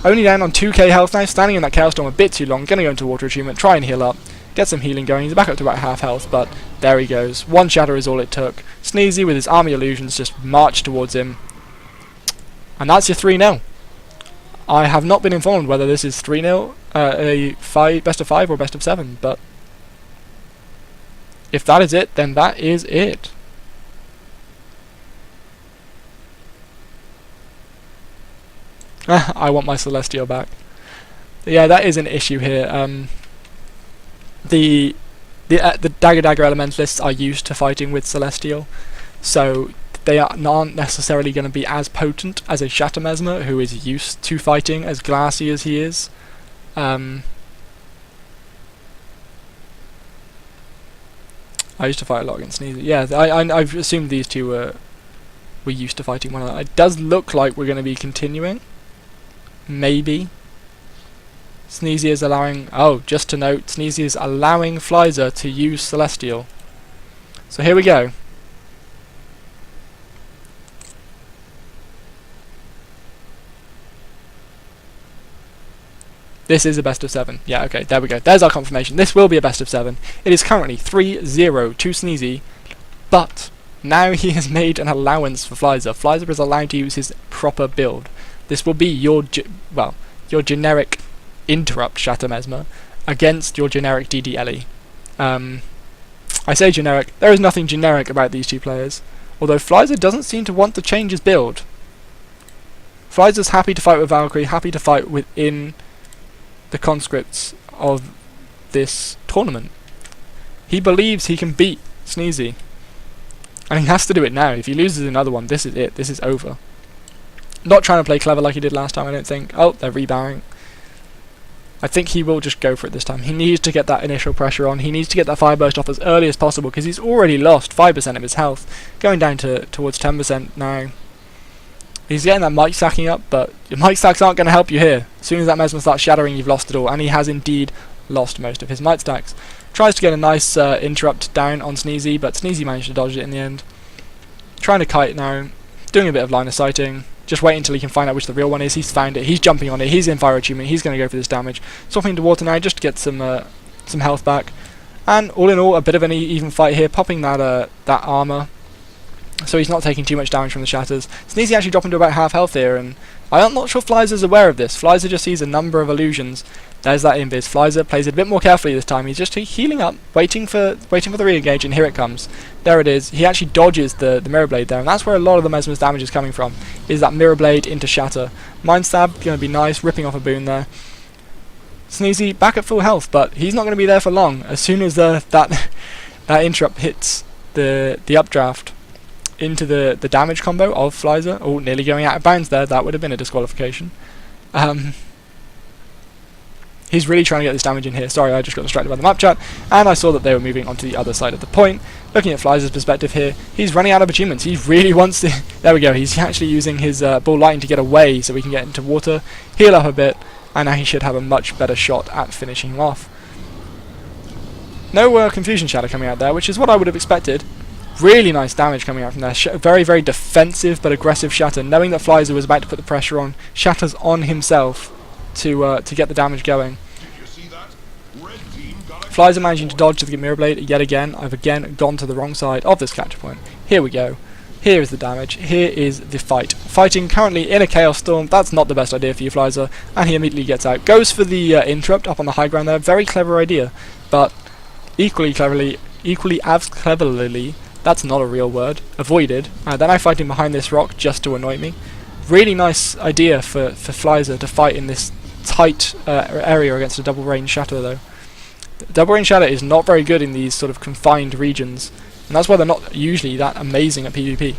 Only down on 2k health now, standing in that Chaos Storm a bit too long. Gonna go into Water Attunement, try and heal up. Get some healing going. He's back up to about half health, but there he goes. One shatter is all it took. Sneezy with his army illusions just marched towards him. And that's your 3-0. I have not been informed whether this is 3-0, a best of 5 or best of 7, but if that is it, then that is it. I want my Celestial back. Yeah, that is an issue here. The Dagger Elementalists are used to fighting with Celestial, so they aren't necessarily going to be as potent as a Shatter Mesmer, who is used to fighting as glassy as he is. I used to fight a lot against Sneezy. Yeah, I've assumed these two were used to fighting one another. It does look like we're going to be continuing. Maybe. Sneezy is allowing... Oh, just to note, Sneezy is allowing Flyzer to use Celestial. So here we go. This is a best of 7. Yeah, okay, there we go. There's our confirmation. This will be a best of 7. It is currently 3-0 to Sneezy, but now he has made an allowance for Flyzer. Flyzer is allowed to use his proper build. This will be your generic interrupt Shatter Mesmer against your generic DD Ellie. I say generic. There is nothing generic about these two players, although Flyzer doesn't seem to want to change his build. Flyzer's happy to fight with Valkyrie, happy to fight within the conscripts of this tournament. He believes he can beat Sneezy, and he has to do it now. If he loses another one, this is it. This is over. Not trying to play clever like he did last time, I don't think. Oh, they're rebowing. I think he will just go for it this time. He needs to get that initial pressure on. He needs to get that fire burst off as early as possible, because he's already lost 5% of his health, going down towards 10% now. He's getting that mic stacking up, but your mic stacks aren't going to help you here. As soon as that Mesmer starts shattering, you've lost it all, and he has indeed lost most of his mic stacks. Tries to get a nice interrupt down on Sneezy, but Sneezy managed to dodge it in the end. Trying to kite now, doing a bit of line of sighting, just waiting until he can find out which the real one is. He's found it, he's jumping on it, he's in fire achievement, he's going to go for this damage. Swapping into water now just to get some health back. And all in all, a bit of an even fight here, popping that armor. so he's not taking too much damage from the shatters. Sneezy actually dropping to about half health here, and I'm not sure Flyzer's aware of this. Flyzer just sees a number of illusions. There's that invis. Flyzer plays it a bit more carefully this time. He's just healing up, waiting for the re-engage, and here it comes. There it is. He actually dodges the Mirror Blade there, and that's where a lot of the Mesmer's damage is coming from, is that Mirror Blade into Shatter. Mind Stab, going to be nice, ripping off a boon there. Sneezy back at full health, but he's not going to be there for long. As soon as that interrupt hits the updraft into the damage combo of Flyzer, oh, nearly going out of bounds there, that would have been a disqualification. He's really trying to get this damage in here. Sorry, I just got distracted by the map chat, and I saw that they were moving onto the other side of the point. Looking at Flyzer's perspective here, he's running out of achievements. He really wants to... There we go, he's actually using his ball lightning to get away so we can get into water, heal up a bit, and now he should have a much better shot at finishing him off. No Confusion Shatter coming out there, which is what I would have expected. Really nice damage coming out from there. Very, very defensive but aggressive Shatter, knowing that Flyzer was about to put the pressure on. Shatter's on himself to get the damage going. Flyzer managing to dodge to the Mirror Blade yet again. I've again gone to the wrong side of this capture point. Here we go. Here is the damage. Here is the fight. Fighting currently in a Chaos Storm. That's not the best idea for you, Flyzer. And he immediately gets out. Goes for the interrupt up on the high ground there. Very clever idea. But equally as cleverly, that's not a real word, avoided. Then I fight him behind this rock just to annoy me. Really nice idea for Flyzer to fight in this tight area against a double range Shatter though. Double range Shatter is not very good in these sort of confined regions, and that's why they're not usually that amazing at PvP.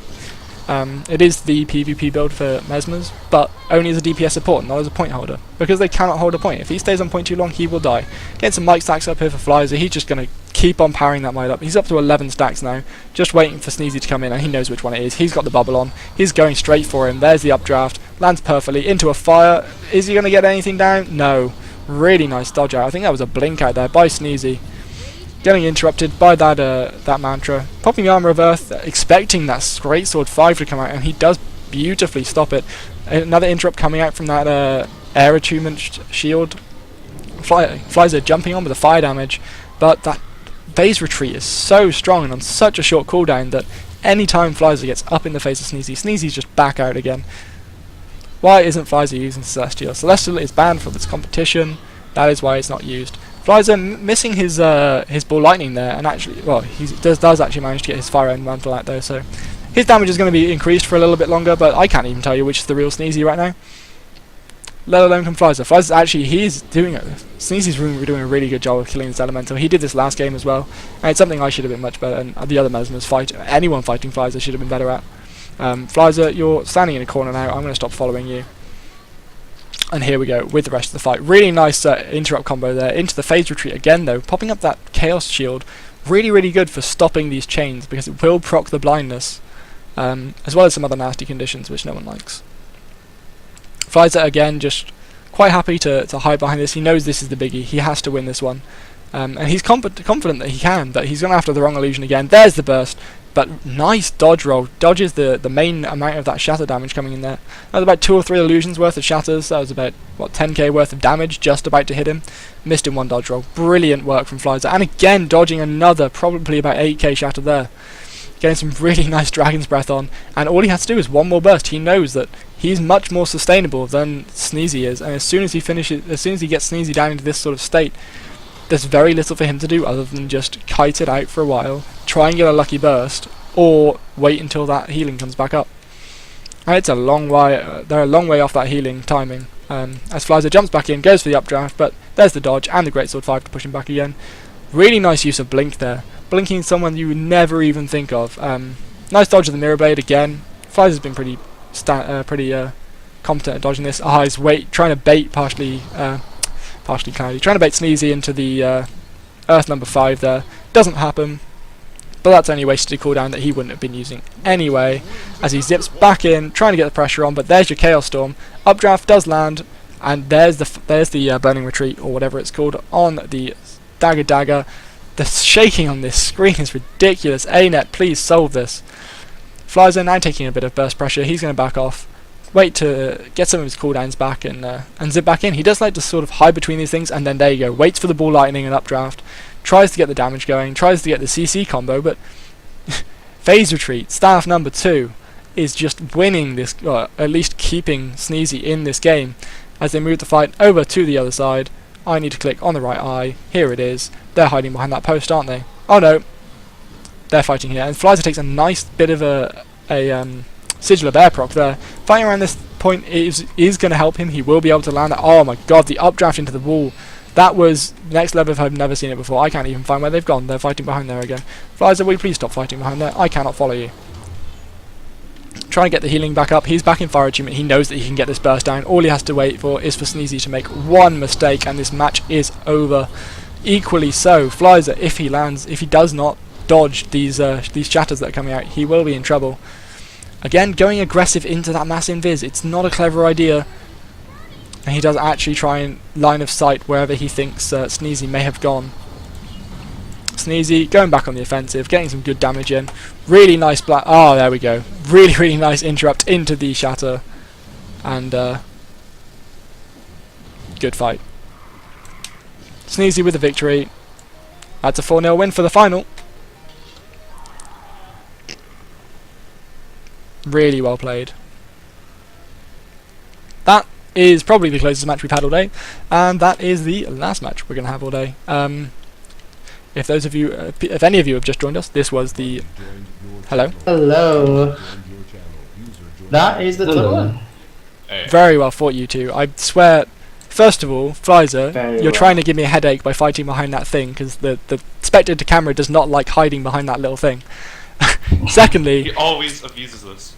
It is the PvP build for Mesmers, but only as a DPS support, not as a point holder, because they cannot hold a point. If he stays on point too long, he will die. Getting some mic stacks up here for Flyzer, he's just going to keep on powering that mic up. He's up to 11 stacks now, just waiting for Sneezy to come in, and he knows which one it is. He's got the bubble on, he's going straight for him. There's the updraft, lands perfectly into a fire. Is he going to get anything down? No. Really nice dodge out. I think that was a blink out there by Sneezy. Getting interrupted by that mantra. Popping the Armour of Earth, expecting that Greatsword 5 to come out, and he does beautifully stop it. Another interrupt coming out from that air attunement shield. Flyzer jumping on with the fire damage, but that phase retreat is so strong and on such a short cooldown that any time Flyzer gets up in the face of Sneezy, Sneezy's just back out again. Why isn't Flyzer using Celestial? Celestial is banned from this competition, that is why it's not used. Flyzer missing his ball lightning there, and actually, well, he does actually manage to get his fire end mantle out though, so his damage is going to be increased for a little bit longer, but I can't even tell you which is the real Sneezy right now. Let alone come Flyzer. Flyzer actually, he's doing it. Sneezy's doing a really good job of killing this elemental. He did this last game as well, and it's something I should have been much better, and the other Mesmers anyone fighting Flyzer should have been better at. Flyzer, you're standing in a corner now. I'm going to stop following you. And here we go with the rest of the fight. Really nice interrupt combo there into the phase retreat again though, popping up that Chaos Shield. Really, really good for stopping these chains because it will proc the blindness, as well as some other nasty conditions which no one likes. Flyzer again just quite happy to hide behind this. He knows this is the biggie. He has to win this one. And he's confident that he can, but he's going after the wrong illusion again. There's the burst. But nice dodge roll. Dodges the main amount of that shatter damage coming in there. That was about 2 or 3 illusions worth of shatters. That was about, what, 10k worth of damage just about to hit him. Missed in one dodge roll. Brilliant work from Flyzer. And again, dodging another, probably about 8k shatter there. Getting some really nice Dragon's Breath on. And all he has to do is one more burst. He knows that he's much more sustainable than Sneezy is. And as soon as he gets Sneezy down into this sort of state, there's very little for him to do other than just kite it out for a while, try and get a lucky burst, or wait until that healing comes back up. And it's a long way, they're a long way off that healing timing. As Flyzer jumps back in, goes for the updraft, but there's the dodge and the Greatsword 5 to push him back again. Really nice use of Blink there. Blinking someone you would never even think of. Nice dodge of the Mirror Blade again. Flyzer's been pretty competent at dodging this. He's trying to bait partially cloudy. Trying to bait Sneezy into the Earth number 5 there. Doesn't happen, but that's only wasted a cooldown that he wouldn't have been using anyway, as he zips back in, trying to get the pressure on, but there's your Chaos Storm. Updraft does land, and there's the Burning Retreat, or whatever it's called, on the Dagger. The shaking on this screen is ridiculous. ANET, please solve this. Flyzer now taking a bit of burst pressure. He's going to back off. Wait to get some of his cooldowns back and zip back in. He does like to sort of hide between these things, and then there you go. Waits for the ball lightning and updraft. Tries to get the damage going. Tries to get the CC combo, but Phase retreat, staff number 2, is just winning this, or at least keeping Sneezy in this game. As they move the fight over to the other side, I need to click on the right eye. Here it is. They're hiding behind that post, aren't they? Oh no, they're fighting here. And Flizer takes a nice bit of a Sigil of Air proc there. Fighting around this point is going to help him. He will be able to land that. Oh my god, the updraft into the wall. That was next level if I've never seen it before. I can't even find where they've gone. They're fighting behind there again. Flizer, will you please stop fighting behind there? I cannot follow you. Trying to get the healing back up. He's back in fire achievement. He knows that he can get this burst down. All he has to wait for is for Sneezy to make one mistake and this match is over. Equally so, Flizer, if he lands, if he does not dodge these shatters that are coming out, he will be in trouble. Again, going aggressive into that mass invis, it's not a clever idea. And he does actually try and line of sight wherever he thinks Sneezy may have gone. Sneezy going back on the offensive, getting some good damage in. Really nice black. Oh, there we go. Really, really nice interrupt into the shatter. And good fight. Sneezy with the victory. That's a 4-0 win for the final. Really well played. That is probably the closest match we've had all day, and that is the last match we're going to have all day. If those of you, if any of you have just joined us, this was the... Hello? Hello. That is the tournament. Very well fought, you two. I swear, first of all, Flizer, you're trying to give me a headache by fighting behind that thing, because the spectator camera does not like hiding behind that little thing. Secondly... He always abuses this.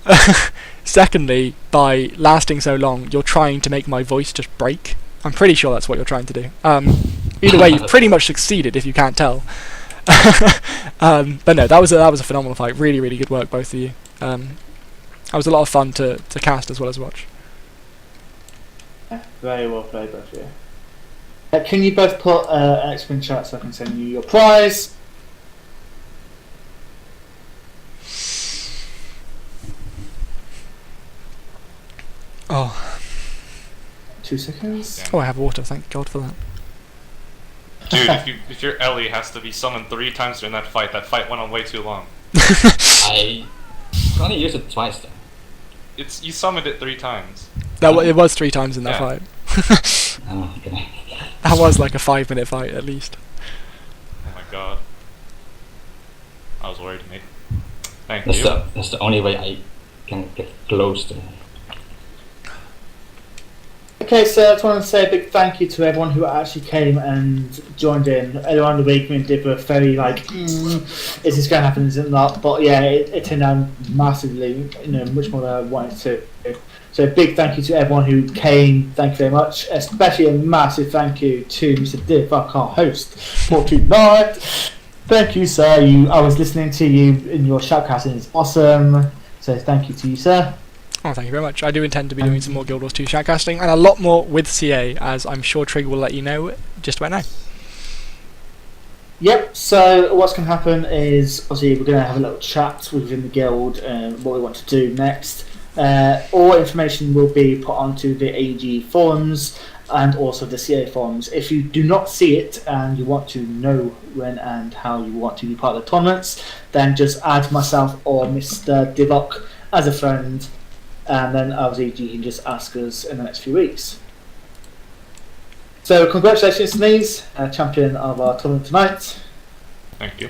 Secondly, by lasting so long, you're trying to make my voice just break. I'm pretty sure that's what you're trying to do. Either way, you've pretty much succeeded if you can't tell. But no, that was a phenomenal fight. Really, really good work, both of you. That was a lot of fun to cast as well as watch. Yeah, very well played, both of you. Can you both put an X in chat so I can send you your prize? Oh. 2 seconds. Oh, I have water. Thank God for that. Dude, if your Ellie has to be summoned 3 times during that fight went on way too long. I only used it twice though. You summoned it 3 times. It was 3 times in that fight. Oh, okay. That was like a 5-minute fight at least. Oh my god. I was worried, mate. Thank you. That's the only way I can get close to it. Okay, so I just want to say a big thank you to everyone who actually came and joined in. Earlier on the week, we did a very is this going to happen, is it not? But yeah, it turned out massively, much more than I wanted to. So a big thank you to everyone who came. Thank you very much. Especially a massive thank you to Mr. Div, our host for tonight. Thank you, sir. I was listening to you in your shoutcasting. It's awesome. So thank you to you, sir. Oh, thank you very much. I do intend to be doing some more Guild Wars 2 shoutcasting, and a lot more with CA, as I'm sure Trig will let you know just about now. Yep, so what's going to happen is, obviously, we're going to have a little chat within the guild and what we want to do next. All information will be put onto the AG forums and also the CA forums. If you do not see it and you want to know when and how you want to be part of the tournaments, then just add myself or Mr. Divok as a friend, and then obviously you can just ask us in the next few weeks. So congratulations, Sneeze, champion of our tournament tonight. Thank you.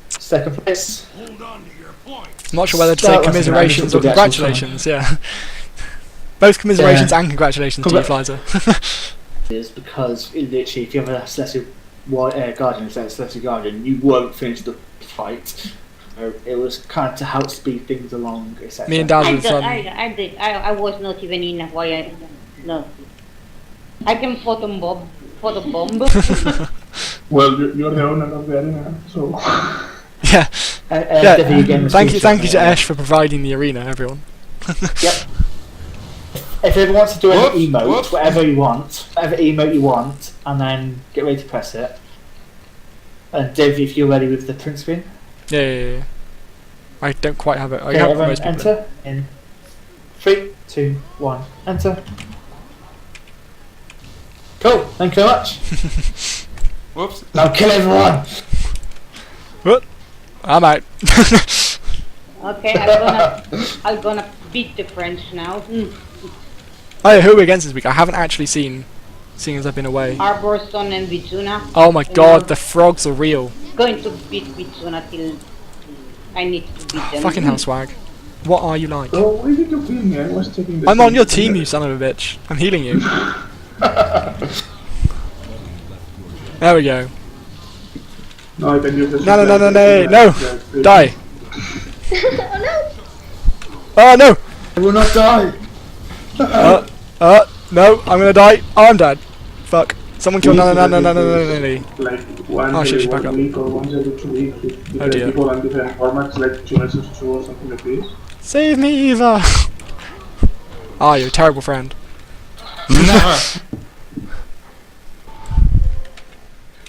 Second place. Hold on to your points. I'm not sure whether to say commiserations or congratulations, yeah. Both commiserations and congratulations to you, Flizer. Is because literally, if you have a Celestial Guardian instead of Celestial Guardian, you won't finish the fight. It was kind of to help speed things along, etc. Me and Dad I was not even in a why no. I can photo bomb. Well, you're the owner of the arena, so. Yeah. Thank you to Ash for providing the arena, everyone. Yep. If everyone wants to do an emote, whatever emote you want, and then get ready to press it. And Dave, if you're ready with the print screen. Yeah. I don't quite have it. I Okay, have everyone most people. enter in 3, 2, 1, enter. Cool, thank you very much. Whoops. Now kill everyone! What? I'm out. Okay, I'm gonna beat the French now. Oh yeah, who are we against this week? I haven't actually seen, seeing as I've been away. Arborston and Vitsuna. Oh my god, the frogs are real. Going to beat Vitsuna till I need to beat them. Fucking hell, Swag. What are you like? So why did you kill me? I was taking the I'm on same your team, you thing. son of a bitch. I'm healing you. There we go. No, I can use the No, no, no, no, supply. no, no! Die! Oh no! Oh no! I will not die. No, I'm gonna die. Oh, I'm dead. Fuck. Someone kill no. Like once Oh shit, every she's back 1 up. week or once every 2 weeks with different dear. people and different formats like 2 versus 2 or something like this. Save me, Eva! Ah, you're a terrible friend. Never.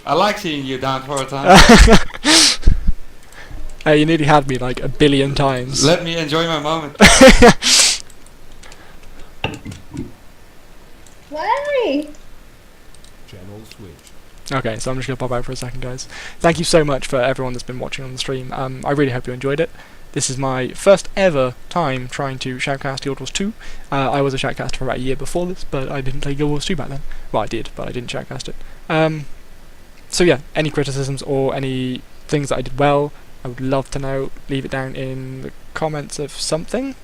I like seeing you down for a time. Hey, you nearly had me like 1 billion times. Let me enjoy my moment. Why? Okay, so I'm just gonna pop out for a second, guys. Thank you so much for everyone that's been watching on the stream. I really hope you enjoyed it. This is my first ever time trying to shoutcast Guild Wars 2. I was a shoutcaster for about a year before this, but I didn't play Guild Wars 2 back then. Well, I did, but I didn't shoutcast it. So yeah, any criticisms or any things that I did well, I would love to know. Leave it down in the comments of something. You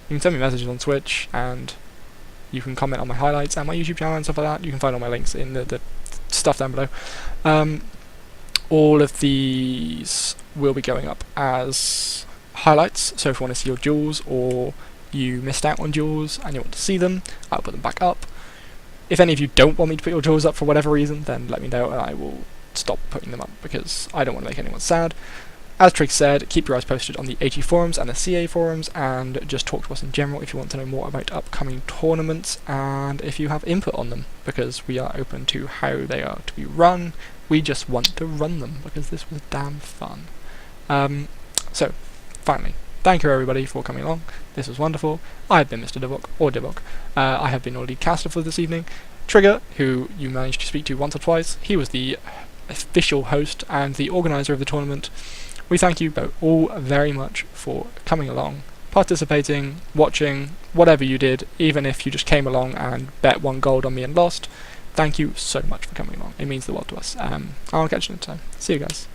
can send me messages on Twitch, and you can comment on my highlights and my YouTube channel and stuff like that. You can find all my links in the stuff down below. All of these will be going up as highlights, so if you want to see your duels or you missed out on duels and you want to see them, I'll put them back up. If any of you don't want me to put your duels up for whatever reason, then let me know and I will stop putting them up because I don't want to make anyone sad. As Trigg said, keep your eyes posted on the AG forums and the CA forums, and just talk to us in general if you want to know more about upcoming tournaments and if you have input on them, because we are open to how they are to be run. We just want to run them because this was damn fun. So, finally, thank you everybody for coming along. This was wonderful. I have been Mr. Divok, or Divok. I have been your lead caster for this evening. Trigger, who you managed to speak to once or twice, he was the official host and the organizer of the tournament. We thank you both all very much for coming along, participating, watching, whatever you did, even if you just came along and bet 1 gold on me and lost. Thank you so much for coming along. It means the world to us. I'll catch you next time. See you guys.